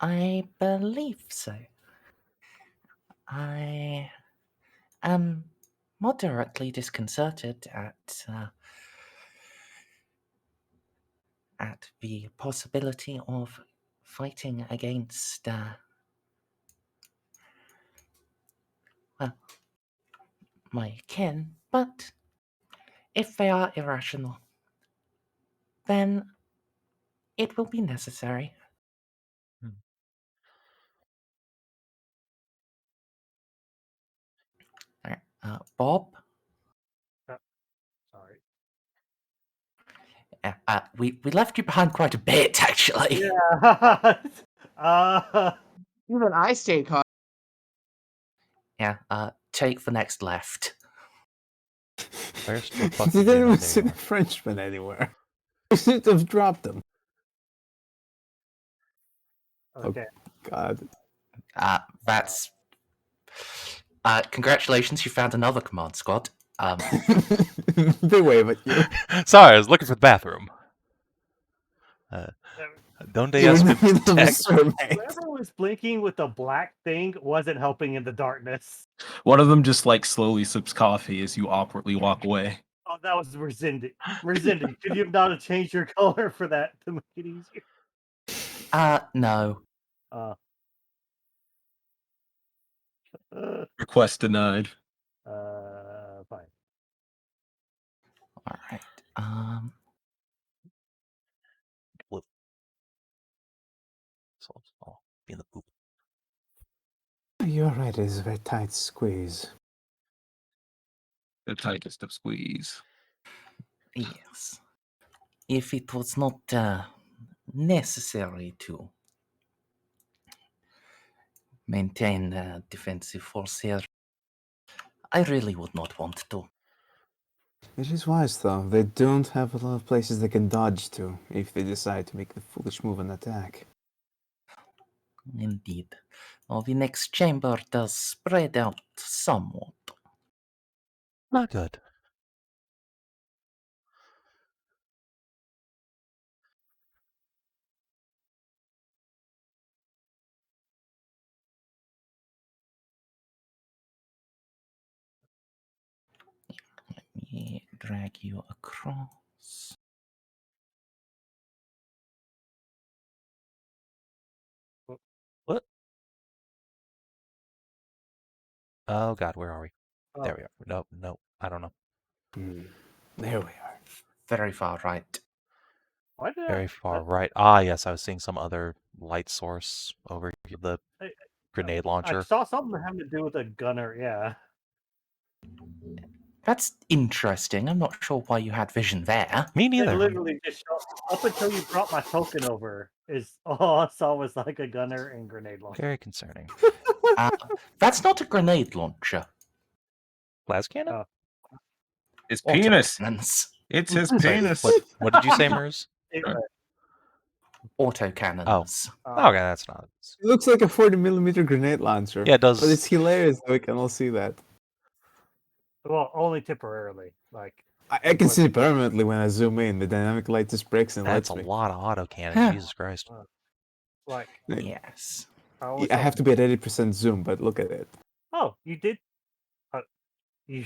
I believe so. I am moderately disconcerted at the possibility of fighting against well, my kin, but if they are irrational, then it will be necessary. Alright, Bob? Sorry. We left you behind quite a bit, actually. Yeah. Even I stayed caught. Yeah, take the next left. Where's the fuck Did Juno? anyone There see you the are. Frenchman anywhere? We should have dropped them. Okay. God. That's... congratulations, you found another command squad. They wave at you. Sorry, I was looking for the bathroom. Donde You're in the es middle of a tech? survey. Whoever was blinking with the black thing wasn't helping in the darkness. One of them just like slowly sips coffee as you awkwardly walk away. Oh, that was Merzendi. Merzendi, could you not have changed your color for that to make it easier? No. Request denied. Fine. Alright, Blue. So, be in the poop. You're right, it is a very tight squeeze. The tightest of squeeze. yes. If it was not necessary to maintain a defensive force here, I really would not want to. It is wise, though. They don't have a lot of places they can dodge to if they decide to make the foolish move and attack. Indeed. Well, the next chamber does spread out somewhat. Not good. Let me drag you across. What? Oh god, where are we? Oh. There we are. No, I don't know. There we are. Very far right. Why did Very far right. Ah, yes, I was seeing some other light source over here. The grenade I launcher. saw something having to do with a gunner, yeah. That's interesting. I'm not sure why you had vision there. Me It neither. literally just showed up until you brought my token over. Is all I saw was like a gunner and grenade launcher. Very concerning. That's not a grenade launcher. Las cannon? Oh. His penis. Autocannons. It's his Sorry, penis. what did you say, Merz? Anyway, Autocannons. Okay, that's not. It looks like a 40mm grenade launcher. Yeah, it does. But it's hilarious that we can all see that. well, only temporarily. Like I can see it permanently when I zoom in. The dynamic light just breaks and That's lets a me. lot of autocannon. Huh. Jesus Christ. like Yes. I have to be at 80% zoom, but look at it. Oh, you did. You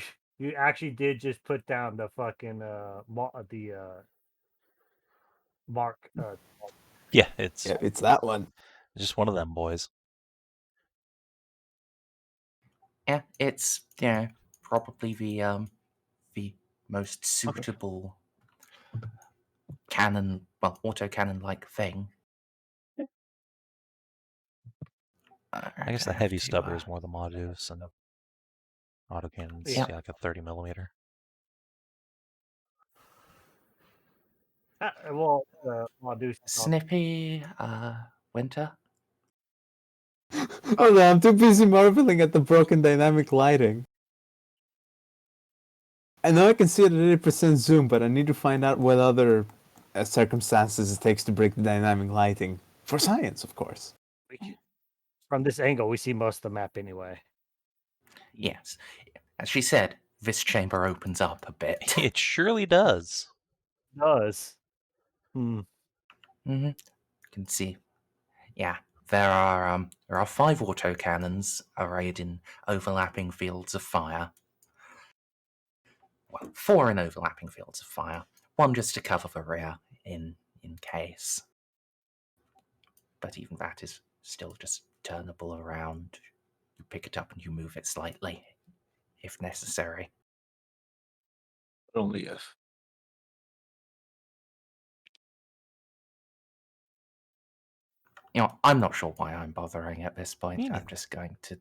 actually did just put down the fucking mark. Yeah, it's Yeah, it's that one. just one of them boys. Yeah, it's probably the most suitable cannon, well, autocannon like thing. I guess the heavy stubber is more the Modus, and autocannon's Yeah. like a 30mm. Well, Modus. Snippy, Winter. Hold on, I'm too busy marveling at the broken dynamic lighting. I know I can see it at 80% zoom, but I need to find out what other circumstances it takes to break the dynamic lighting. For science, of course. From this angle, we see most of the map anyway. Yes. As she said, this chamber opens up a bit. It surely does. It does. Hmm. Mm-hmm. You can see. Yeah. There are 5 autocannons arrayed in overlapping fields of fire. Well, 4 in overlapping fields of fire. 1 just to cover the rear in case. But even that is still just turnable around. You pick it up and you move it slightly, if necessary. Only if. You know, I'm not sure why I'm bothering at this point. Me I'm neither. just going to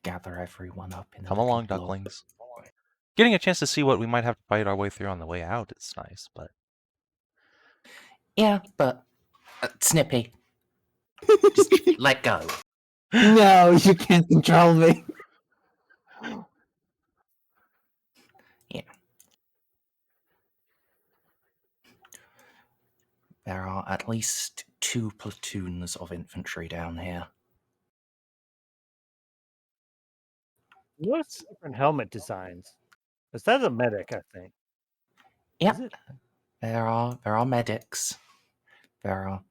gather everyone up in Come a little along, blob. ducklings. Getting a chance to see what we might have to fight our way through on the way out is nice, but Yeah, but Snippy, just let go. No, you can't control me. Yeah. There are at least 2 platoons of infantry down here. What's different helmet designs? Is that a medic? I think. Yep. Is it? There are medics. There are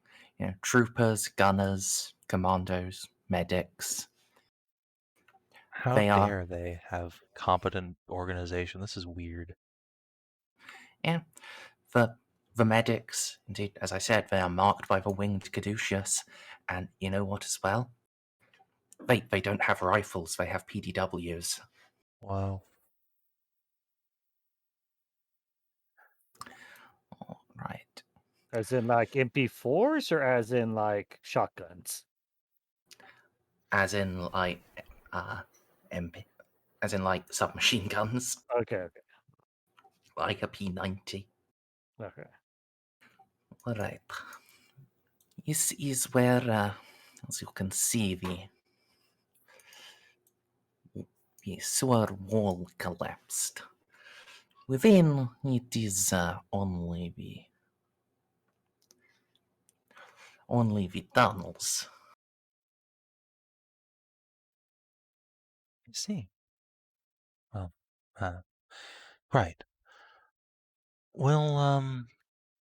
troopers, gunners, commandos, medics. how They are- dare they have competent organization? This is weird. Yeah. The medics, indeed, as I said, they are marked by the winged caduceus. And you know what as well? They don't have rifles, they have PDWs. Wow. All right. As in like MP4s or as in like shotguns? As in like MP, as in like submachine guns, Okay. like a P90. Okay. All right. This is where, as you can see, the sewer wall collapsed. Within, it is only the tunnels. I see. Well, right.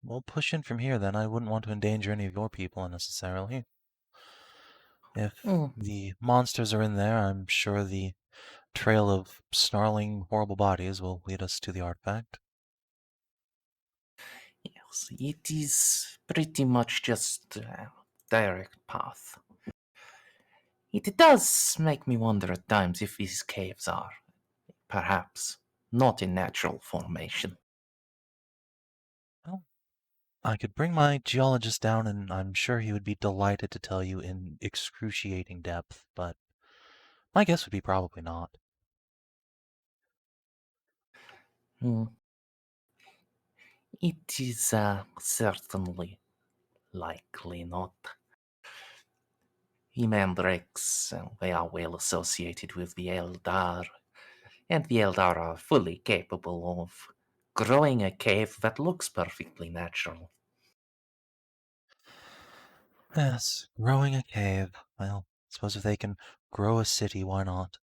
We'll push in from here then. I wouldn't want to endanger any of your people unnecessarily. If the monsters are in there, I'm sure the trail of snarling, horrible bodies will lead us to the artifact. Yes, it is pretty much just a direct path. It does make me wonder at times if these caves are, perhaps, not in natural formation. Well, I could bring my geologist down, and I'm sure he would be delighted to tell you in excruciating depth, but my guess would be probably not. It is certainly likely not. The mandrakes, they are well associated with the Eldar, and the Eldar are fully capable of growing a cave that looks perfectly natural. Yes, growing a cave. Well, suppose if they can grow a city, why not?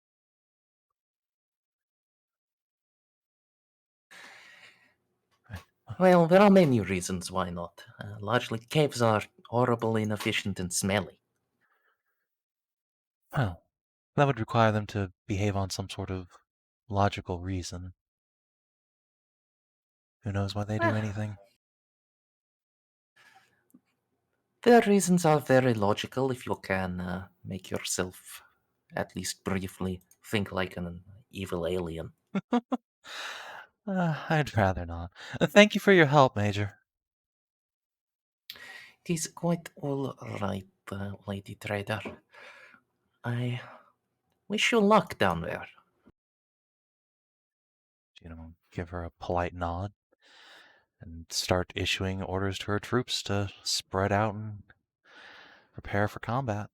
Well, there are many reasons why not. Largely, caves are horrible, inefficient, and smelly. Well, that would require them to behave on some sort of logical reason. Who knows why they do anything? Their reasons are very logical if you can make yourself, at least briefly, think like an evil alien. I'd rather not. Thank you for your help, Major. is quite all right, Lady Trader. I wish you luck down there. Give her a polite nod and start issuing orders to her troops to spread out and prepare for combat.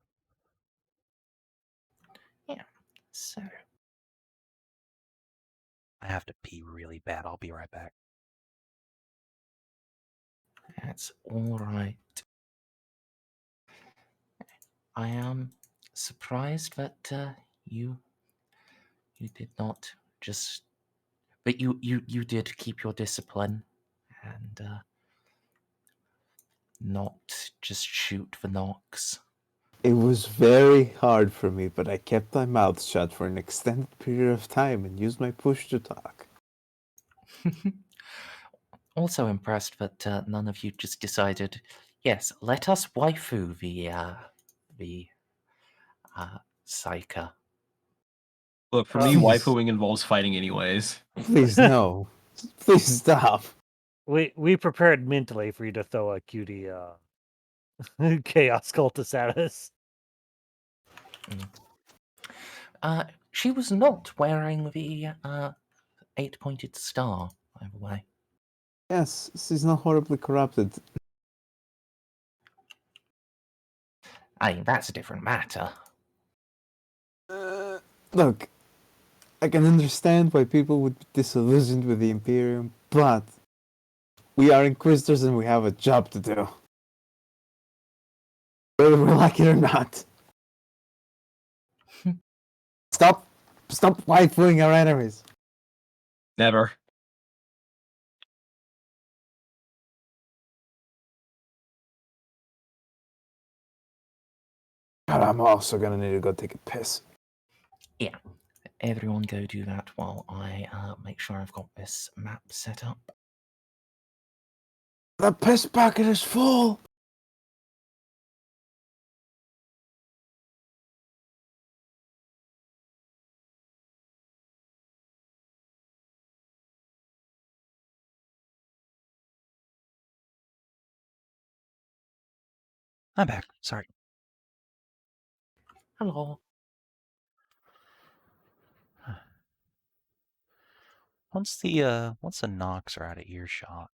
Yeah, so... I have to pee really bad. I'll be right back. That's all right. I am surprised that you did not just... But you did keep your discipline and not just shoot for knocks. It was very hard for me, but I kept my mouth shut for an extended period of time and used my push to talk. Also impressed that none of you just decided, yes, let us waifu the Ceiko. Look, for me, Please. waifuing involves fighting anyways. Please, no. Please stop. We prepared mentally for you to throw a cutie chaos cultist at us. She was not wearing the 8-pointed star, by the way. Yes, she's not horribly corrupted. I mean, that's a different matter. Look, I can understand why people would be disillusioned with the Imperium, but we are Inquisitors and we have a job to do. Whether we like it or not. Stop waifuing our enemies. Never. God, I'm also gonna need to go take a piss. Yeah, everyone go do that while I make sure I've got this map set up. The piss bucket is full! I'm back. Sorry. Hello. Once the knocks are out of earshot,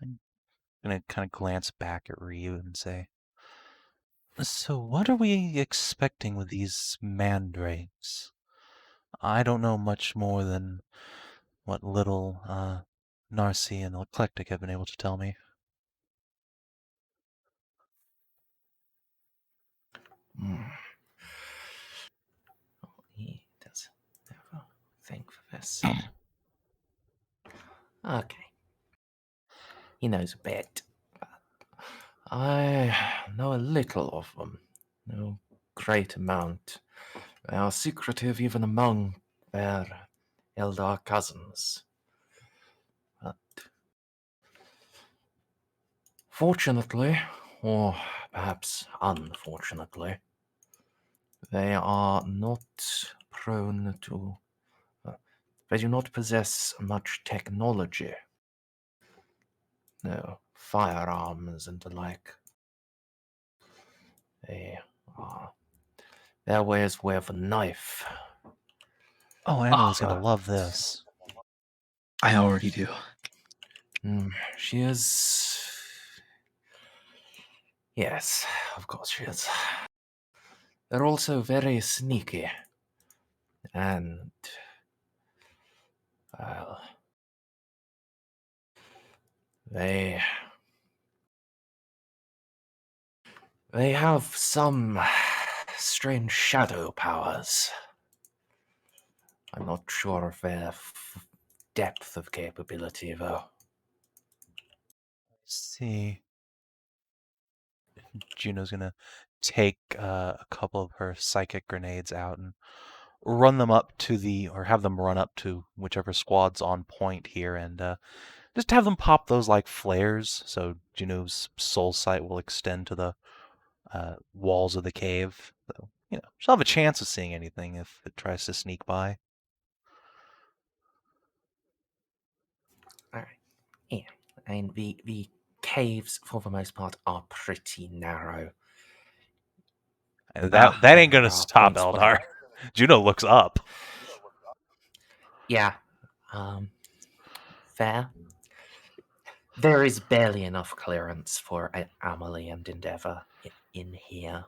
I'm gonna kind of glance back at Ryu and say, "So what are we expecting with these mandrakes? I don't know much more than what little Narcia and Eclectic have been able to tell me." He does have a thing for this. Okay. He knows a bit. I know a little of them. No great amount. They are secretive even among their elder cousins. But fortunately, or perhaps unfortunately, they are not prone to... they do not possess much technology. No firearms and the like. They are... their way is way of a knife. Oh, Amelie's gonna love this. I already do. She is... yes, of course she is. They're also very sneaky. And... well... They have some strange shadow powers. I'm not sure of their depth of capability, though. See, Juno's gonna take a couple of her psychic grenades out and run them up to or have them run up to whichever squad's on point here, and just have them pop those like flares, so Juno's soul sight will extend to the walls of the cave. So, she'll have a chance of seeing anything if it tries to sneak by. Alright. Yeah. And the caves, for the most part, are pretty narrow. And that ain't There gonna are stop points Eldar. where- Juno looks up. Yeah. Fair. There is barely enough clearance for Amelie and Endeavor in here.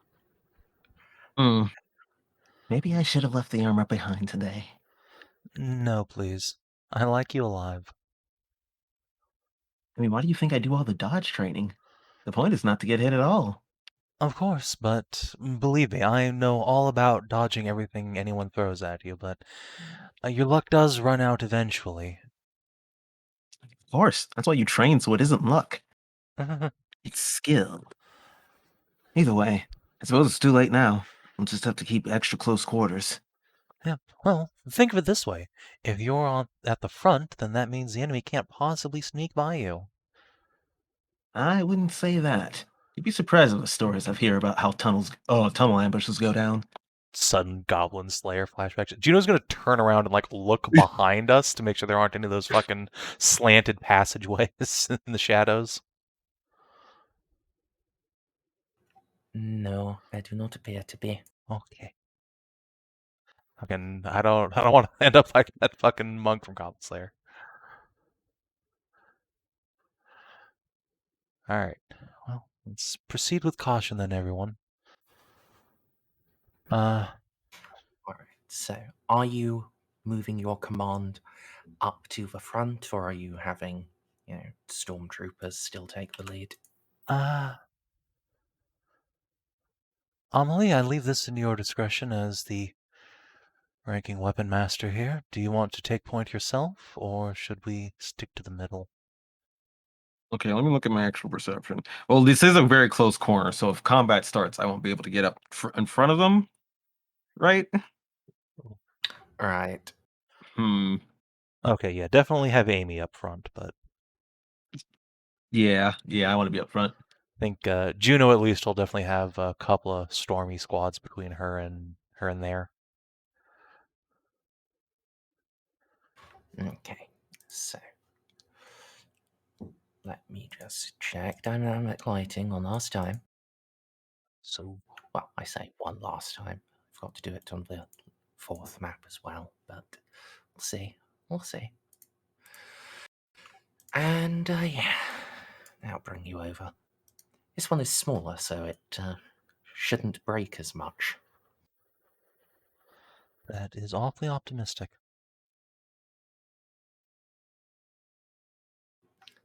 Maybe I should have left the armor behind today. No, please. I like you alive. I mean, why do you think I do all the dodge training? The point is not to get hit at all. Of course, but believe me, I know all about dodging everything anyone throws at you, but your luck does run out eventually. Of course, that's why you train so it isn't luck. It's skill. Either way, I suppose it's too late now. We'll just have to keep extra close quarters. Yeah, well, think of it this way. If you're at the front, then that means the enemy can't possibly sneak by you. I wouldn't say that. You'd be surprised at the stories I've heard about how tunnel ambushes go down. Sudden Goblin Slayer flashbacks. Juno's gonna turn around and look behind us to make sure there aren't any of those fucking slanted passageways in the shadows. No, there do not appear to be. Okay. Fucking, I don't want to end up like that fucking monk from Goblin Slayer. All right. Well, let's proceed with caution then, everyone. Alright, so are you moving your command up to the front, or are you having, stormtroopers still take the lead? Amelie, I leave this in your discretion as the ranking weapon master here. Do you want to take point yourself, or should we stick to the middle? Okay, let me look at my actual perception. Well, this is a very close corner, so if combat starts, I won't be able to get up in front of them, right? Right. Okay, yeah, definitely have Amy up front, but Yeah, I want to be up front. I think Juno at least will definitely have a couple of stormy squads between her and there. Okay, so let me just check dynamic lighting on last time. So, well, I say one last time. I forgot to do it on the fourth map as well, but we'll see. We'll see. And, yeah, I'll bring you over. This one is smaller, so it shouldn't break as much. That is awfully optimistic.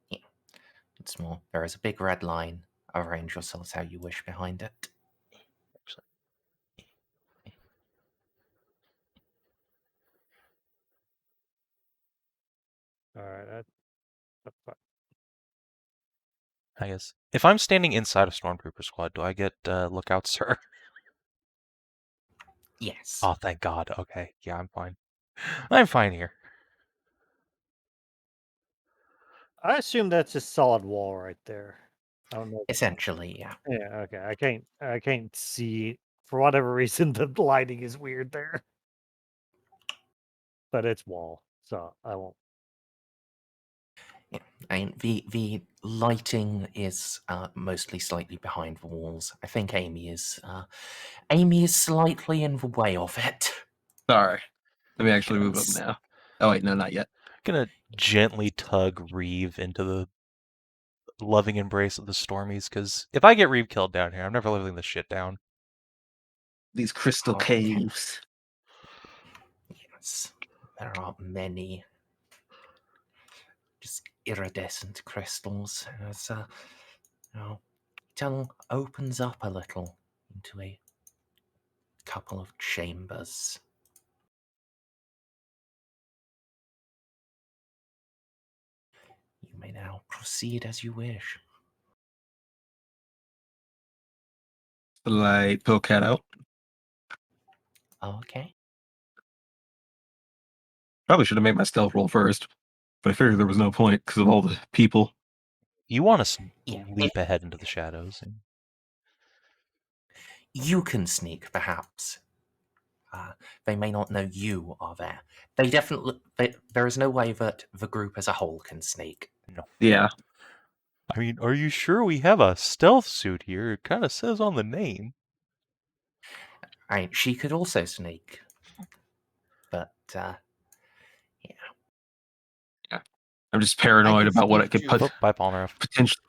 Yeah, it's more. There is a big red line. Arrange yourselves how you wish behind it. All right, that's fine. I guess if I'm standing inside a stormtrooper squad, do I get lookout, sir? Yes. Oh, thank God. Okay, yeah, I'm fine. I'm fine here. I assume that's a solid wall right there. I don't know. Essentially, yeah. Yeah, okay. I can't see for whatever reason the lighting is weird there. But it's wall, so I won't. Yeah. I mean, the lighting is mostly slightly behind the walls. I think Amy is slightly in the way of it. Sorry. Let me actually move up now. Oh, wait, no, not yet. Gonna gently tug Reeve into the loving embrace of the Stormies, because if I get Reeve killed down here, I'm never living this shit down. These crystal caves. Yes, there are many just iridescent crystals. As it opens up a little into a couple of chambers. You may now proceed as you wish. Will I pull cat out? Okay. Probably should have made my stealth roll first, but I figured there was no point because of all the people. You want to leap ahead into the shadows. You can sneak, perhaps. They may not know you are there. They definitely. There is no way that the group as a whole can sneak. No. Yeah. I mean, are you sure we have a stealth suit here? It kind of says on the name. I mean, she could also sneak, but I'm just paranoid guess about what if it could you- put Oh, bye, Ponareff. potentially.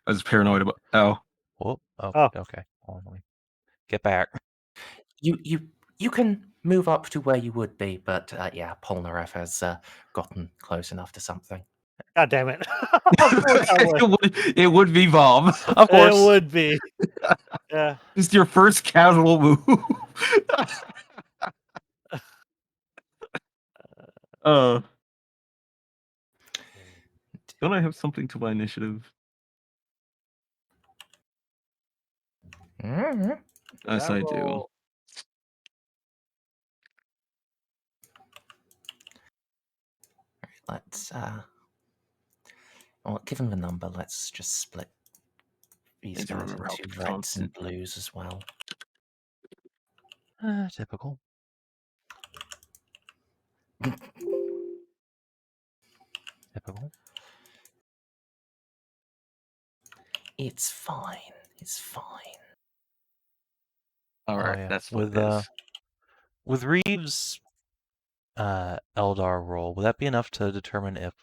I was paranoid about. Oh, Whoa. Oh, Oh. okay. Hold on, let me get back. you can move up to where you would be, but yeah, Ponareff has gotten close enough to something. God damn it! Of course I would. it would be Bob. Of course. It would be. Yeah. Just your first casual move. uh, don't I have something to my initiative? Mm-hmm. Yes, I do. Roll. Let's well, given the number, let's just split these Need to guys remember how into to reds count. and blues as well. Typical. Typical. It's fine. It's fine. All right, yeah. that's With what it is. with Reeves' Eldar roll, would that be enough to determine if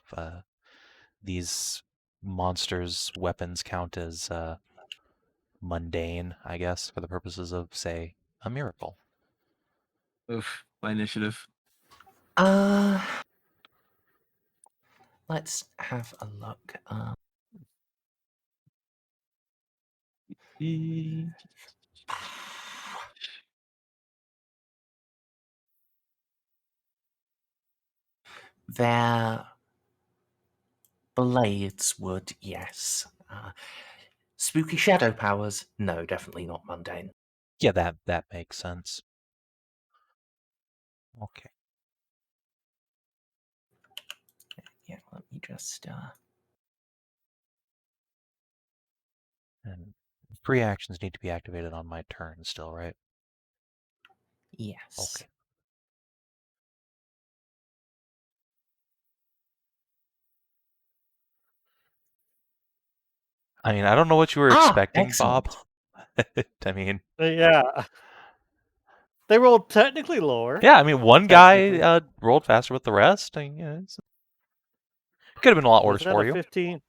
these monsters' weapons count as mundane, I guess, for the purposes of, say, a miracle? Oof, my initiative. Let's have a look. Their blades would, yes. Spooky shadow powers, no, definitely not mundane. Yeah, that makes sense. Okay. Yeah, let me just. And free actions need to be activated on my turn still, right? Yes. Okay. I mean, I don't know what you were expecting, excellent. Bob. I mean, Yeah. They rolled technically lower. yeah, I mean, one guy Technically. rolled faster with the rest. I mean, yeah, could have been a lot Was worse that for a you. 15?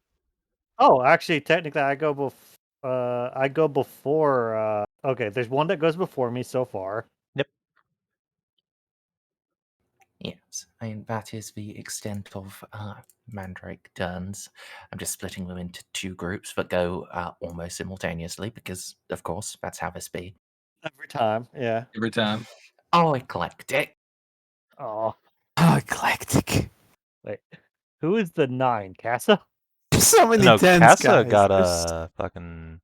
Oh, actually, technically, I go before. Okay, there's one that goes before me so far. Yep. Yes, I mean, that is the extent of Mandrake turns. I'm just splitting them into two groups that go almost simultaneously because, of course, that's how this be. Every time, yeah. Every time. Oh, eclectic. Oh, Oh, eclectic. wait. Who is the 9? Casa? There's so many No, tens, Casa guys. got There's- a fucking.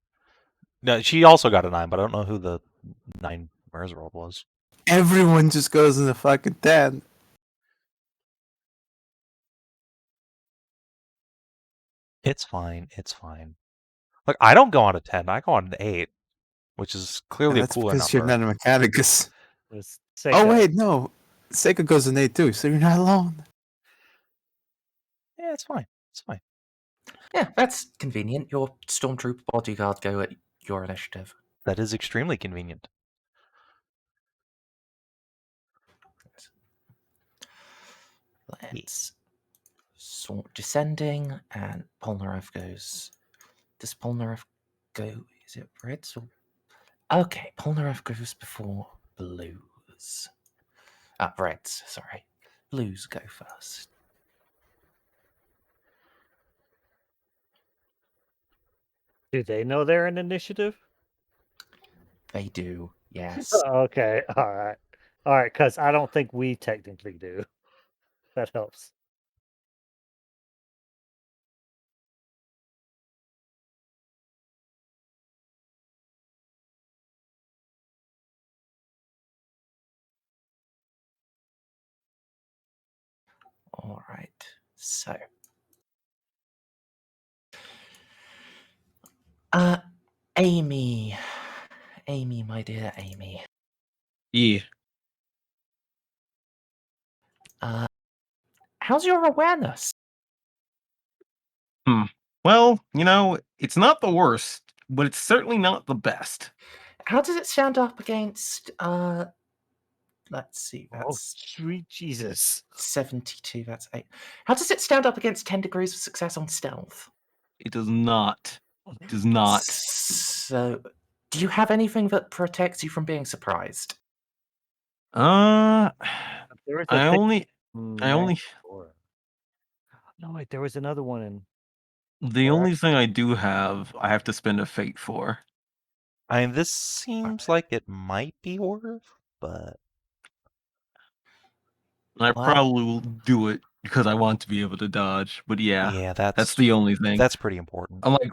No, she also got a 9, but I don't know who the 9 Merz rolled was. Everyone just goes in the fucking 10. It's fine. It's fine. Look, I don't go on a 10. I go on an 8, which is clearly a That's cooler because number. you're not a Mechanicus. Was Oh, Ceiko. wait, no. Seiko goes in 8 too, so you're not alone. Yeah, it's fine. It's fine. Yeah, that's convenient. Your stormtrooper bodyguard go at your initiative. That is extremely convenient. Let's sort descending, and Ponareff goes. Does Ponareff go? Is it reds or? Okay, Ponareff goes before blues. Reds, sorry. Blues go first. Do they know they're in initiative? They do, yes. Okay, all right. All right, because I don't think we technically do. That helps. All right, so. Amy. Amy, my dear Amy. Yeah. How's your awareness? Well, it's not the worst, but it's certainly not the best. How does it stand up against? Let's see. Oh, That's sweet Jesus. 72. That's 8. How does it stand up against 10 degrees of success on stealth? It does not. It does not. So, do you have anything that protects you from being surprised? There was a I thing- only. No, wait, there was another one in. The only thing I do have, I have to spend a fate for. I mean, this seems like it might be worth, but I Well- probably will do it because I want to be able to dodge. But yeah, that's the only thing. That's pretty important. Unlike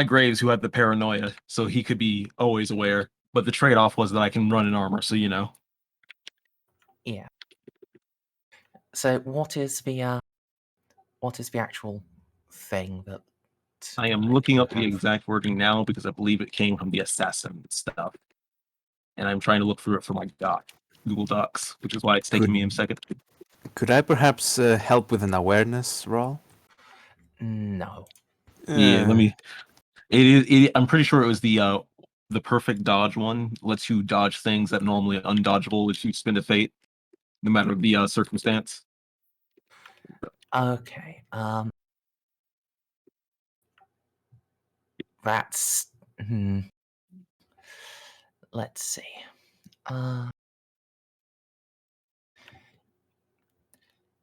Graves, who had the paranoia, so he could be always aware. But the trade-off was that I can run in armor, so Yeah. So what is the actual thing that I am looking up the exact wording now because I believe it came from the assassin stuff, and I'm trying to look through it for my Google Docs, which is why it's taking me a second. Could I perhaps help with an awareness roll? No. Yeah, let me. I'm pretty sure it was the perfect dodge one. Lets you dodge things that normally are undodgeable if you spend a fate, no matter the circumstance. Okay. That's. Let's see.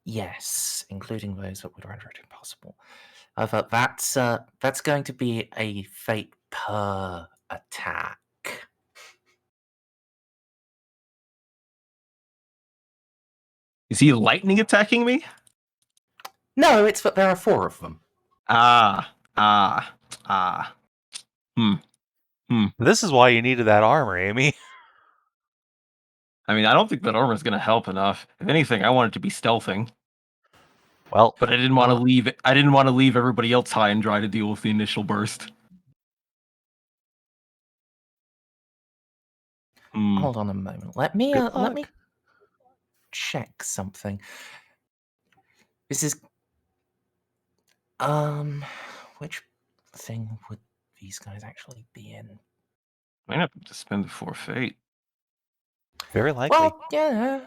Yes, including those that would render it impossible. However, that's going to be a fate per attack. Is he lightning attacking me? No, it's that there are 4 of them. This is why you needed that armor, Amy. I mean, I don't think that armor is going to help enough. If anything, I want it to be stealthing. Well, but I didn't want to leave. I didn't want to leave everybody else high and dry to deal with the initial burst. Hold on a moment. Let me check something. This is which thing would these guys actually be in? Might have to spend the 4 fate. Very likely. Well, yeah.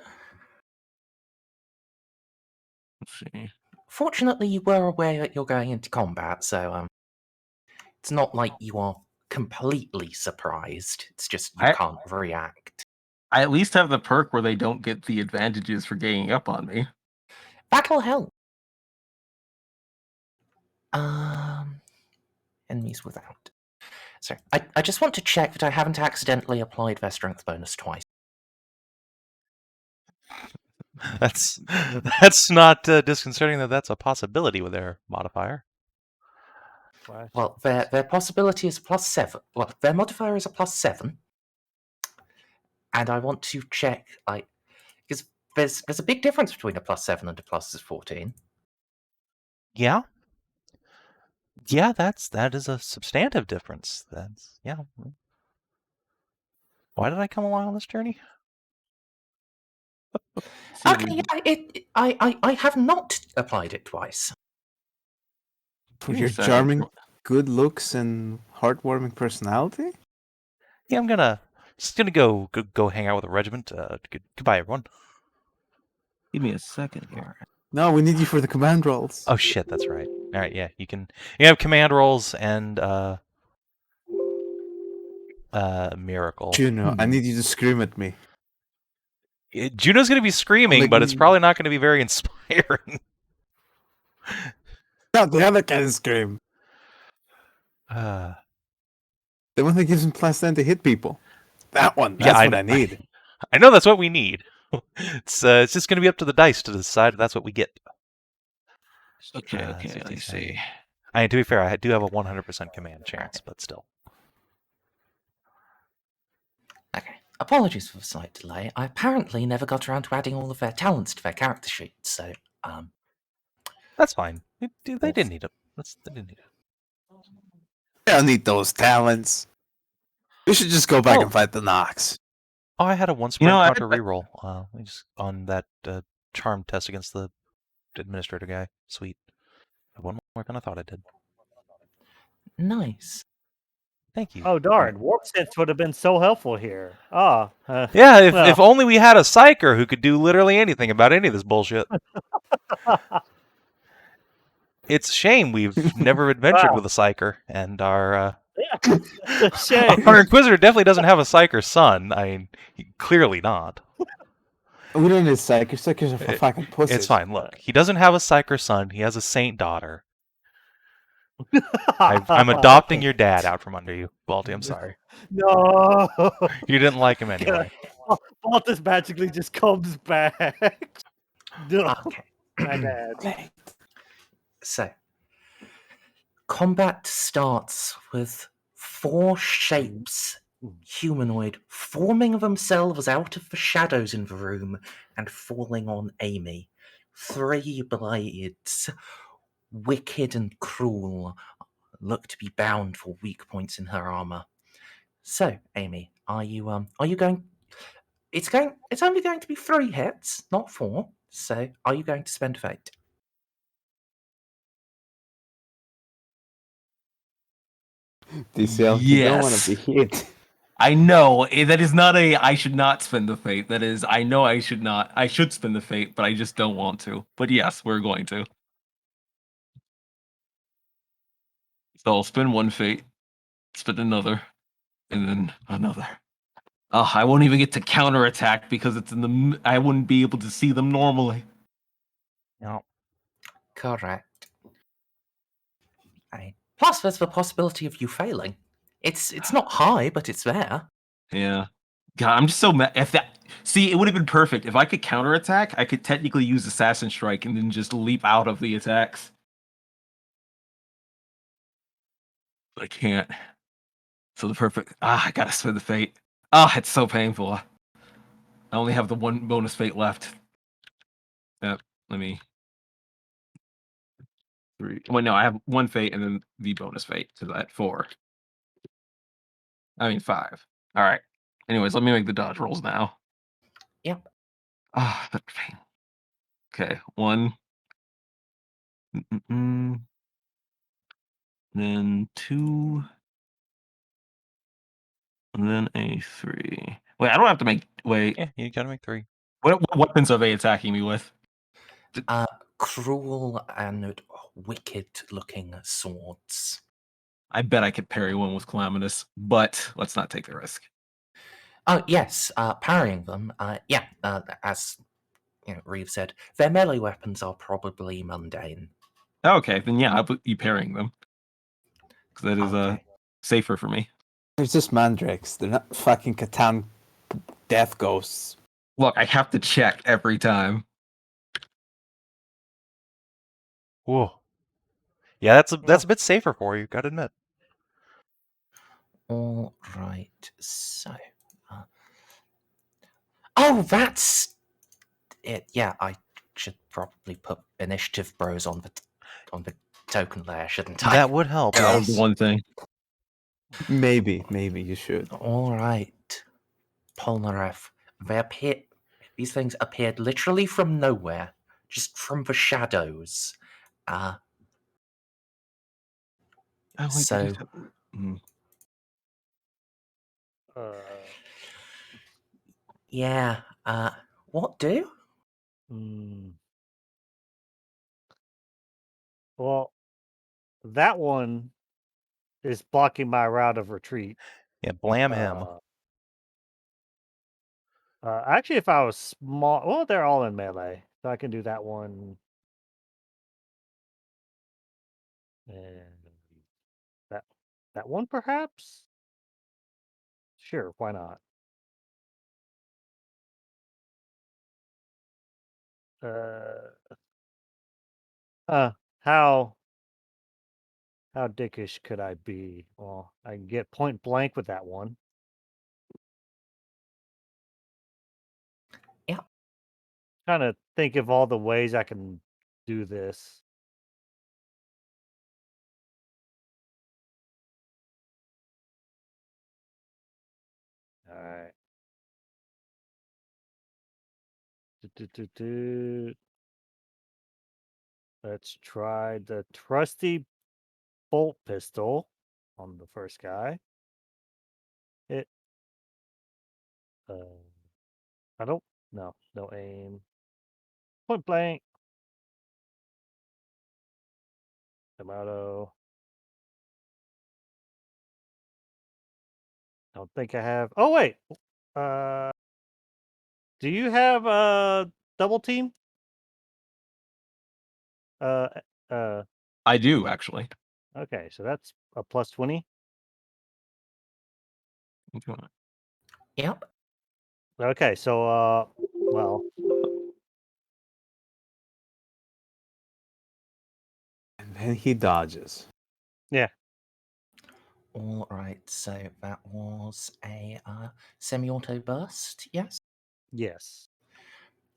Let's see. Fortunately, you were aware that you're going into combat, so it's not like you are completely surprised. It's just you can't react. I at least have the perk where they don't get the advantages for ganging up on me. That'll help. Enemies without. Sorry, I just want to check that I haven't accidentally applied their strength bonus twice. That's not disconcerting that that's a possibility with their modifier. Well, their possibility is +7. Well, their modifier is a +7, and I want to check because there's a big difference between a +7 and a +14. Yeah, that is a substantive difference. Yeah. Why did I come along on this journey? Okay, I have not applied it twice. For your charming good looks and heartwarming personality? Yeah, I'm just gonna go hang out with the regiment. Goodbye, everyone. Give me a second here. No, we need you for the command rolls. Oh shit, that's right. All right, yeah, you have command rolls and miracle. Juno, I need you to scream at me. Juno's gonna be screaming, but it's probably not gonna be very inspiring. No, the other kind of scream. The one that gives him +10 to hit people. That one. That's what I need. I know that's what we need. It's just going to be up to the dice to decide if that's what we get. Okay, I see. I mean, to be fair, I do have a 100% command chance, but still. Okay. Apologies for the slight delay. I apparently never got around to adding all of their talents to their character sheet, so That's fine. They didn't need it. They didn't need it. I don't need those talents. We should just go back and fight the Nox. Oh, I had a 1 sprint counter reroll. Just on that charm test against the administrator guy. Sweet. One more. More than I thought I did. Nice. Thank you. Oh darn! Warp sense would have been so helpful here. Yeah, if well. only we had a psyker who could do literally anything about any of this bullshit. It's a shame we've never adventured Wow. with a psyker, and our Yeah, it's a shame. our Inquisitor definitely doesn't have a psyker son. I mean, clearly not. We don't need psychers. Psychers are for fucking pussies. It's fine. Look, he doesn't have a psyker son. He has a saint daughter. I'm adopting your dad out from under you, Balti. I'm sorry. No. You didn't like him anyway. Baltus magically just comes back. No, Okay. my bad. So, combat starts with 4 shapes, humanoid, forming themselves out of the shadows in the room and falling on Amy. 3 blades, wicked and cruel, look to be bound for weak points in her armor. So, Amy, are you going? It's only going to be 3 hits, not 4. So, are you going to spend fate? DCL, you don't want Yes. to be hit. I know that is not a. I should not spend the fate. That is, I know I should not. I should spend the fate, but I just don't want to. But yes, we're going to. So I'll spend 1 fate, spend another, and then another. Oh, I won't even get to counterattack because it's in the. I wouldn't be able to see them normally. No. Correct. Plus, there's the possibility of you failing. It's not high, but it's there. Yeah. God, I'm just so mad. If that. See, it would have been perfect if I could counterattack. I could technically use Assassin Strike and then just leap out of the attacks. But I can't. So the perfect. I gotta spend the fate. It's so painful. I only have the 1 bonus fate left. Yep. Let me. 3. Well, no, I have 1 fate and then the bonus fate. So that 4. I mean 5. All right. Anyways, let me make the dodge rolls now. Yep. That pain. Okay, 1. Then 2. And then a 3. Wait, I don't have to make. Wait. Yeah, you gotta make 3. What weapons are they attacking me with? Cruel and wicked-looking swords. I bet I could parry one with Calamitous, but let's not take the risk. Oh yes, parrying them. As Reeve said, their melee weapons are probably mundane. Okay, then yeah, I'll be parrying them. Because that is Okay. safer for me. They're just mandrakes. They're not fucking Catan death ghosts. Look, I have to check every time. Whoa. Yeah, that's a bit safer for you, gotta admit. All right. So. Oh, that's it. Yeah, I should probably put initiative bros on the token layer, shouldn't I? That would help. That was Yes. the one thing. Maybe you should. All right, Ponareff. These things appeared literally from nowhere, just from the shadows. So, yeah. What do? Well, that one is blocking my route of retreat. Yeah, blam him. Actually, if I was small, well, they're all in melee, so I can do that one. And that one, perhaps. Sure, why not? How dickish could I be? Well, I can get point blank with that one. Yeah. Trying to think of all the ways I can do this. All right. Let's try the trusty bolt pistol on the first guy. Hit. I don't. No aim. Point blank. Tomato. Don't think I have. Oh wait. Do you have a double team? I do actually. Okay, so that's a plus 20. Yep. Okay, so well, And then he dodges. All right. So that was a semi-auto burst. Yes. yes.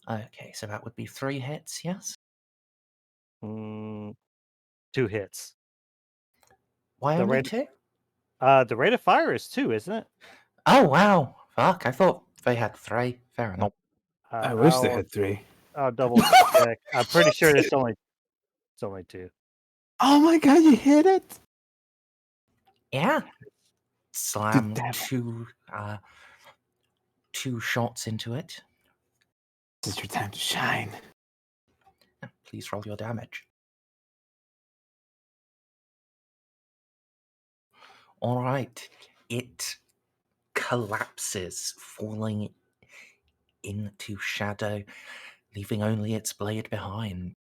Okay. So that would be 3 hits. Yes. 2 hits. Why The only rate- 2? The rate of fire is 2, isn't it? Oh wow! Fuck! I thought they had 3. Fair enough. I wish they had 3. I'll double check. I'm pretty sure it's only 2. Oh my god, you hit it! Yeah. Slam damn it. 2 shots into it. This is your time to shine. Please roll your damage. All right. It collapses, falling into shadow, leaving only its blade behind.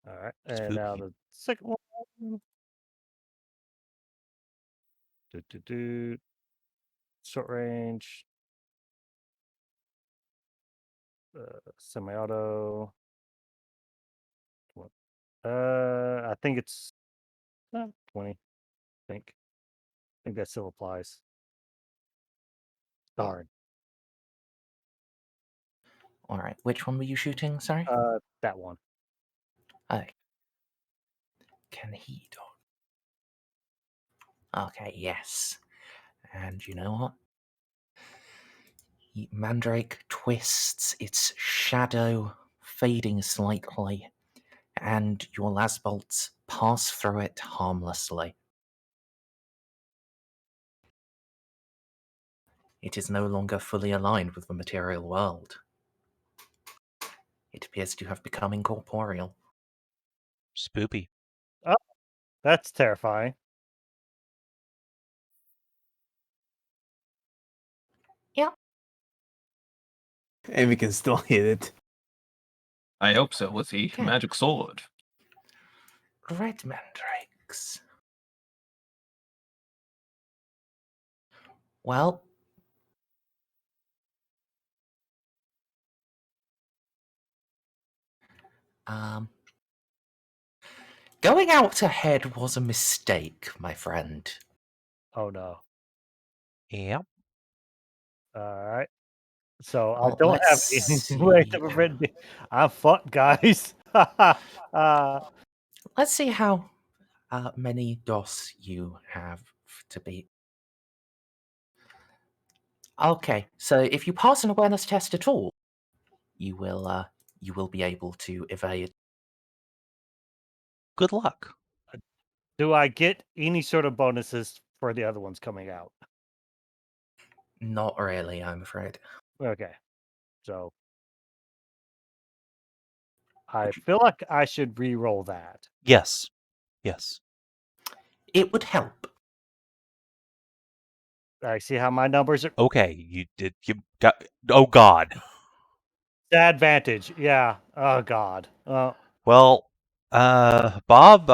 All right, and now the second one. Short range. Semi-auto. I think it's 20. I think that still applies. Darn. All right. Which one were you shooting? Sorry. That one. Okay. Can he dodge? Okay. Yes. And you know what? Mandrake twists its shadow, fading slightly, and your las bolts pass through it harmlessly. It is no longer fully aligned with the material world. It appears to have become incorporeal. Spoopy. That's terrifying. And we can still hit it. I hope so with the Okay. magic sword. Red mandrakes. Well, going out ahead was a mistake, my friend. Oh no. Yep. All right. So I Well, don't have let's any way see. to prevent me. I'm fucked, guys. Let's see how many DOS you have to beat. Okay, so if you pass an awareness test at all, you will be able to evade. Good luck. Do I get any sort of bonuses for the other ones coming out? Not really, I'm afraid. Okay. So I feel like I should re-roll that. Yes. Yes. It would help. I see how my numbers are. Okay. You got. Oh God. Advantage. Yeah. Oh God. Well, Bob,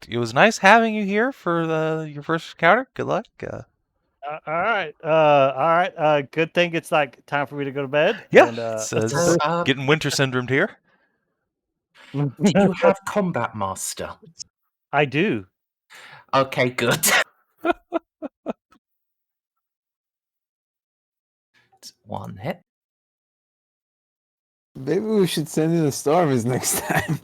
it was nice having you here for your first encounter. Good luck. All right. All right. Good thing it's like time for me to go to bed. Yeah, And, So, getting winter syndromed here. do you have Combat Master? I do. Okay, good. It's 1 hit. Maybe we should send in the Stormies next time.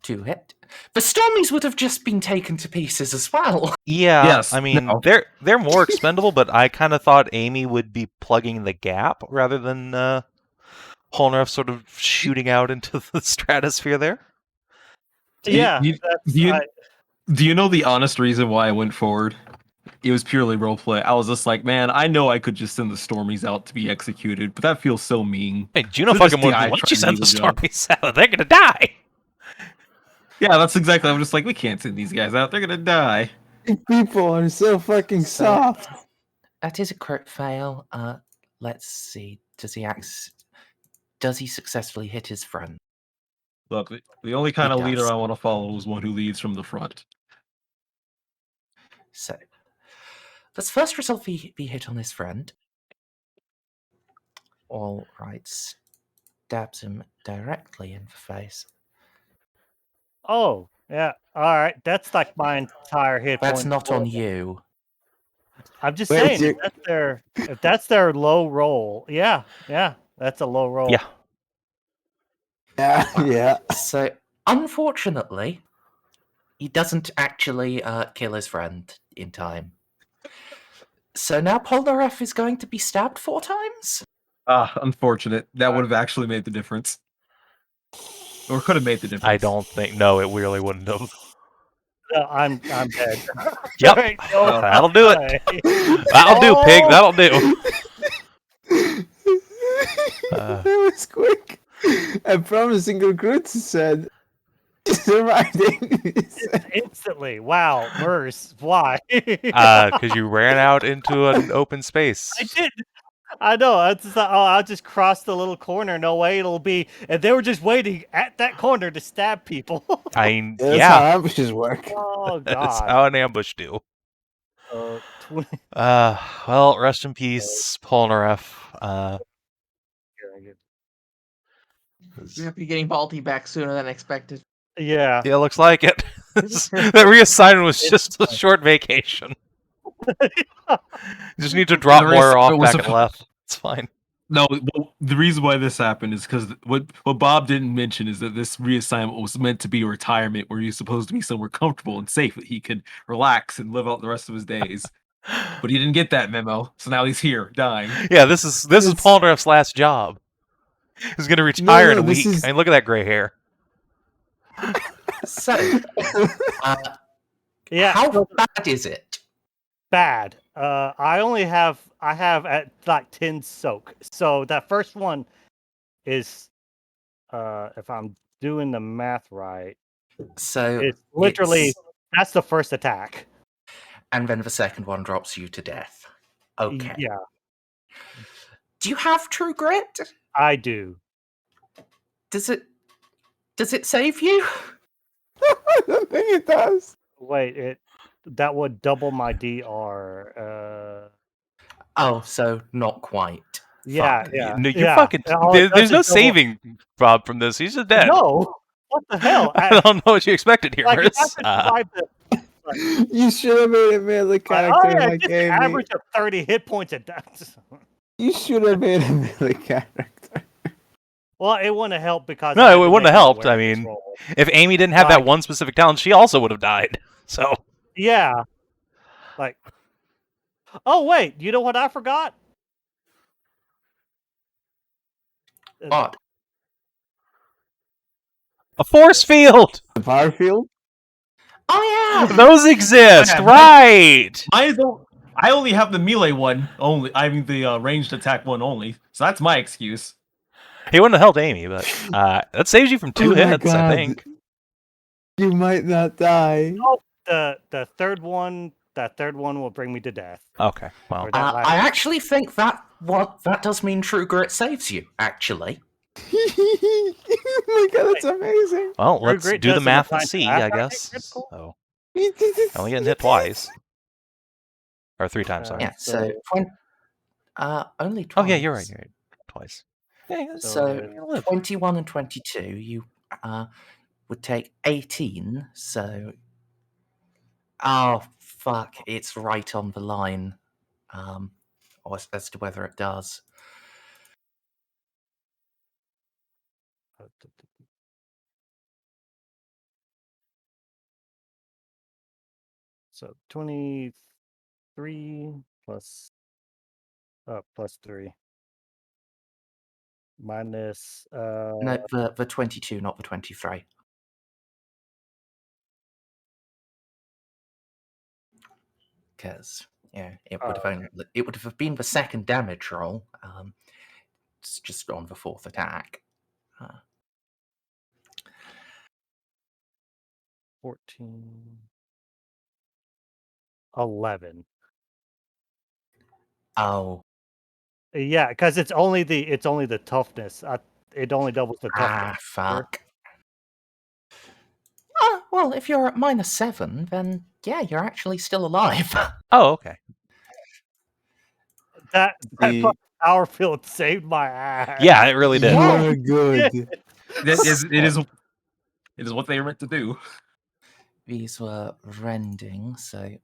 2 hit. The Stormies would have just been taken to pieces as well. Yeah, Yes, I mean no. they're more expendable, but I kind of thought Amy would be plugging the gap rather than Ponareff sort of shooting out into the stratosphere there. Yeah, Do you know the honest reason why I went forward? It was purely roleplay. I was just like, man, I know I could just send the Stormies out to be executed, but that feels so mean. Hey, Juno So fucking just would. die Why don't you trying send to the do the job. Stormies out? They're gonna die. Yeah, that's exactly. I'm just like, we can't send these guys out. They're gonna die. People are so fucking So- soft. That is a crit fail. Let's see. Does he successfully hit his friend? Look, the only kind He of leader does. I want to follow is one who leads from the front. So, let's first result be hit on his friend. All right, stabs him directly in the face. Oh, yeah. All right. That's like my entire hit That's point. not on you. I'm just Wait, saying, you- if that's their low roll, yeah, that's a low roll. Yeah. Yeah. So, unfortunately, he doesn't actually kill his friend in time. So now Ponareff is going to be stabbed 4 times? Ah, unfortunate. That would have actually made the difference. Or could have made the difference. I don't think. No, it really wouldn't have. I'm dead. Yep. Right, no, That'll do it. way. That'll do, pig. Oh! That'll do. That was quick. I promise single recruits said surviving. Instantly. Wow, Merz, why? Because you ran out into an open space. I did. I know. I just thought, I'll just cross the little corner. No way it'll be. And they were just waiting at that corner to stab people. I mean, That's yeah. how ambushes work. Oh That's God. how an ambush do. 20. Well, rest in peace, Ponareff. We have to be getting Balti back sooner than expected. Yeah. Yeah, looks like it. That reassignment was just a short vacation. You just need to drop The more off reassignment was back and left. It's fine. No, well, the reason why this happened is because what Bob didn't mention is that this reassignment was meant to be a retirement where he's supposed to be somewhere comfortable and safe that he could relax and live out the rest of his days. But he didn't get that memo, so now he's here, dying. Yeah, this is It's- Polnareff's last job. He's gonna retire in a this week. is- I mean, look at that gray hair. So, Yeah. how so bad is it? bad. I have at like 10 soak. So that first one is if I'm doing the math right, So, it's literally it's- that's the first attack. and then the second one drops you to death. Okay. Yeah, Do you have True Grit? I do. Does it save you? I don't think it does. Wait, that would double my DR. Oh, so not quite. Yeah, Fuck. yeah. No, you yeah. fucking. All it There's does no is double- saving Bob from this. He's just dead. No. What the hell? I don't know what you expected here, Like, if I Merz. could survive the You should have made a melee character oh yeah, like just Amy. an average of 30 hit points a death. You should have made a melee character. Well, it wouldn't have helped because No, I had it to wouldn't make have an helped. I awareness mean- roll. If Amy didn't have that Like- one specific talent, she also would have died. So Yeah. Like, oh wait, you know what I forgot? Odd. a force field. The power field? Oh yeah. Those exist, Yeah, right? I only have the melee one only. I mean the ranged attack one only. So that's my excuse. He wouldn't have helped Amy, but that saves you from 2 Oh my hits, I God. think. You might not die. The third one, that third one will bring me to death. Okay, well, Or that last I one. actually think that does mean True Grit saves you. Actually, Oh my God, that's amazing. well, True let's Grit do the doesn't math and apply to see, after I I take guess. critical? So, only getting hit twice. Or 3 times, sorry. yeah. So- Only Oh, twice. yeah, you're right. You're right. Twice. Yeah, So, you live. 21 and 22, you would take 18. So, oh fuck, it's right on the line. Or as to whether it does. So 23 plus 3. minus. No, the 22, not the 23. Because it would have been the second damage roll. It's just on the fourth attack. 14. 11. Oh. Yeah, because it's only the toughness. It only doubles the toughness. Fuck. Well, if you're at -7, then yeah, you're actually still alive. Oh, okay. That The- power field saved my ass. Yeah, it really did. Yeah. You're good. It is what they are meant to do. These were rending, so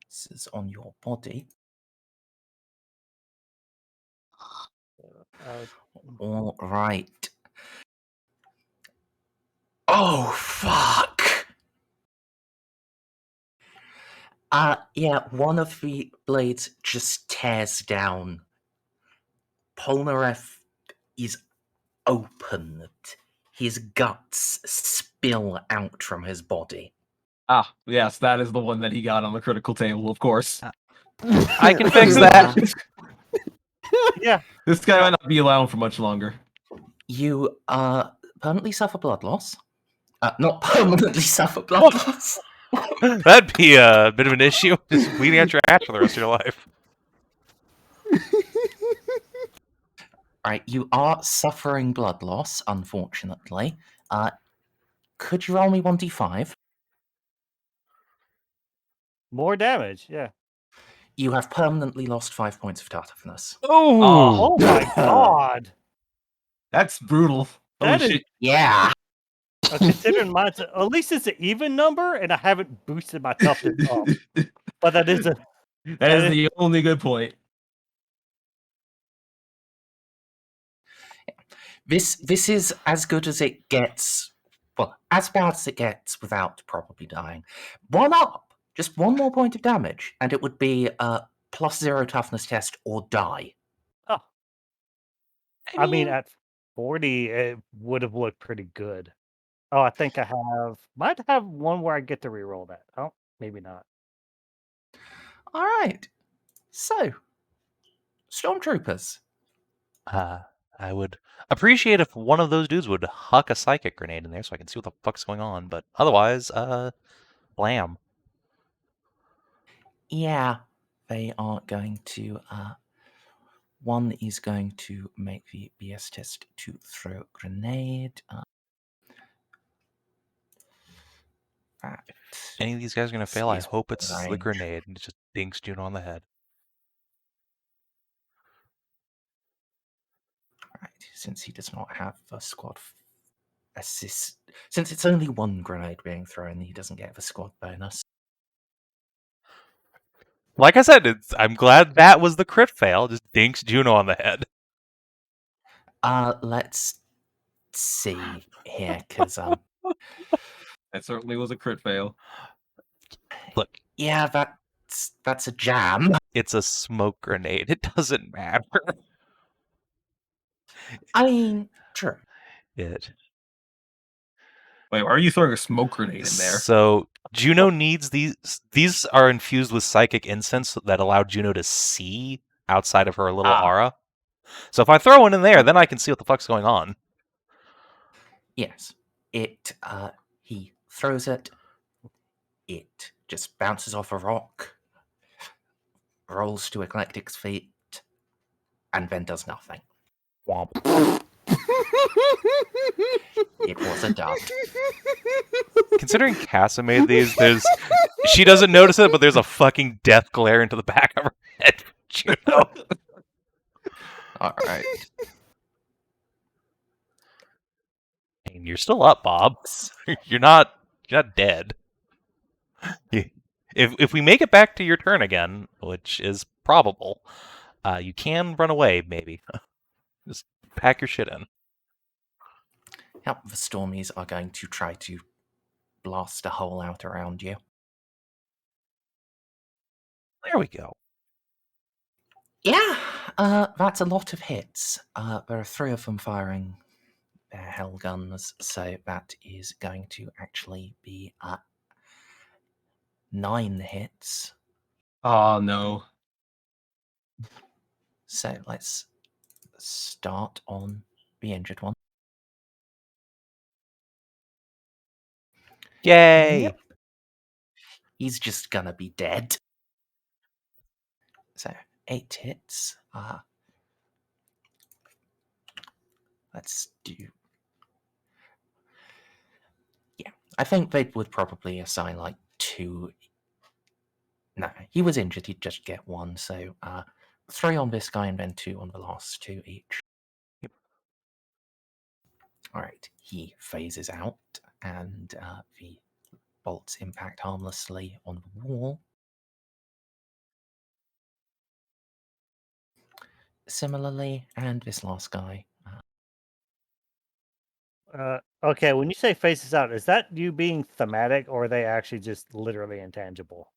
this is on your body. All right. Oh, fuck! Yeah, one of the blades just tears down. Ponareff is opened. His guts spill out from his body. Ah, yes, that is the one that he got on the critical table, of course. I can fix that. Yeah. This guy might not be around for much longer. You permanently suffer blood loss. Not permanently suffer blood loss. That'd be a bit of an issue. Just bleeding out your ass for the rest of your life. Right, you are suffering blood loss, unfortunately. Could you roll me 1d5? More damage, yeah. You have permanently lost 5 points of toughness. Oh my god. That's brutal. That Holy is- shit. Yeah. Considering mine's at least it's an even number, and I haven't boosted my toughness up. But that is That is the only good point. This is as good as it gets. Well, as bad as it gets without probably dying. One up, just one more point of damage, and it would be a +0 toughness test or die. Oh. I mean, at 40, it would have looked pretty good. Oh, I think I might have one where I get to reroll that. Oh, maybe not. All right. So, Stormtroopers. I would appreciate if one of those dudes would huck a psychic grenade in there so I can see what the fuck's going on, but otherwise, blam. Yeah, they are going to. One is going to make the BS test to throw grenade. If any of these guys are going to fail, I Is hope it's the range. grenade and it just dinks Juno on the head. Right, since he does not have the squad assist, since it's only one grenade being thrown, he doesn't get the squad bonus. Like I said, I'm glad that was the crit fail. Just dinks Juno on the head. Let's see here, because That certainly was a crit fail. Look, yeah, that's a jam. it's a smoke grenade. It doesn't matter. I mean, true. It. Wait, why are you throwing a smoke grenade in there? So Juno needs these. These are infused with psychic incense that allow Juno to see outside of her little aura. So if I throw one in there, then I can see what the fuck's going on. Yes, he throws it. It just bounces off a rock, rolls to Eclectic's feet, and then does nothing. Womp. It was a dud. Considering Casa made these, she doesn't notice it, but there's a fucking death glare into the back of her head. Juno. All right. And you're still up, Bob. You're not dead. If we make it back to your turn again, which is probable, you can run away, maybe. Just pack your shit in. Yep, the Stormies are going to try to blast a hole out around you. There we go. Yeah, that's a lot of hits. There are 3 of them firing their hell guns, so that is going to actually be 9 hits. Oh no. So let's start on the injured one. Yay! Yep. He's just gonna be dead. So 8 hits. Let's do. Yeah, I think they would probably assign like 2. No, he was injured. He'd just get 1. So 3 on this guy and then 2 on the last 2 each. Yep. All right, he phases out, and the bolts impact harmlessly on the wall. Similarly, and this last guy. Okay, when you say faces out, is that you being thematic, or are they actually just literally intangible?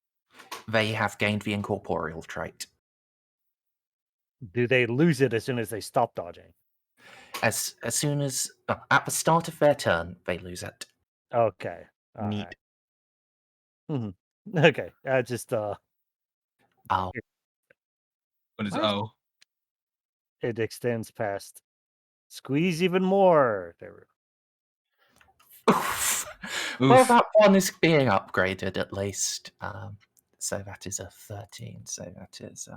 They have gained the incorporeal trait. Do they lose it as soon as they stop dodging? As soon as at the start of their turn, they lose it. Okay. Neat. Right. Okay. Just Oh, What is What? O? it extends past. Squeeze even more. There we go. oof. Well, that one is being upgraded at least. So that is a 13. So that is.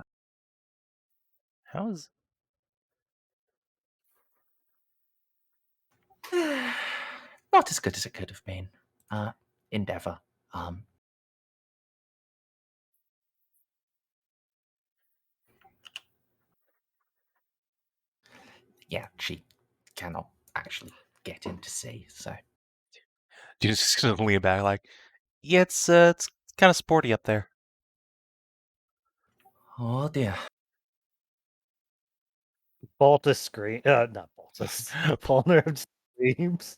How is Not as good as it could have been. Endeavor. Yeah, she cannot actually get in to see. So just gonna lean back like, yeah, it's kind of sporty up there. oh dear. Baltus scream. Not Baltus. Ponareff screams.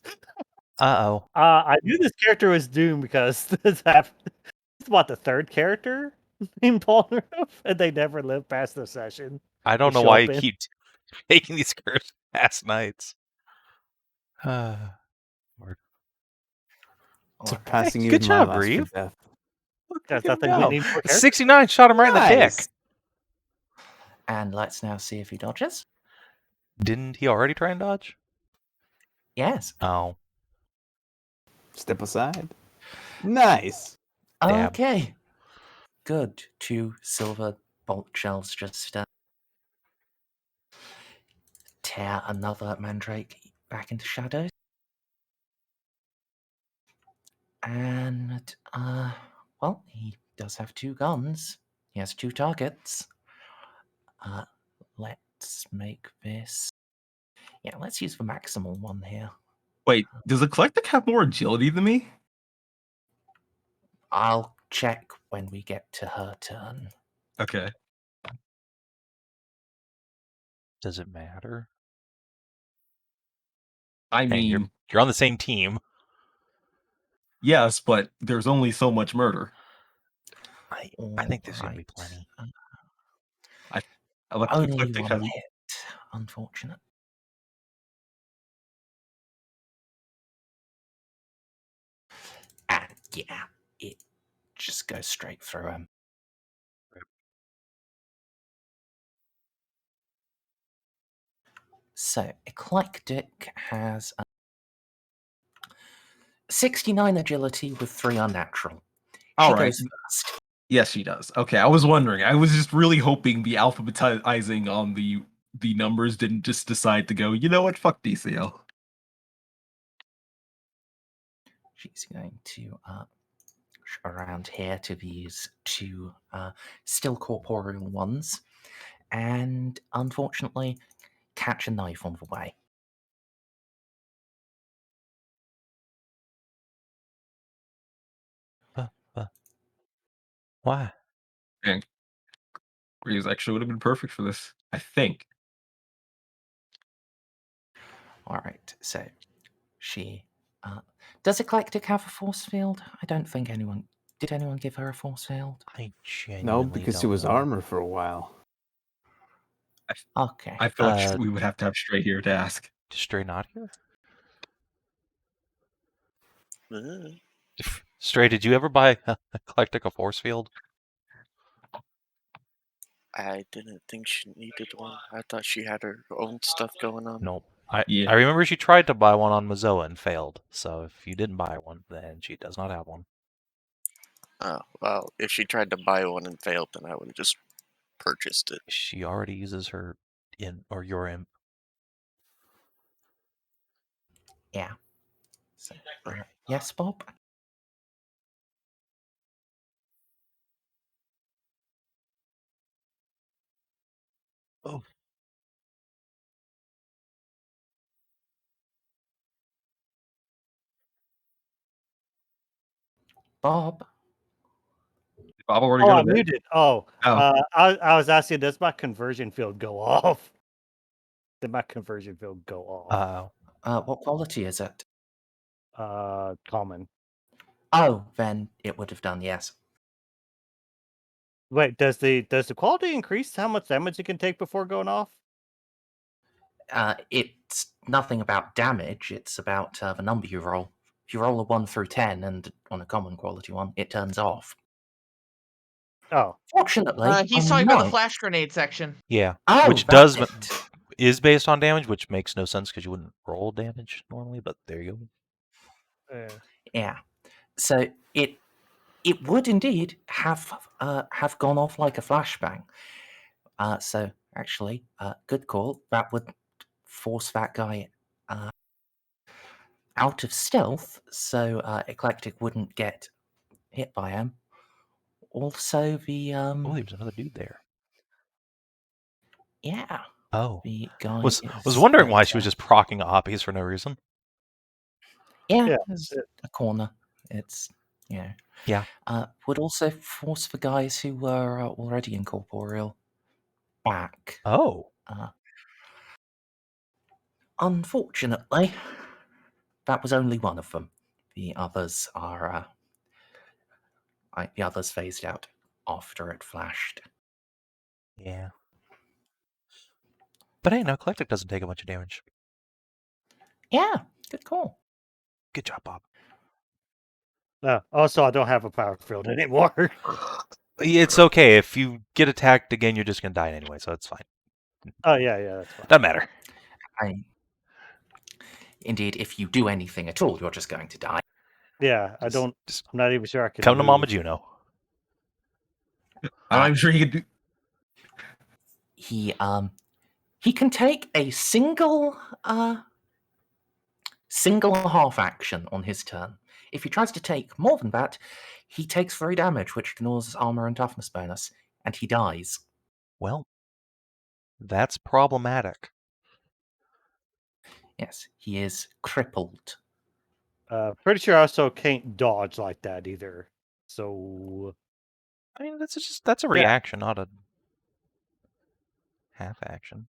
Uh-oh. I knew this character was doomed because this happened. It's what, the 3rd character named Ponareff, and they never lived past the session. I don't They know show why up you in- keep taking these curves past nights. Lord. Surpassing Hey, even good my job, last Reeve. good death. There's Look at him nothing we go. need for characters. 69 shot him right in the dick. Nice. And let's now see if he dodges. Didn't he already try and dodge? Yes. Oh, Step aside. Nice. Dab. Okay. Good. 2 silver bolt shells just tear another mandrake back into shadows. And well, he does have 2 guns. He has 2 targets. Let's make this. Yeah, let's use the maximal one here. Wait, does the Eclectic have more agility than me? I'll check when we get to her turn. Okay. Does it matter? I Hey, mean, you're on the same team. yes, but there's only so much murder. I think there's gonna be plenty. Only Eclectic one has hit. Unfortunate. And yeah, it just goes straight through him. So, Eclectic has 69 agility with 3 unnatural. She all right. goes first. Yes, she does. Okay, I was wondering. I was just really hoping the alphabetizing on the numbers didn't just decide to go, you know what, fuck DCL. She's going to around here to these 2 still corporeal ones, and unfortunately catch a knife on the way. Why? And Graves actually would have been perfect for this, I think. All right, so she does Eclectic have a force field? I don't think anyone did. Anyone give her a force field? I genuinely No, because she don't was know. armor for a while. Okay. I feel like we would have to have Stray here to ask. Stray not here? Uh, Stray, did you ever buy Eclectic a force field? I didn't think she needed one. I thought she had her own stuff going on. Nope. Yeah. I remember she tried to buy one on Mazoa and failed. So if you didn't buy one, then she does not have one. Oh, well, if she tried to buy one and failed, then I would have just purchased it. She already uses her your imp. Yeah. So, yes, Bob? Oh. Bob? Bob already Oh, go to I'm bed? muted. Oh, Oh. I was asking, does my conversion field go off? Did my conversion field go off? What quality is it? Common. Oh, then it would have done, yes. Wait, does the quality increase how much damage it can take before going off? It's nothing about damage, it's about the number you roll. If you roll a 1 through 10 and on a common quality one, it turns off. Oh. Fortunately, He's I talking about the might... flash grenade section. Yeah. Oh, which that's does it. is based on damage, which makes no sense because you wouldn't roll damage normally, but there you go. Yeah. So it would indeed have gone off like a flashbang. So actually, good call. That would force that guy out of stealth, so Eclectic wouldn't get hit by him. Also, the Oh, there's another dude there. yeah. Oh, The guy was is wondering why at, she was just procking Oppies for no reason. Yeah, there's a corner. It's Yeah. Would also force the guys who were already incorporeal back. Oh. Unfortunately, that was only one of them. The others are the others phased out after it flashed. Yeah. But hey, no, Eclectic doesn't take a bunch of damage. Yeah, good call. Good job, Bob. Also, I don't have a power field anymore. It's okay. If you get attacked again, you're just going to die anyway, so it's fine. Oh, yeah, that's fine. Doesn't matter. Indeed, if you do anything at all, you're just going to die. Yeah, I'm not even sure I can come to Mama move. Juno. I'm sure he could do... He can take a single half action on his turn. If he tries to take more than that, he takes 3 damage, which ignores his armor and toughness bonus, and he dies. Well, that's problematic. Yes, he is crippled. Pretty sure I also can't dodge like that either. So I mean, that's a reaction, not a half action.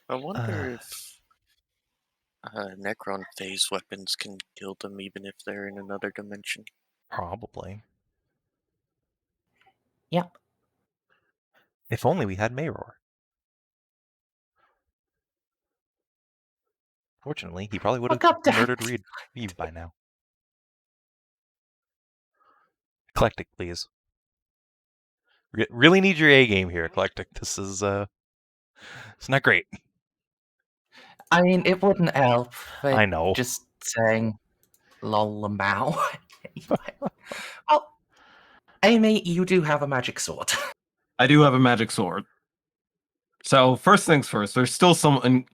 I wonder if Necron phase weapons can kill them even if they're in another dimension. Probably. Yep. If only we had Mayror. Fortunately, he probably would have murdered Reeve by now. Eclectic, please. Really need your A game here, Eclectic. This is it's not great. I mean, it wouldn't help. I know. Just saying lol and bow. Oh, Amy, you do have a magic sword. I do have a magic sword. So, first things first, there's still some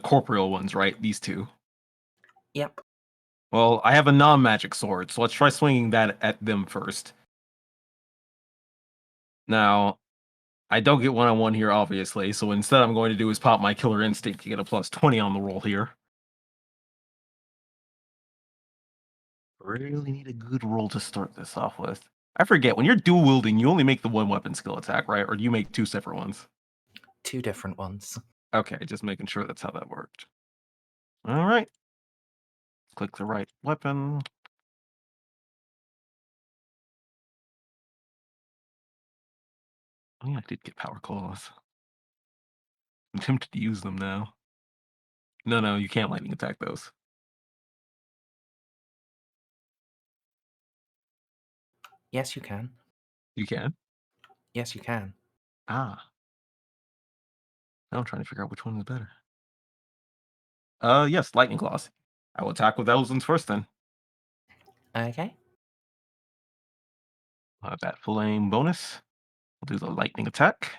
corporeal ones, right? These two. Yep. Well, I have a non-magic sword, so let's try swinging that at them first. Now, I don't get one-on-one here, obviously, so instead I'm going to do is pop my Killer Instinct to get a plus 20 on the roll here. Really need a good roll to start this off with. I forget, when you're dual wielding, you only make the one weapon skill attack, right? Or do you make 2 separate ones? 2 different ones. Okay, just making sure that's how that worked. Alright. Click the right weapon. Oh, yeah, I did get power claws. I'm tempted to use them now. No, you can't lightning attack those. Yes, you can. You can? Yes, you can. Ah. Now I'm trying to figure out which one is better. Yes, lightning claws. I will attack with those ones first then. Okay. That full aim bonus. We'll do the lightning attack.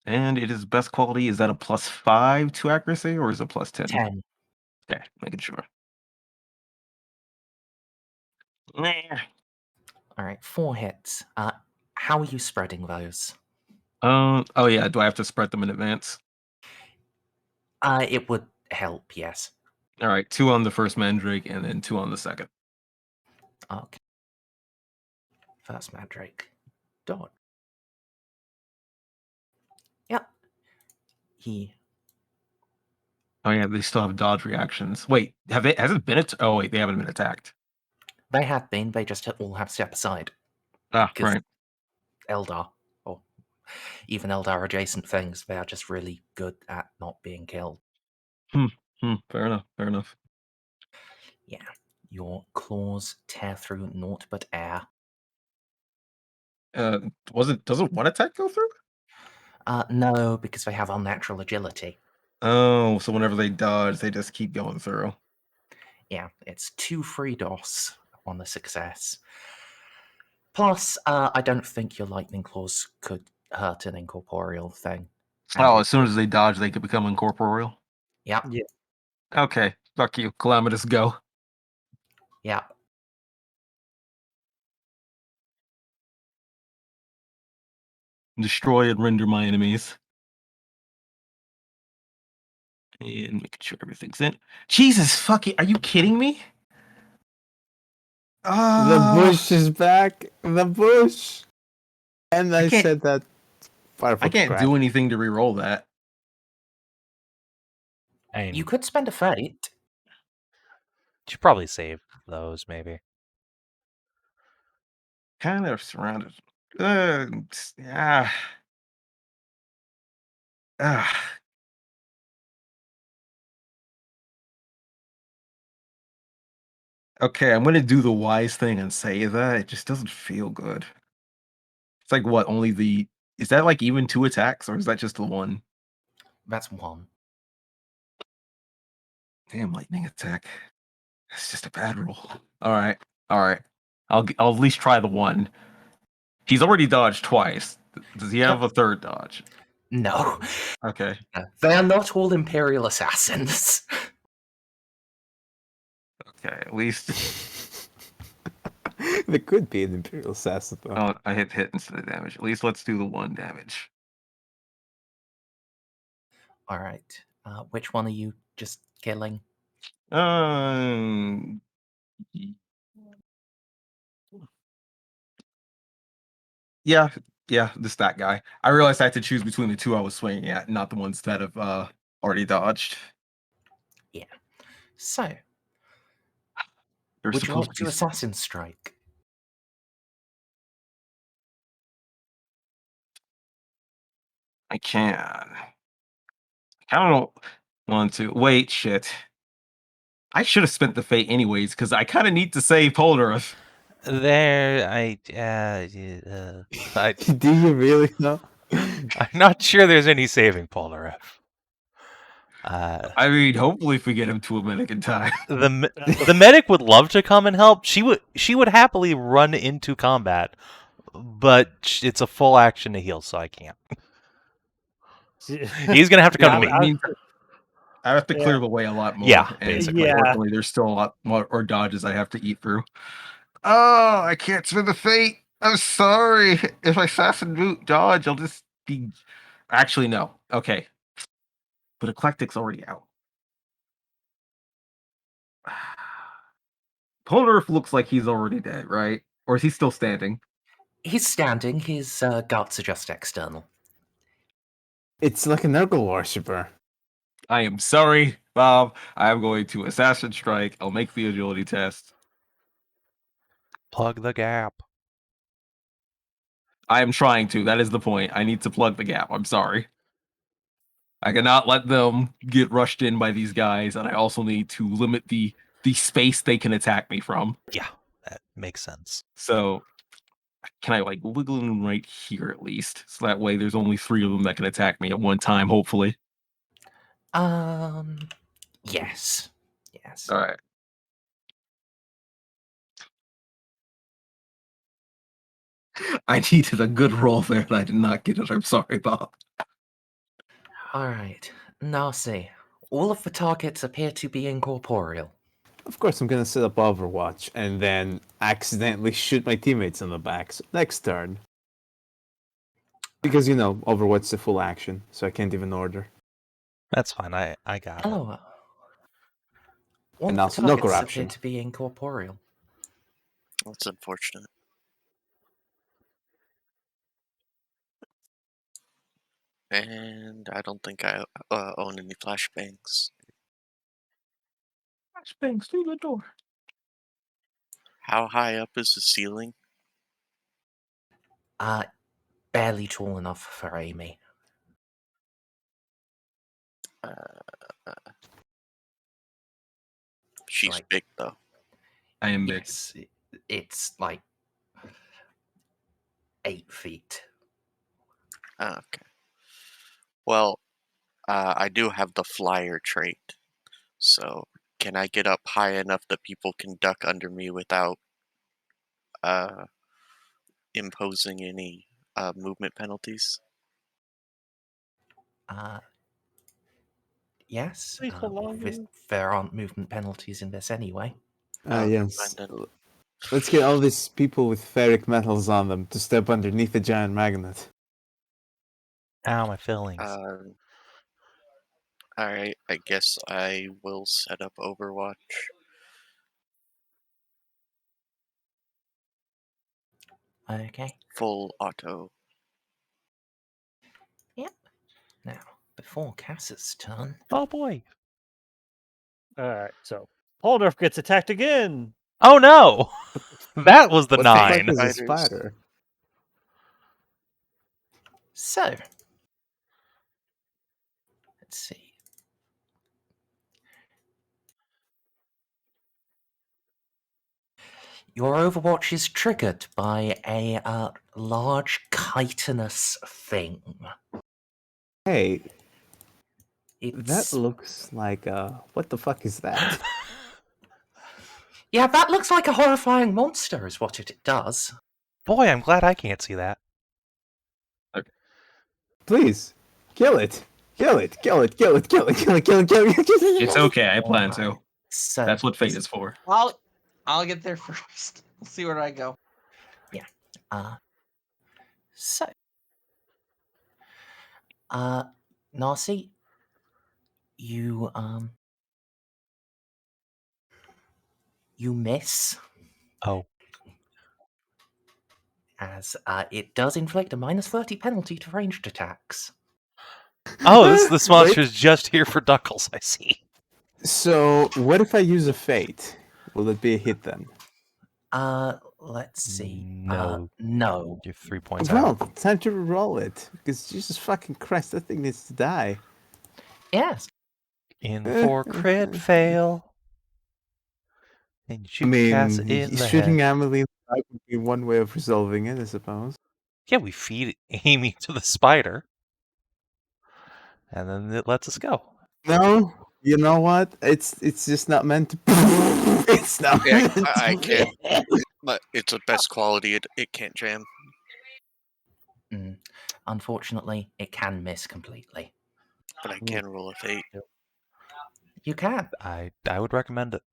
And it is best quality. Is that a +5 to accuracy or is it +10? 10. Okay, making sure. Nah. All right, 4 hits. How are you spreading those? Oh yeah, do I have to spread them in advance? It would help, yes. All right, 2 on the first mandrake and then 2 on the second. Okay. First mandrake. Dot. Yep. Oh yeah, they still have dodge reactions. Wait, has it been oh wait, they haven't been attacked. They have been, they just all have step aside. Ah, 'Cause right. Eldar, or even Eldar adjacent things, they are just really good at not being killed. Fair enough. Yeah. Your claws tear through naught but air. Doesn't one attack go through? No, because they have unnatural agility. Oh, so whenever they dodge, they just keep going through. Yeah, it's 2 free DOS on the success. Plus, I don't think your lightning claws could hurt an incorporeal thing. Oh, as soon as they dodge, they could become incorporeal. Yep. Yeah. Okay, fuck you, Calamitous, go. Yep. Destroy and render my enemies. And making sure everything's in. Jesus fucking, are you kidding me? The bush is back. The bush. And I can't- said that. I can't do anything to reroll that. I mean, You could spend a fate. you should probably save those, maybe. Kind of surrounded. Yeah. Okay, I'm gonna do the wise thing and say that. It just doesn't feel good. It's like what? Is that like even 2 attacks or is that just the 1? That's 1. Damn, lightning attack. It's just a bad roll. All right. I'll at least try the 1. He's already dodged twice. Does he have a third dodge? No. Okay. They are not all Imperial assassins. Okay, at least. There could be an Imperial assassin though. Oh, I hit instead of damage. At least let's do the 1 damage. Alright. Which one are you just killing? Yeah, just that guy. I realized I had to choose between the 2 I was swinging at, not the ones that have already dodged. Yeah. So, They're would you supposed like to to be. assassin strike? I can. I don't want to. Wait, shit. I should have spent the fate anyways, because I kind of need to save Ponareff. Do you really know? I'm not sure there's any saving Ponareff. I mean, hopefully if we get him to a medic in time. The medic would love to come and help. She would happily run into combat, but it's a full action to heal, so I can't. He's gonna have to come to me. I have to clear the way a lot more. Yeah, and basically. unfortunately, there's still a lot more dodges I have to eat through. Oh, I can't spend the fate. I'm sorry. If I assassin boot dodge, I'll just be. Actually, no. Okay. But Eclectic's already out. Ponareff looks like he's already dead, right? Or is he still standing? He's standing. His guts are just external. It's like an Nurgle worshipper. I am sorry, Bob. I am going to assassin strike. I'll make the agility test. Plug the gap. I am trying to. That is the point. I need to plug the gap. I'm sorry. I cannot let them get rushed in by these guys, and I also need to limit the space they can attack me from. Yeah, that makes sense. So, can I like wiggle them right here at least? So that way there's only 3 of them that can attack me at one time, hopefully. Yes. Yes. All right. I needed a good roll there, and I did not get it. I'm sorry, Bob. All right. Narcia, all of the targets appear to be incorporeal. Of course, I'm gonna set up Overwatch and then accidentally shoot my teammates in the back. So next turn. Because, Overwatch's a full action, so I can't even order. That's fine. I got it. Eloa. All And of also the no targets corruption. appear to be incorporeal. That's unfortunate. And I don't think I own any flashbangs. Flashbangs through the door. How high up is the ceiling? Barely tall enough for Amy. She's Like- big though. I am big. Yes, it's like 8 feet. Okay. Well, I do have the flyer trait. So can I get up high enough that people can duck under me without imposing any movement penalties? Yes. Please allow you. There aren't movement penalties in this anyway. Yes. fine then. Let's get all these people with ferric metals on them to step underneath a giant magnet. Ow, my feelings. Alright, I guess I will set up Overwatch. Okay. Full auto. Now, before Cass's turn, Oh boy. All right, so Ponareff gets attacked again. Oh no! That was the What the fuck 9. is a Spiders. spider? so let's see. Your Overwatch is triggered by a large chitinous thing. Hey, It's that looks like what the fuck is that? yeah, that looks like a horrifying monster, is what it does. Boy, I'm glad I can't see that. Please, kill it. Kill it. Kill it. Kill it. Kill it. Kill it. Kill it. Kill it. Kill it. It's okay. I plan to. So That's what fate is for. I'll get there first. We'll see where I go. So, Narcia, you miss, Oh. as it does inflict a -30 penalty to ranged attacks. Oh, this Wait. monster is just here for Duckles, I see. So, what if I use a fate? Will it be a hit then? Let's see. No. No. You're 3 points Well, out. time to roll it. Because Jesus fucking Christ, that thing needs to die. Yes. In for crit fail. And you I shoot Cass mean, in the shooting head. Amelie would be one way of resolving it, I suppose. Yeah, we feed Amy to the spider. And then it lets us go. No, you know what? It's just not meant to. It's not. Yeah, meant I to can't. But it's of best quality. It can't jam. Unfortunately, it can miss completely. But I can roll a fate. You can. I would recommend it.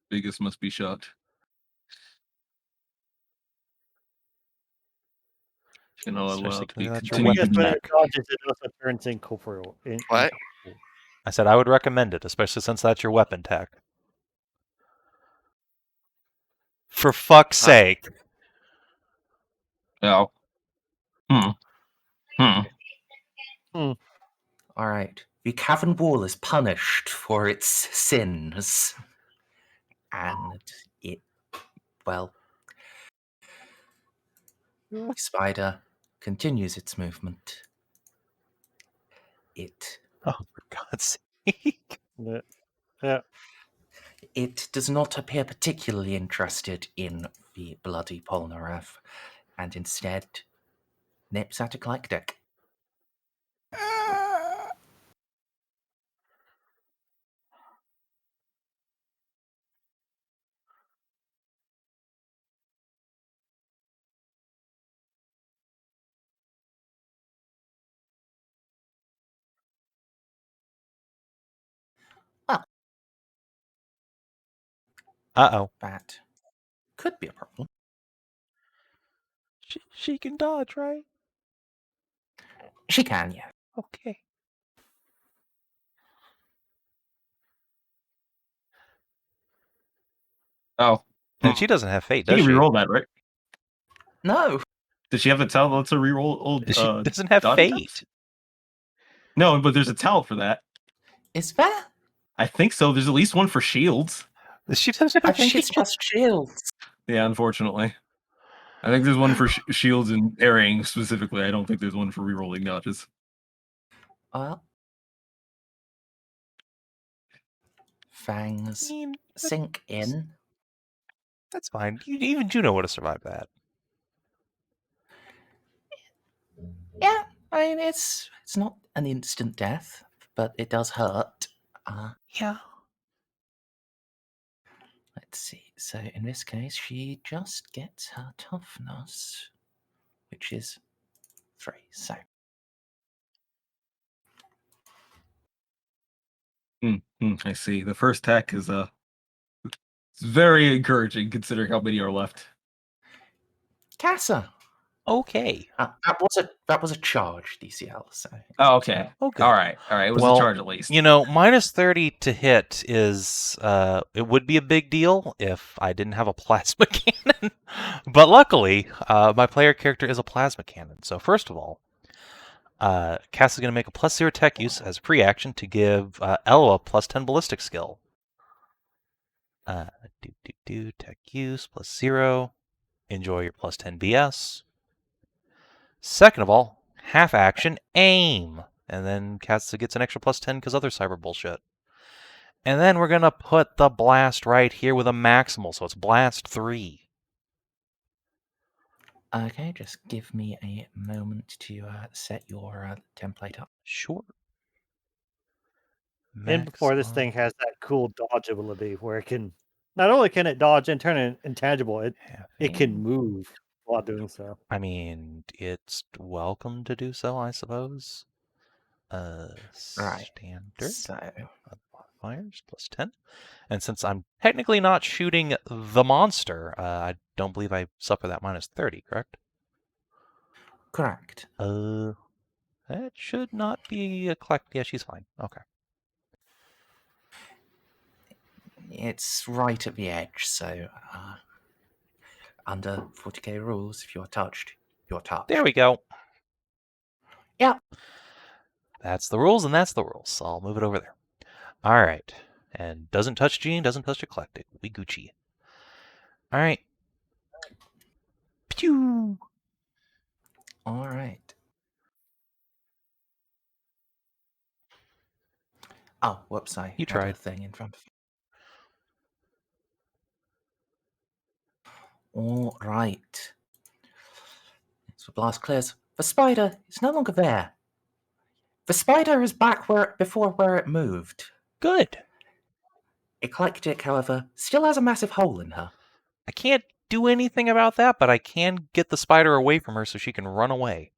Biggest must be shocked. You know, I Especially love considering that's your continue Yes, weapon but to it dodges, it also turns incorporeal. What? I said I would recommend it, especially since that's your weapon tech. For fuck's sake. Oh. All right. The cavern wall is punished for its sins. And it, well, Spider continues its movement. Oh, for God's sake. Yeah. It does not appear particularly interested in the bloody Ponareff, and instead nips at Eclectic. Well, Uh-oh. that could be a problem. She can dodge, right? She can, yeah. Okay. Oh. And she doesn't have fate, She does can she? reroll that, right? No. Does she have the talent that lets her reroll old She doesn't have dodgy fate. dice? No, but there's a talent for that. Is there? I think so. There's at least one for shields. She doesn't I have think it's shield. just shields. Yeah, unfortunately. I think there's one for shields and parrying specifically. I don't think there's one for rerolling dodges. Well, fangs sink in. That's fine. Even Juno would have survived that. Yeah, I mean it's not an instant death, but it does hurt. Yeah. Let's see. So in this case, she just gets her toughness, which is 3. So I see. The first attack is it's very encouraging considering how many are left. Casa. Okay. That was a charge DCL. So Oh, okay. Oh, good. All right. It was a charge at least. You know, minus 30 to hit is, it would be a big deal if I didn't have a plasma cannon. But luckily, my player character is a plasma cannon. So first of all, Cass is going to make a +0 tech use as a free action to give Eloa +10 ballistic skill. Tech use +0. Enjoy your +10 BS. Second of all, half action, aim. And then Cass gets an extra +10 because other cyber bullshit. And then we're going to put the blast right here with a maximal, so it's blast 3. okay, just give me a moment to set your template up. Sure. And before this thing has that cool dodge ability where it can not only can it dodge and turn it intangible, it can move while doing so. I mean, it's welcome to do so, I suppose. Right. Standard. So Modifiers +10. And since I'm technically not shooting the monster, I don't believe I suffer that -30, correct? correct. That should not be a collect. Yeah, she's fine. Okay. It's right at the edge, so under 40k rules, if you're touched, you're touched. There we go. Yeah. That's the rules, and that's the rules. So I'll move it over there. All right. And doesn't touch Gene, doesn't touch Eclectic. We Gucci. All right. Pew! All right. Oh, whoops! I You had a tried. thing in front of you. All right. So blast clears. The spider is no longer there. The spider is back before where it moved. Good. Eclectic, however, still has a massive hole in her. I can't do anything about that, but I can get the spider away from her so she can run away.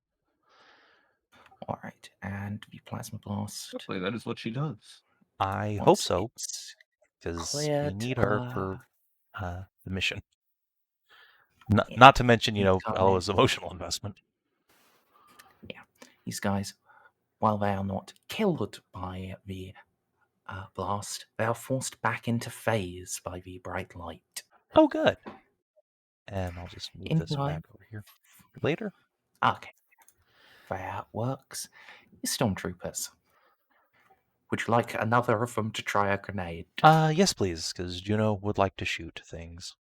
All right, and the plasma blast. Hopefully that is what she does. I hope Once so, it's because we cleared, need her for the mission. Not to mention, Eloa's emotional investment. Yeah, these guys, while they are not killed by the blast, they are forced back into phase by the bright light. Oh, good. And I'll just move In this line. back over here later. Okay, that works. The stormtroopers. Would you like another of them to try a grenade? Yes, please, because Juno would like to shoot things.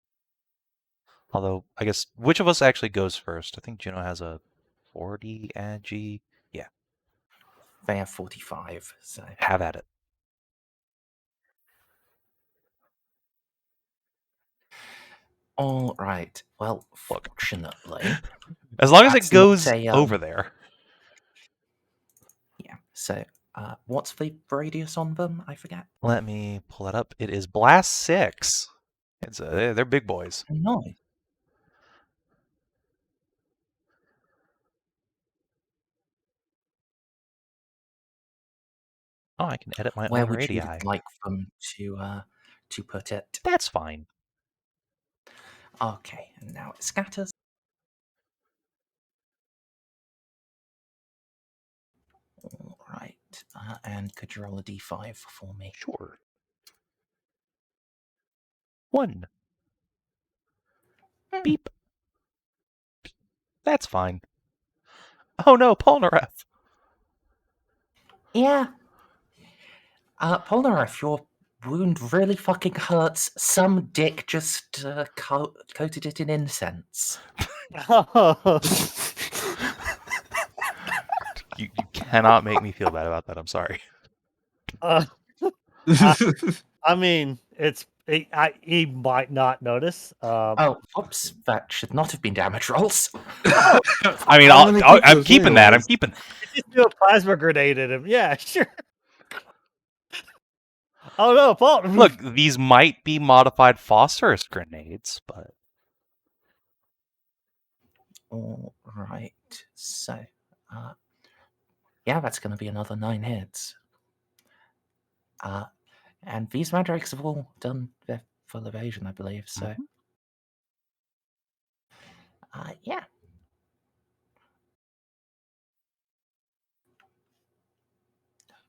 Although, I guess, which of us actually goes first? I think Juno has a 40 agi. Yeah, They have 45, so... have at it. All right. Well, Look. fortunately... As long as it that's not goes a, over there. Yeah, so... what's the radius on them? I forget. Let me pull it up. It is Blast 6. It's they're big boys. Nice. Oh, I can edit my Where own would radii. you like them to put it? That's fine. Okay, and now it scatters. All right, and could you roll a d5 for me? Sure. 1. Beep. That's fine. Oh no, Ponareff. Yeah. Ponareff, your wound really fucking hurts. Some dick just coated it in incense. You cannot make me feel bad about that. I'm sorry. I mean, he might not notice. Oh, whoops! That should not have been damage rolls. I mean, How many I'm people keeping that. I'm zeros? keeping. Just do a plasma grenade at him. Yeah, sure. Oh no, Paul. Look, these might be modified phosphorus grenades, but All right, so, yeah, that's going to be another 9 hits. And these mandrakes have all done their full evasion, I believe. So, yeah.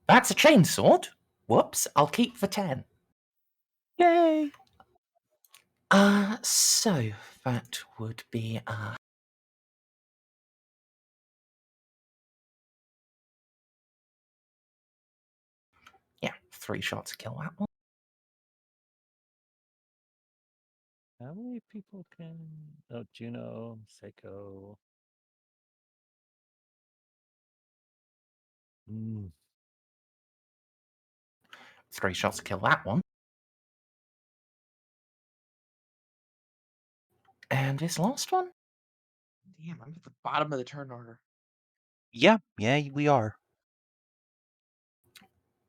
That's a chainsword. Whoops! I'll keep the 10. yay! So that would be yeah, 3 shots to kill that one. How many people can? Oh, Juno, Ceiko. 3 shots to kill that one. And this last one? Damn, I'm at the bottom of the turn order. Yeah, we are.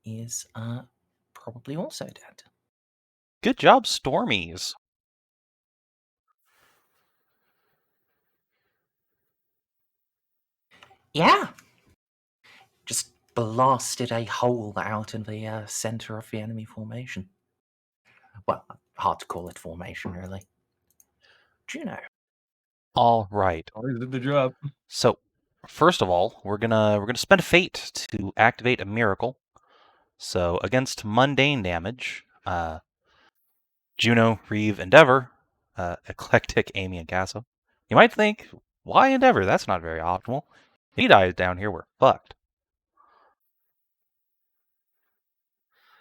Is probably also dead. Good job, Stormies. Yeah! Just blasted a hole out in the center of the enemy formation. Well, hard to call it formation, really. Juno. All right. Always did the job. So, first of all, we're gonna spend a fate to activate a miracle. So against mundane damage, Juno, Reeve, Endeavor, Eclectic, Amy, and Casso. You might think, why Endeavor? That's not very optimal. If he dies down here, we're fucked.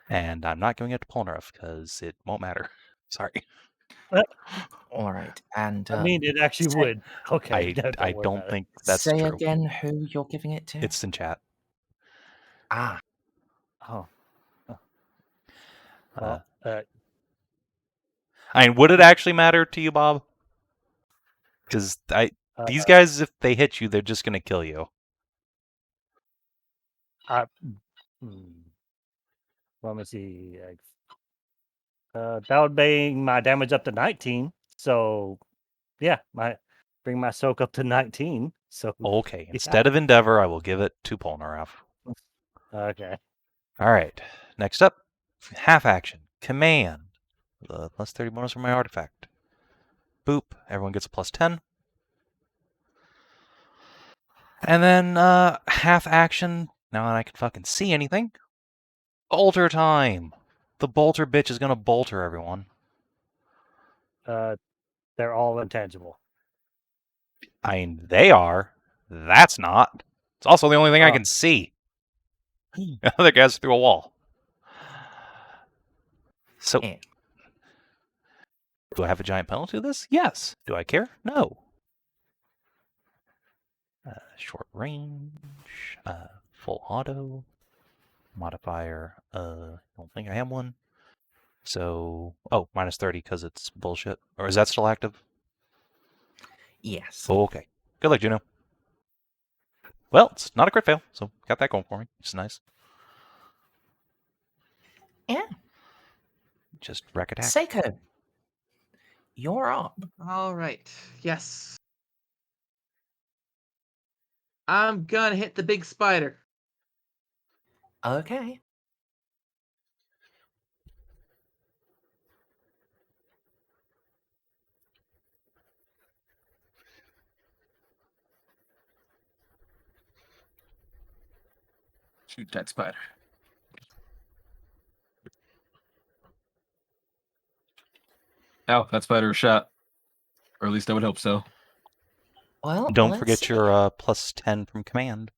And I'm not giving it to Ponareff because it won't matter. Sorry. All right, and I mean, it actually would. Okay, I don't think that's say true. again who you're giving it to. It's in chat. Ah. Oh. I mean, would it actually matter to you, Bob? Because these guys, if they hit you, they're just gonna kill you. Let me see. That would bring my damage up to 19. So, yeah, bring my soak up to 19. So Okay, instead of Endeavor, I will give it to Ponareff. Okay. All right. Next up, half action command. Plus 30 bonus from my artifact. Boop. Everyone gets a plus 10. And then half action. Now that I can fucking see anything. Bolter time. The bolter bitch is gonna bolter everyone. They're all intangible. I mean, they are. That's not. It's also the only thing I can see. The other guy's through a wall. So, Do I have a giant penalty to this? Yes. Do I care? No. Short range, full auto, modifier. Don't think I have one. So, oh, minus 30 because it's bullshit. Or is that still active? Yes. Oh, okay. Good luck, Juno. Well, it's not a crit fail, so got that going for me, which is nice. Yeah. Just wreck attack. Ceiko, you're up. All right. Yes. I'm gonna hit the big spider. Okay. Shoot that spider. Oh, that spider is shot. Or at least I would hope so. Well, Don't let's forget see. your plus 10 from command,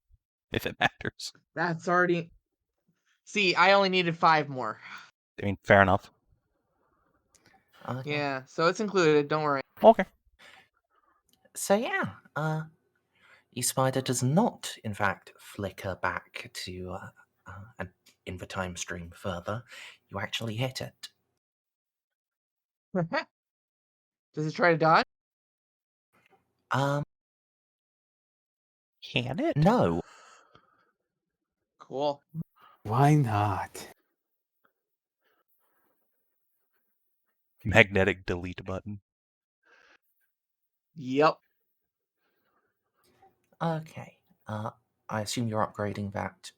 if it matters. That's already. See, I only needed 5 more. I mean, fair enough. Okay. Yeah, so it's included. Don't worry. Okay. So yeah, your spider does not, in fact, flicker back to an time stream further. You actually hit it. Does it try to dodge? Can it? No. Cool. Why not? Magnetic delete button. Yep. Okay. I assume you're upgrading that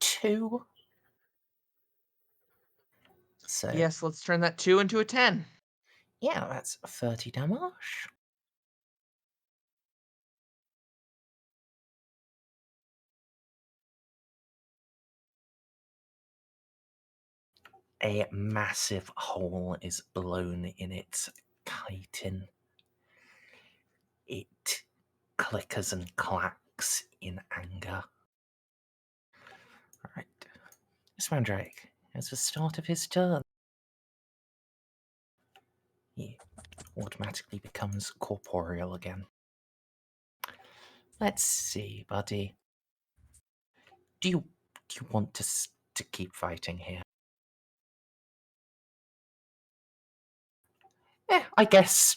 2. So Yes, let's turn that 2 into a 10. yeah, that's 30 damage. A massive hole is blown in its chitin. It clickers and clacks in anger. Alright. This Mandrake, it's the start of his turn. He automatically becomes corporeal again. Let's see, buddy. Do you want to keep fighting here? I guess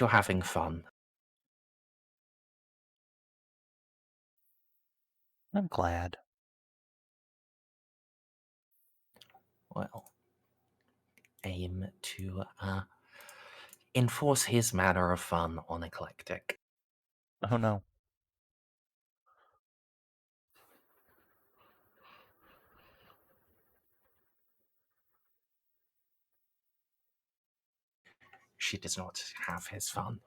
you're having fun. I'm glad. Well, aim to enforce his manner of fun on Eclectic. Oh no. She does not have his fun.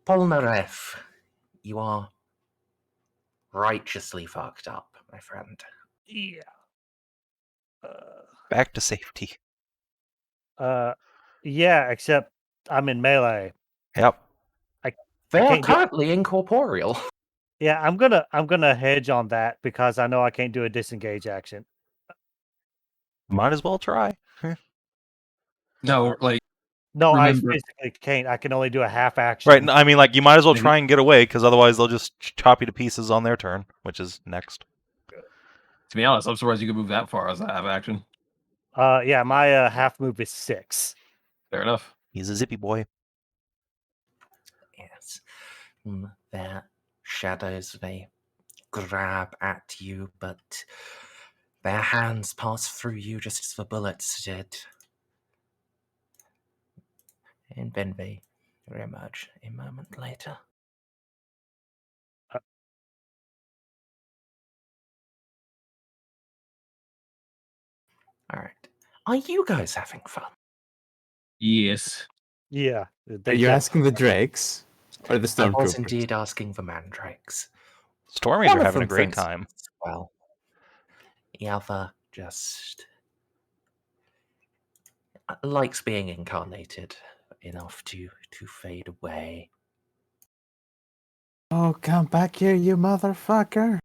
Ponareff, you are righteously fucked up, my friend. Yeah. Back to safety. Yeah, except I'm in melee. Yep. They are can't do- currently incorporeal. Yeah, I'm gonna hedge on that because I know I can't do a disengage action. Might as well try. No, like, No, Remember- I physically can't. I can only do a half action. Right, I mean, like, you might as well Maybe- try and get away, because otherwise they'll just chop you to pieces on their turn, which is next. to be honest, I'm surprised you could move that far as a half action. Yeah, my half move is 6. Fair enough. He's a zippy boy. Yes. Their shadows, they grab at you, but their hands pass through you just as the bullets did. And then they reemerge a moment later. Alright. Are you guys having fun? Yes. Yeah. Are you asking the Drakes or the I was Stormtroopers? indeed asking for mandrakes. Stormies One are of having a them great thinks time. as well. The other just likes being incarnated enough to fade away. Oh, come back here, you motherfucker!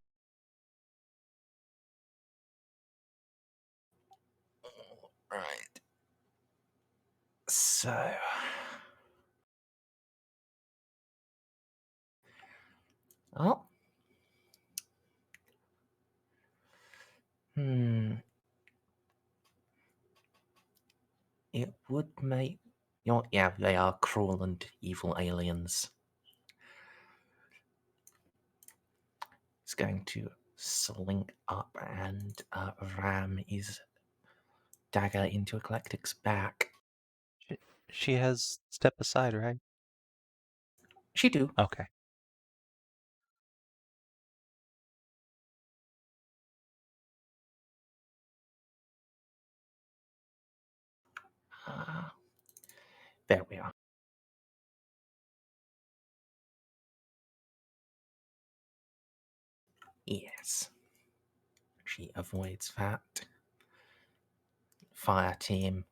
Right. So. Oh. It would make. Yeah, they are cruel and evil aliens. It's going to slink up and ram his dagger into Eclectic's back. She has step aside, right? She do. Okay. There we are. Yes. She avoids that. Fire team.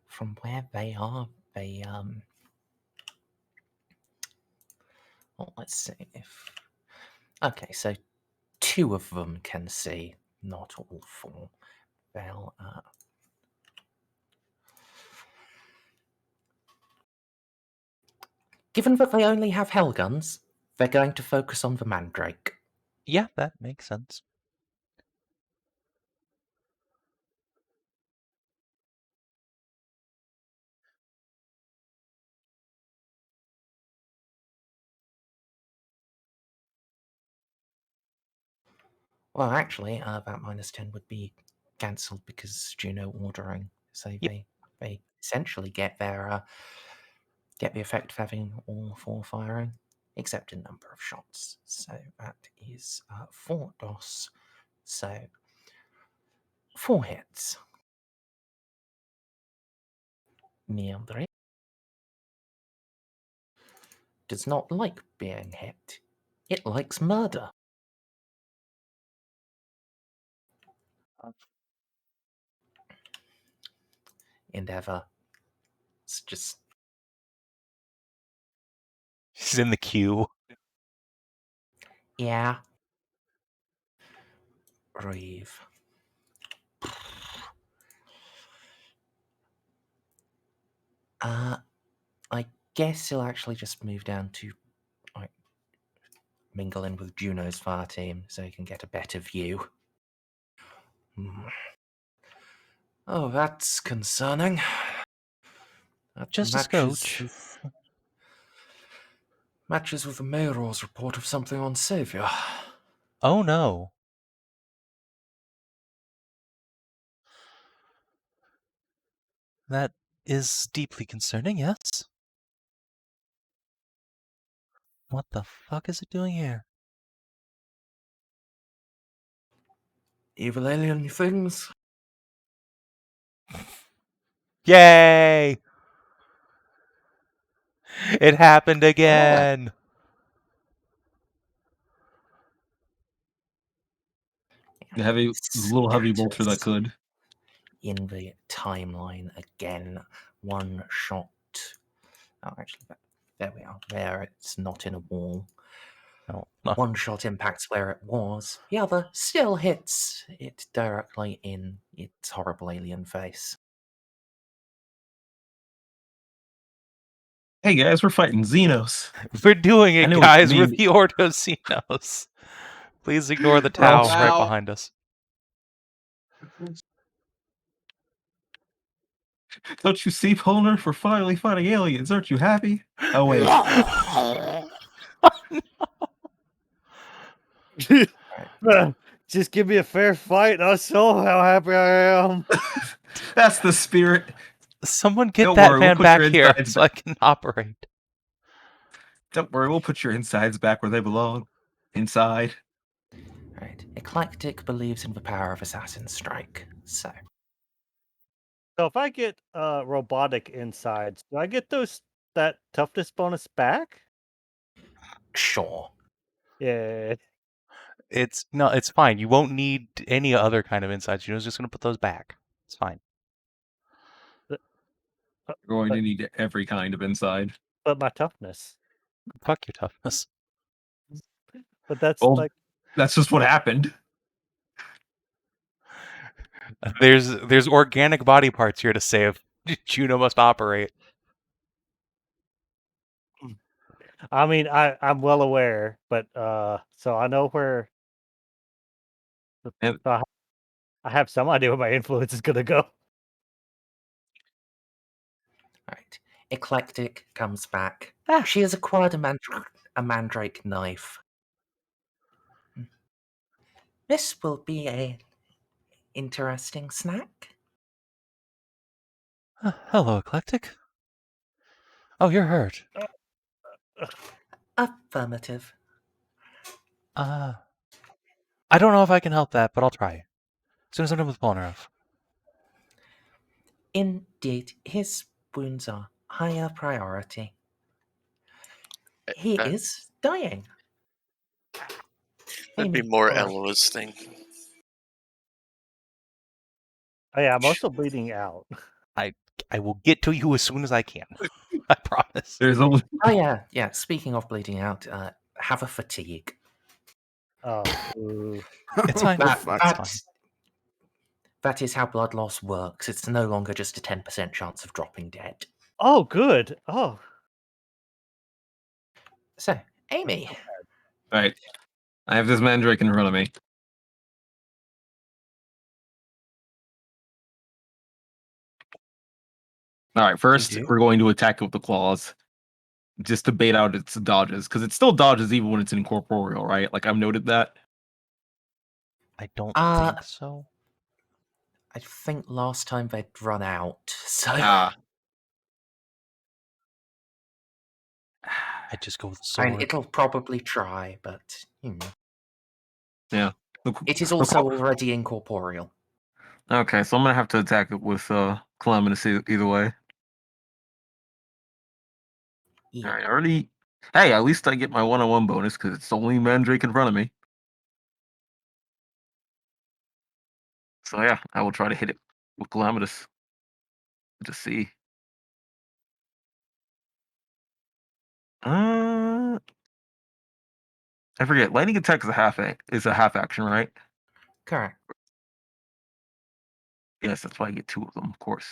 From where they are, they well, let's see if. Okay, so 2 of them can see, not all 4. They'll given that they only have hell guns, they're going to focus on the Mandrake. Yeah, that makes sense. Well, actually, that -10 would be cancelled because Juno ordering. So Yep. they essentially get their get the effect of having all 4 firing, except in number of shots. So that is 4 DOS. So 4 hits. Meandre does not like being hit. It likes murder. Endeavor. It's just. She's in the queue. Yeah. Reeve. I guess he'll actually just move down to like mingle in with Juno's fire team so he can get a better view. Oh, that's concerning. That Just a scotch. Matches with the mayor's report of something on Saviour. Oh no. That is deeply concerning, yes? What the fuck is it doing here? Evil alien things. Yay! It happened again! A little heavy bolter that could. In the timeline again, one shot. Oh, actually, there we are. There, it's not in a wall. No. One shot impacts where it was. The other still hits it directly in its horrible alien face. Hey guys, we're fighting Xenos. We're doing it, know guys. what you We're mean. the Ordo Xenos. Please ignore the Tau right Wow. behind us. Don't you see, Ponar? We're finally fighting aliens. Aren't you happy? Oh wait. Just give me a fair fight. I'll show how happy I am. That's the spirit. Someone get Don't that worry, man we'll put back your here insides so I can operate. Don't worry, we'll put your insides back where they belong. Inside. Right. Eclectic believes in the power of Assassin's Strike. So if I get robotic insides, do I get that toughness bonus back? sure. Yeah. It's fine. You won't need any other kind of insights. Juno's just gonna put those back. It's fine. You're going to need every kind of inside. But my toughness. Fuck your toughness. But that's Well, that's just what happened. There's organic body parts here to save. Juno must operate. I mean, I'm well aware, but so I know where. And- So I have some idea where my influence is gonna go. Right. Eclectic comes back. Ah. She has acquired a mandrake knife. This will be a interesting snack. Hello, Eclectic. Oh, you're hurt. Affirmative. I don't know if I can help that, but I'll try. As soon as I'm done with Ponareff. Indeed, his wounds are higher priority. He is dying. That'd be Amy, more alright. Eloa's thing. Oh yeah, I'm also bleeding out. I will get to you as soon as I can. I promise. There's only Oh yeah. Speaking of bleeding out, have a fatigue. Oh, ooh. It's fine. Oh, That, fuck. that's, that is how blood loss works. It's no longer just a 10% chance of dropping dead. Oh, good. Oh, So, Amy, right. I have this mandrake in front of me. All right, first do? we're going to attack it with the claws, just to bait out its dodges, because it still dodges even when it's incorporeal, right? Like I've noted that. I don't Uh, think so. I think last time they'd run out, so Ah, I just go with the I mean, sword. it'll probably try, but yeah. it is also already incorporeal. Okay, so I'm gonna have to attack it with Calamitous either way. Yeah. All right, already. Hey, at least I get my one-on-one bonus because it's the only mandrake in front of me. So yeah, I will try to hit it with Calamitous. Just see. I forget. Lightning attack is a half action, right? Correct. Yes, that's why I get two of them, of course.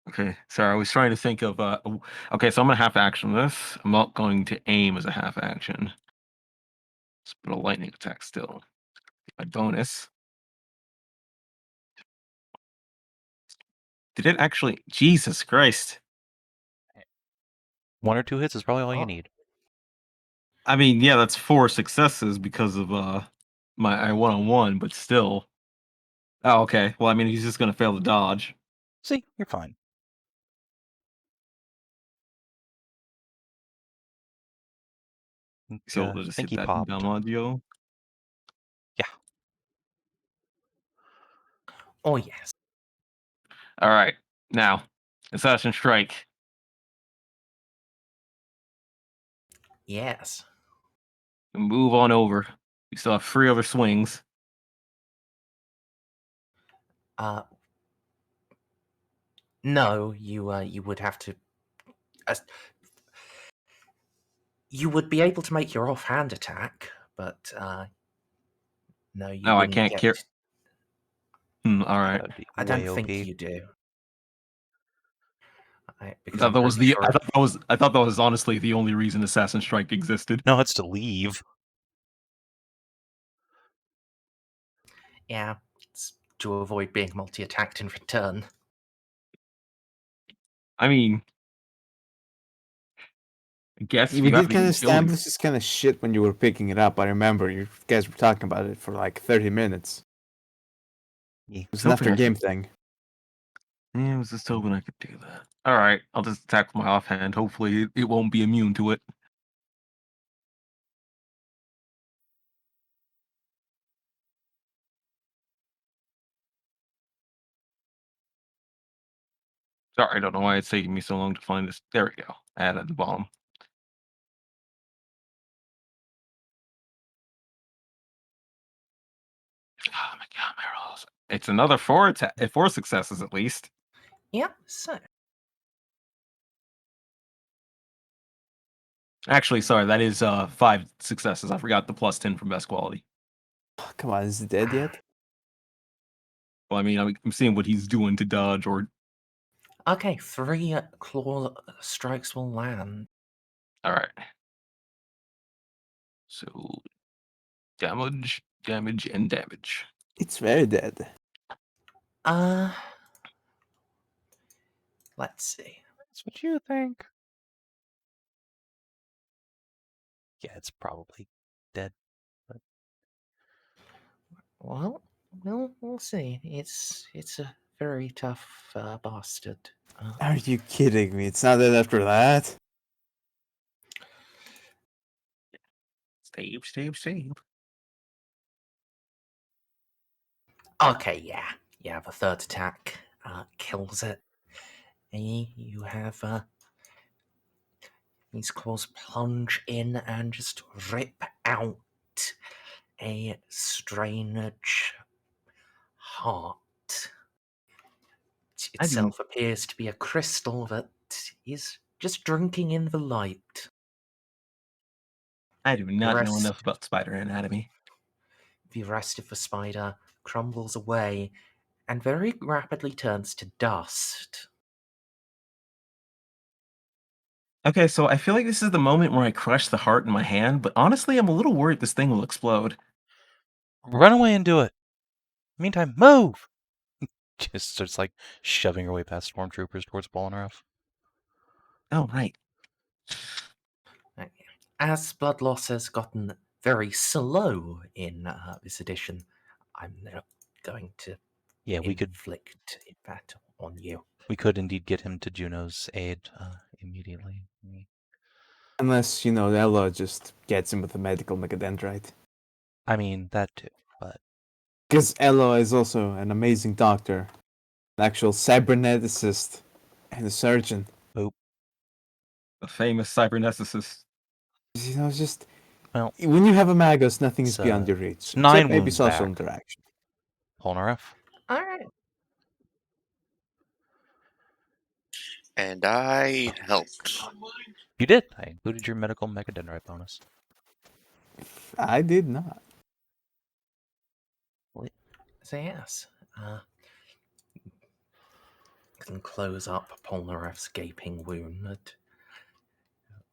Okay, sorry, I was trying to think of okay, so I'm gonna half action this. I'm not going to aim as a half action. But a lightning attack still. My bonus. Did it actually? Jesus Christ. 1 or 2 hits is probably all you need. I mean, yeah, that's 4 successes because of my one-on-one, but still. Oh, okay. Well, I mean, he's just gonna fail to dodge. See, you're fine. So I we'll just think hit he that popped. Damadio. Yeah. Oh, yes. All right. Now, Assassin Strike. Yes. Move on over. We still have 3 other swings. No, you would have to. You would be able to make your offhand attack, but no, you No, I wouldn't can't get. care. All right. That'd be I don't way think OP. you do. Because I I'm thought that was pretty the. sure. I thought that was honestly the only reason Assassin Strike existed. No, it's to leave. Yeah, it's to avoid being multi-attacked in return. I mean, I guess We got did kind the of establish this kind of shit when you were picking it up. I remember you guys were talking about it for like 30 minutes. Yeah. It was an after game thing. Yeah, I was just hoping I could do that. All right, I'll just attack with my offhand. Hopefully, it won't be immune to it. Sorry, I don't know why it's taking me so long to find this. There we go. I had it at the bottom. Oh my god, my rolls. It's another 4 successes at least. Yeah, so Actually, sorry, that is 5 successes. I forgot the +10 from best quality. Oh, come on, is it dead yet? Well, I mean, I'm seeing what he's doing to dodge or. Okay, 3 claw strikes will land. All right. So damage, damage, and damage. It's very dead. Let's see. That's what you think. Yeah, it's probably dead. Well, we'll see. It's a very tough bastard. Are you kidding me? It's not dead after that? Save. Okay, yeah. The third attack kills it. You have these claws plunge in and just rip out a strange heart. It itself appears to be a crystal that is just drinking in the light. I do not know enough about spider anatomy. The rest of the spider crumbles away and very rapidly turns to dust. Okay, so I feel like this is the moment where I crush the heart in my hand, but honestly, I'm a little worried this thing will explode. Run away and do it. Meantime, move! Just starts like shoving her way past stormtroopers towards Ponareff. Oh, right. As blood loss has gotten very slow in this edition, I'm now going to inflict that on you. We could indeed get him to Juno's aid immediately. Unless, Eloa just gets him with a medical megadendrite. I mean, that too, but... Because Eloa is also an amazing doctor. An actual cyberneticist. And a surgeon. Boop. A famous cyberneticist. It's just... Well, when you have a Magos, nothing is beyond your reach. It's 9 maybe wounds social back. interaction. Ponareff. Alright. And I helped. You did. I included your medical megadendrite bonus. I did not. So yes, can close up Polnareff's gaping wound that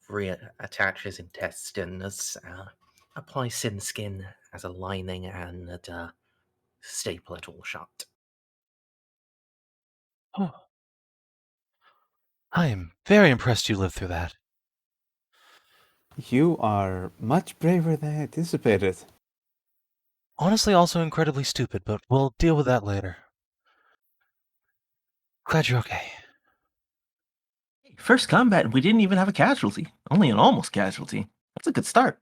reattaches intestines, apply sin skin as a lining, and staple it all shut. Oh. I am very impressed you lived through that. You are much braver than I anticipated. Honestly, also incredibly stupid, but we'll deal with that later. Glad you're okay. First combat, and we didn't even have a casualty. Only an almost casualty. That's a good start.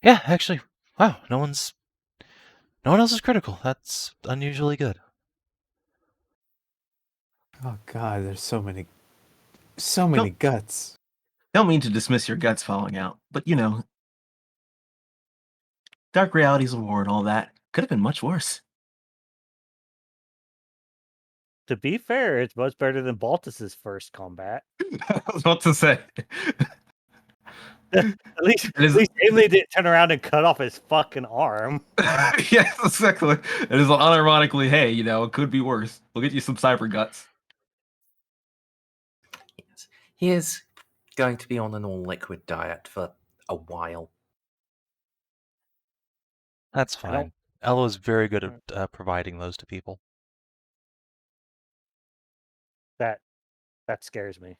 Yeah, actually, wow, no one else is critical. That's unusually good. Oh god, there's so many guts. Don't mean to dismiss your guts falling out, but dark realities of war and all that could have been much worse. To be fair, it's much better than Baltus's first combat. I was about to say. At least Amelie didn't turn around and cut off his fucking arm. Yes, exactly. It is unironically, hey, it could be worse. We'll get you some cyber guts. Yes. He is going to be on an all-liquid diet for a while. That's fine. Eloa's very good at providing those to people. That scares me.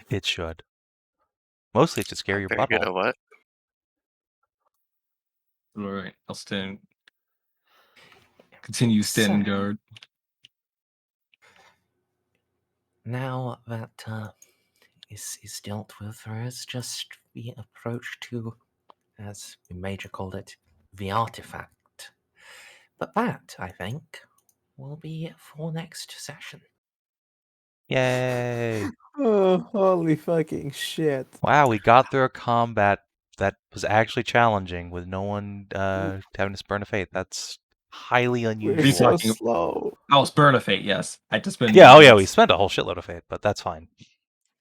It should. Mostly to scare your butthole. Good at what? All right, I'll stand. Continue standing guard. Now that is dealt with, there is just the approach to, as the Major called it, the artifact. But that, I think, will be for next session. Yay! Oh, holy fucking shit. Wow, we got through a combat that was actually challenging with no one having to spurn a fate. That's highly unusual. We're so slow. Oh, spurn a fate, yes. I just spent. Yeah, we spent a whole shitload of fate, but that's fine.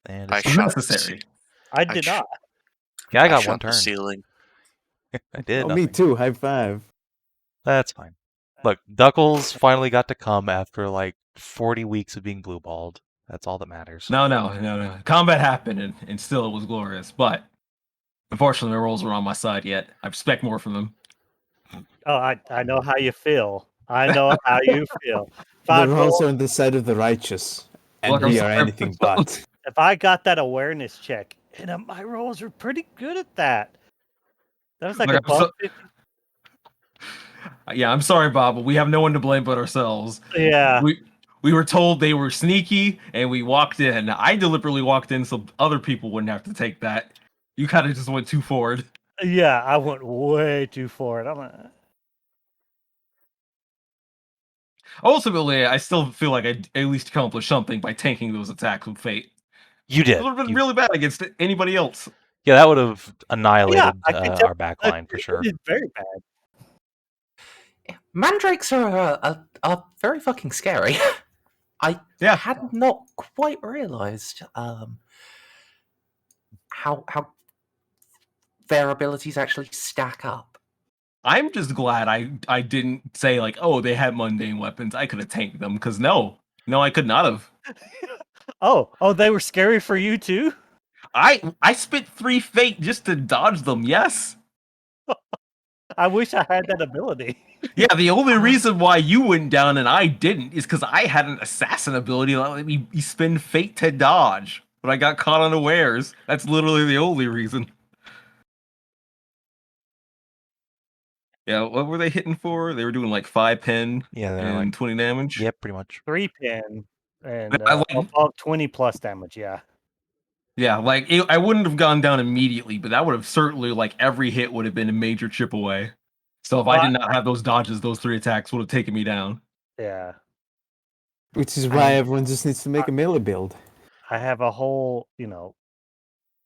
And I it's shot necessary. I did not. Yeah, I got shot one turn. The ceiling. I did. Oh, me too. High five. That's fine. Look, Duckles finally got to come after like 40 weeks of being blue-balled. That's all that matters. No. Combat happened, and still it was glorious. But unfortunately, my rolls are on my side yet. I expect more from them. Oh, I know how you feel. I know how you feel. The rolls are on the side of the righteous, and Look, I'm we are sorry. anything but. If I got that awareness check, and my rolls were pretty good at that. That was like Look, above 50. Yeah, I'm sorry, Bob, but we have no one to blame but ourselves. Yeah. We were told they were sneaky, and we walked in. I deliberately walked in so other people wouldn't have to take that. You kind of just went too forward. Yeah, I went way too forward. I'm like, Ultimately, I still feel like I at least accomplished something by tanking those attacks with Fate. You did. It would have been really bad against anybody else. Yeah, that would have annihilated I can our backline for sure. It is very bad. Mandrakes are very fucking scary. I had not quite realized how their abilities actually stack up. I'm just glad I didn't say like, oh, they had mundane weapons. I could have tanked them because no, I could not have. Oh, they were scary for you too? I spent 3 Fate just to dodge them. Yes. I wish I had that ability. Yeah, the only reason why you went down and I didn't is because I had an assassin ability that let me spend Fate to dodge, but I got caught unawares. That's literally the only reason. Yeah, what were they hitting for? They were doing like 5 pin and like 20 damage. Yep, pretty much. 3 pin and I like- above 20 plus damage. Yeah. Yeah, like I wouldn't have gone down immediately, but that would have certainly like every hit would have been a major chip away. So if I did not have those dodges, those 3 attacks would have taken me down. Yeah. Which is why everyone just needs to make a melee build. I have a whole,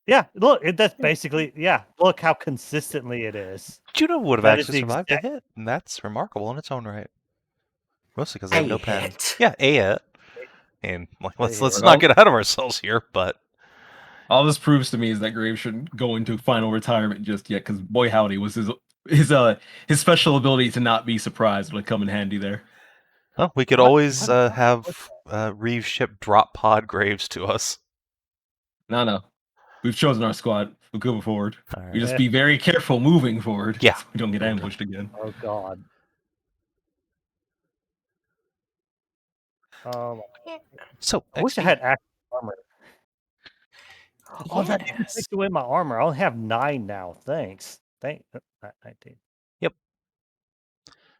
Yeah, look, that's basically, look how consistently it is. Juno would have That is actually the survived a exact- hit, and that's remarkable in its own right. Mostly because they have A no pen. hit. Yeah, a hit. And like, let's hit. not get ahead of ourselves here, but All this proves to me is that Graves shouldn't go into final retirement just yet, because boy howdy was his special ability to not be surprised would come in handy there. well, we could always have Reeves ship drop pod Graves to us. No. We've chosen our squad. We'll go forward. Right. We just be very careful moving forward. Yeah. So we don't get ambushed again. Oh god. So I wish I had active armor. Oh, that Yes. takes away my armor. I only have 9 now. Thanks. 19. Yep.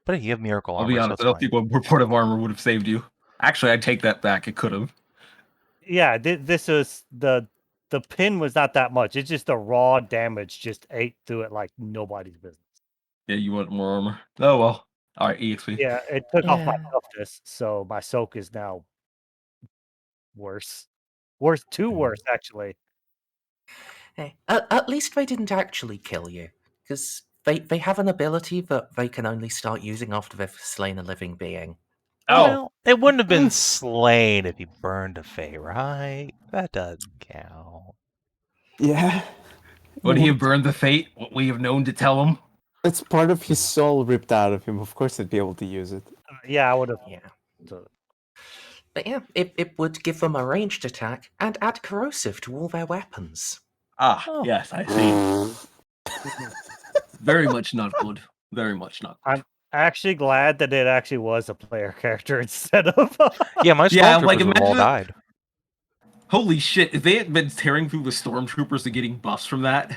But hey, you have miracle I'll armor, be honest, so I don't it's think fine. one report of armor would have saved you. Actually, I'd take that back. It could have. Yeah, this was the pin was not that much. It's just the raw damage just ate through it like nobody's business. Yeah, you want more armor. Oh well. All right, EXP. Yeah, it took off my Yeah. toughness, so my soak is now worse. Too worse, actually. Hey, at least they didn't actually kill you, because they have an ability that they can only start using after they've slain a living being. Oh, Well, it wouldn't have been slain if he burned a Fae, right? That doesn't count. Yeah. would he have burned the fate? What we have known to tell him? It's part of his soul ripped out of him. Of course, I'd be able to use it. Yeah, I would have. Yeah. But yeah, it would give them a ranged attack and add corrosive to all their weapons. Ah, Oh. yes, I see. Very much not good. Very much not good. I'm actually glad that it actually was a player character instead of. Yeah, my Yeah, stormtroopers like, would have all imagine- died. Holy shit! If they had been tearing through the stormtroopers and getting buffs from that,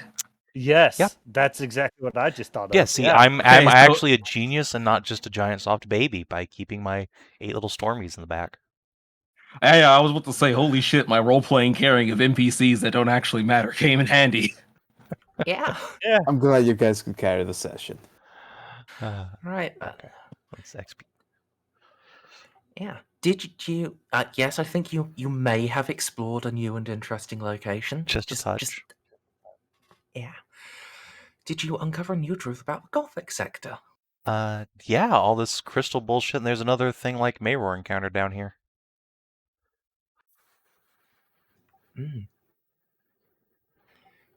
Yes, Yep. that's exactly what I just thought of. Yeah, see, yeah. I'm Okay, so- actually a genius and not just a giant soft baby by keeping my 8 little stormies in the back. hey, I was about to say, holy shit! My role-playing carrying of NPCs that don't actually matter came in handy. Yeah. I'm glad you guys could carry the session. Right. Okay, let's XP. Yeah. Did you? Yes, I think you may have explored a new and interesting location. Just a touch. Yeah. Did you uncover new truth about the Gothic sector? Yeah, all this crystal bullshit, and there's another thing like Mayror encountered down here.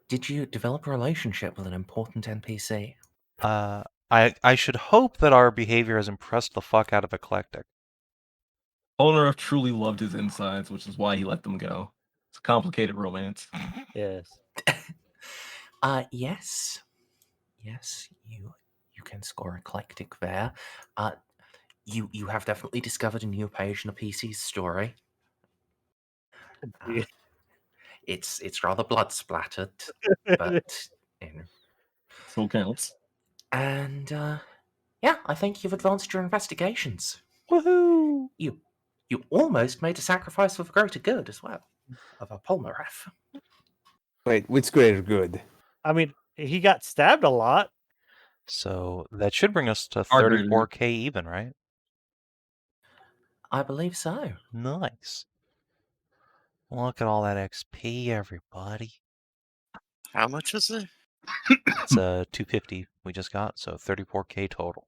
Did you develop a relationship with an important NPC? I should hope that our behavior has impressed the fuck out of Eclectic. Ponareff truly loved his insides, which is why he let them go. It's a complicated romance. Yes. Yes. Yes, you can score Eclectic there. You have definitely discovered a new page in a PC's story. Yeah. It's rather blood splattered, but you know. Still counts. And yeah, I think you've advanced your investigations. Woohoo! You almost made a sacrifice for the greater good as well of a Ponareff. Wait, which greater good? I mean, he got stabbed a lot. So that should bring us to Our greater 34k even, right? I believe so. Nice. Look at all that XP, everybody. How much is it? It's 250 we just got, so 34k total.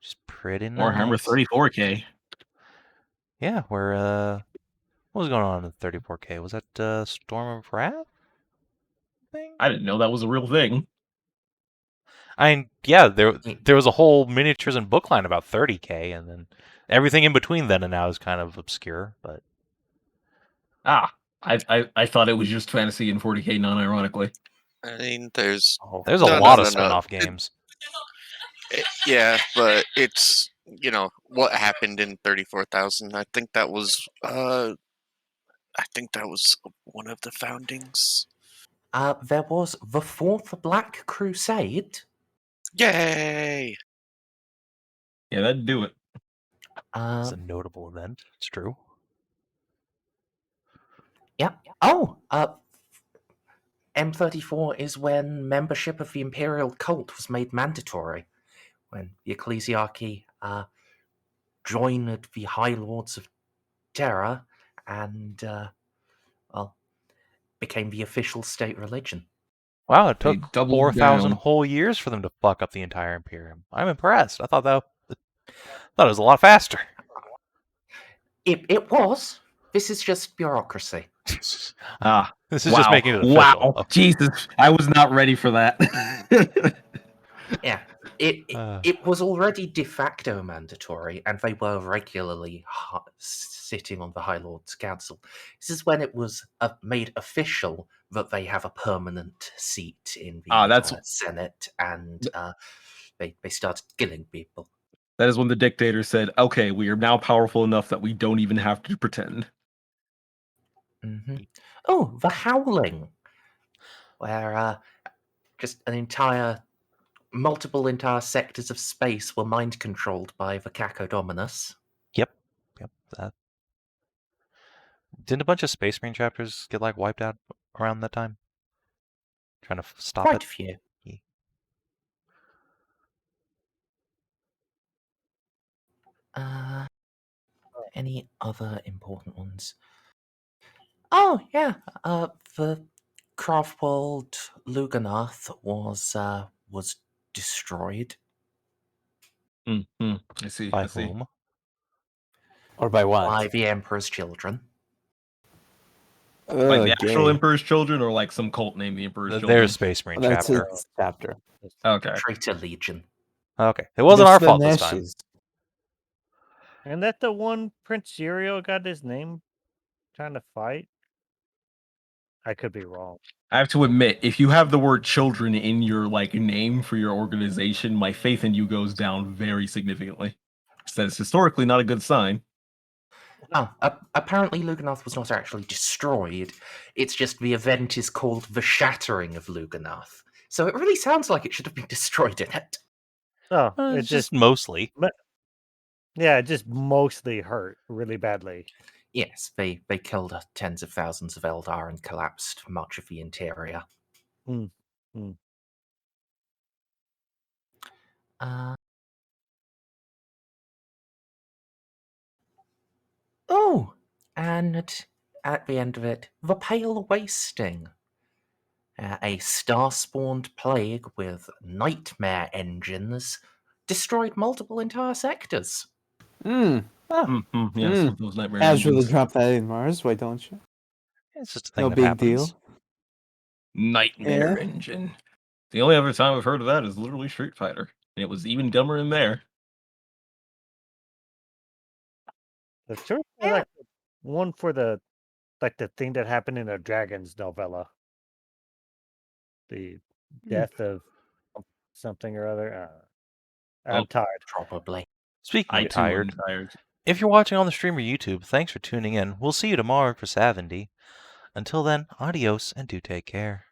Just pretty nice. Warhammer 34k. Yeah, we're what was going on in 34k? Was that Storm of Wrath thing? I didn't know that was a real thing. I mean, yeah, there was a whole miniatures and book line about 30k, and then everything in between then and now is kind of obscure, but I thought it was just fantasy and 40k non-ironically. I mean, there's there's a No, lot no, of no, no. spin-off games. yeah, but it's what happened in 34,000. I think that was one of the foundings. There was the Fourth Black Crusade. Yay! Yeah, that'd do it. It's a notable event. It's true. Yeah. Oh, M34 is when membership of the Imperial cult was made mandatory, when the ecclesiarchy joined the High Lords of Terror and became the official state religion. Wow, it They took doubled 4,000 down. whole years for them to fuck up the entire Imperium. I'm impressed. I thought it was a lot faster. It was. This is just bureaucracy. Ah, This is wow. just making it official. Wow, Oh, Jesus, I was not ready for that. Yeah. It was already de facto mandatory, and they were regularly sitting on the High Lords Council. This is when it was made official that they have a permanent seat in the Senate, and they started killing people. That is when the dictator said, "Okay, we are now powerful enough that we don't even have to pretend." Mm-hmm. Oh, the Howling, where just multiple entire sectors of space were mind controlled by the Cacodominus. Yep. That. Didn't a bunch of Space Marine chapters get wiped out around that time? Trying to stop Quite it. a few. Yeah. Any other important ones? Oh yeah, the Craftworld Lugonath was destroyed. I see. By I see. whom? Or by what? By the Emperor's children. Like the actual Emperor's children, or like some cult named the Emperor's children? There's Space Marine That's chapter. a chapter. Okay. Traitor Legion. Okay, it wasn't our fault this time. And that the one Prince Uriel got his name trying to fight? I could be wrong. I have to admit, if you have the word children in your name for your organization, my faith in you goes down very significantly. That's historically not a good sign. Oh, apparently Lugonath was not actually destroyed. It's just the event is called the Shattering of Lugonath. So it really sounds like it should have been destroyed in it. Oh, It's just mostly. Yeah, it just mostly hurt really badly. Yes, they killed tens of thousands of Eldar and collapsed much of the interior. Oh, and at the end of it, the Pale Wasting. A star-spawned plague with nightmare engines destroyed multiple entire sectors. Yes, with those nightmare Casually engines. drop that in Mars, why don't you? It's just a thing No that big happens. deal. Nightmare Yeah. engine. The only other time I've heard of that is literally Street Fighter. And it was even dumber in there. The sure like one for the thing that happened in a Dragons novella. The death of something or other. I'm tired. Probably. Speaking I of too am tired, tired. if you're watching on the stream or YouTube, thanks for tuning in. We'll see you tomorrow for Savin. Until then, adios and do take care.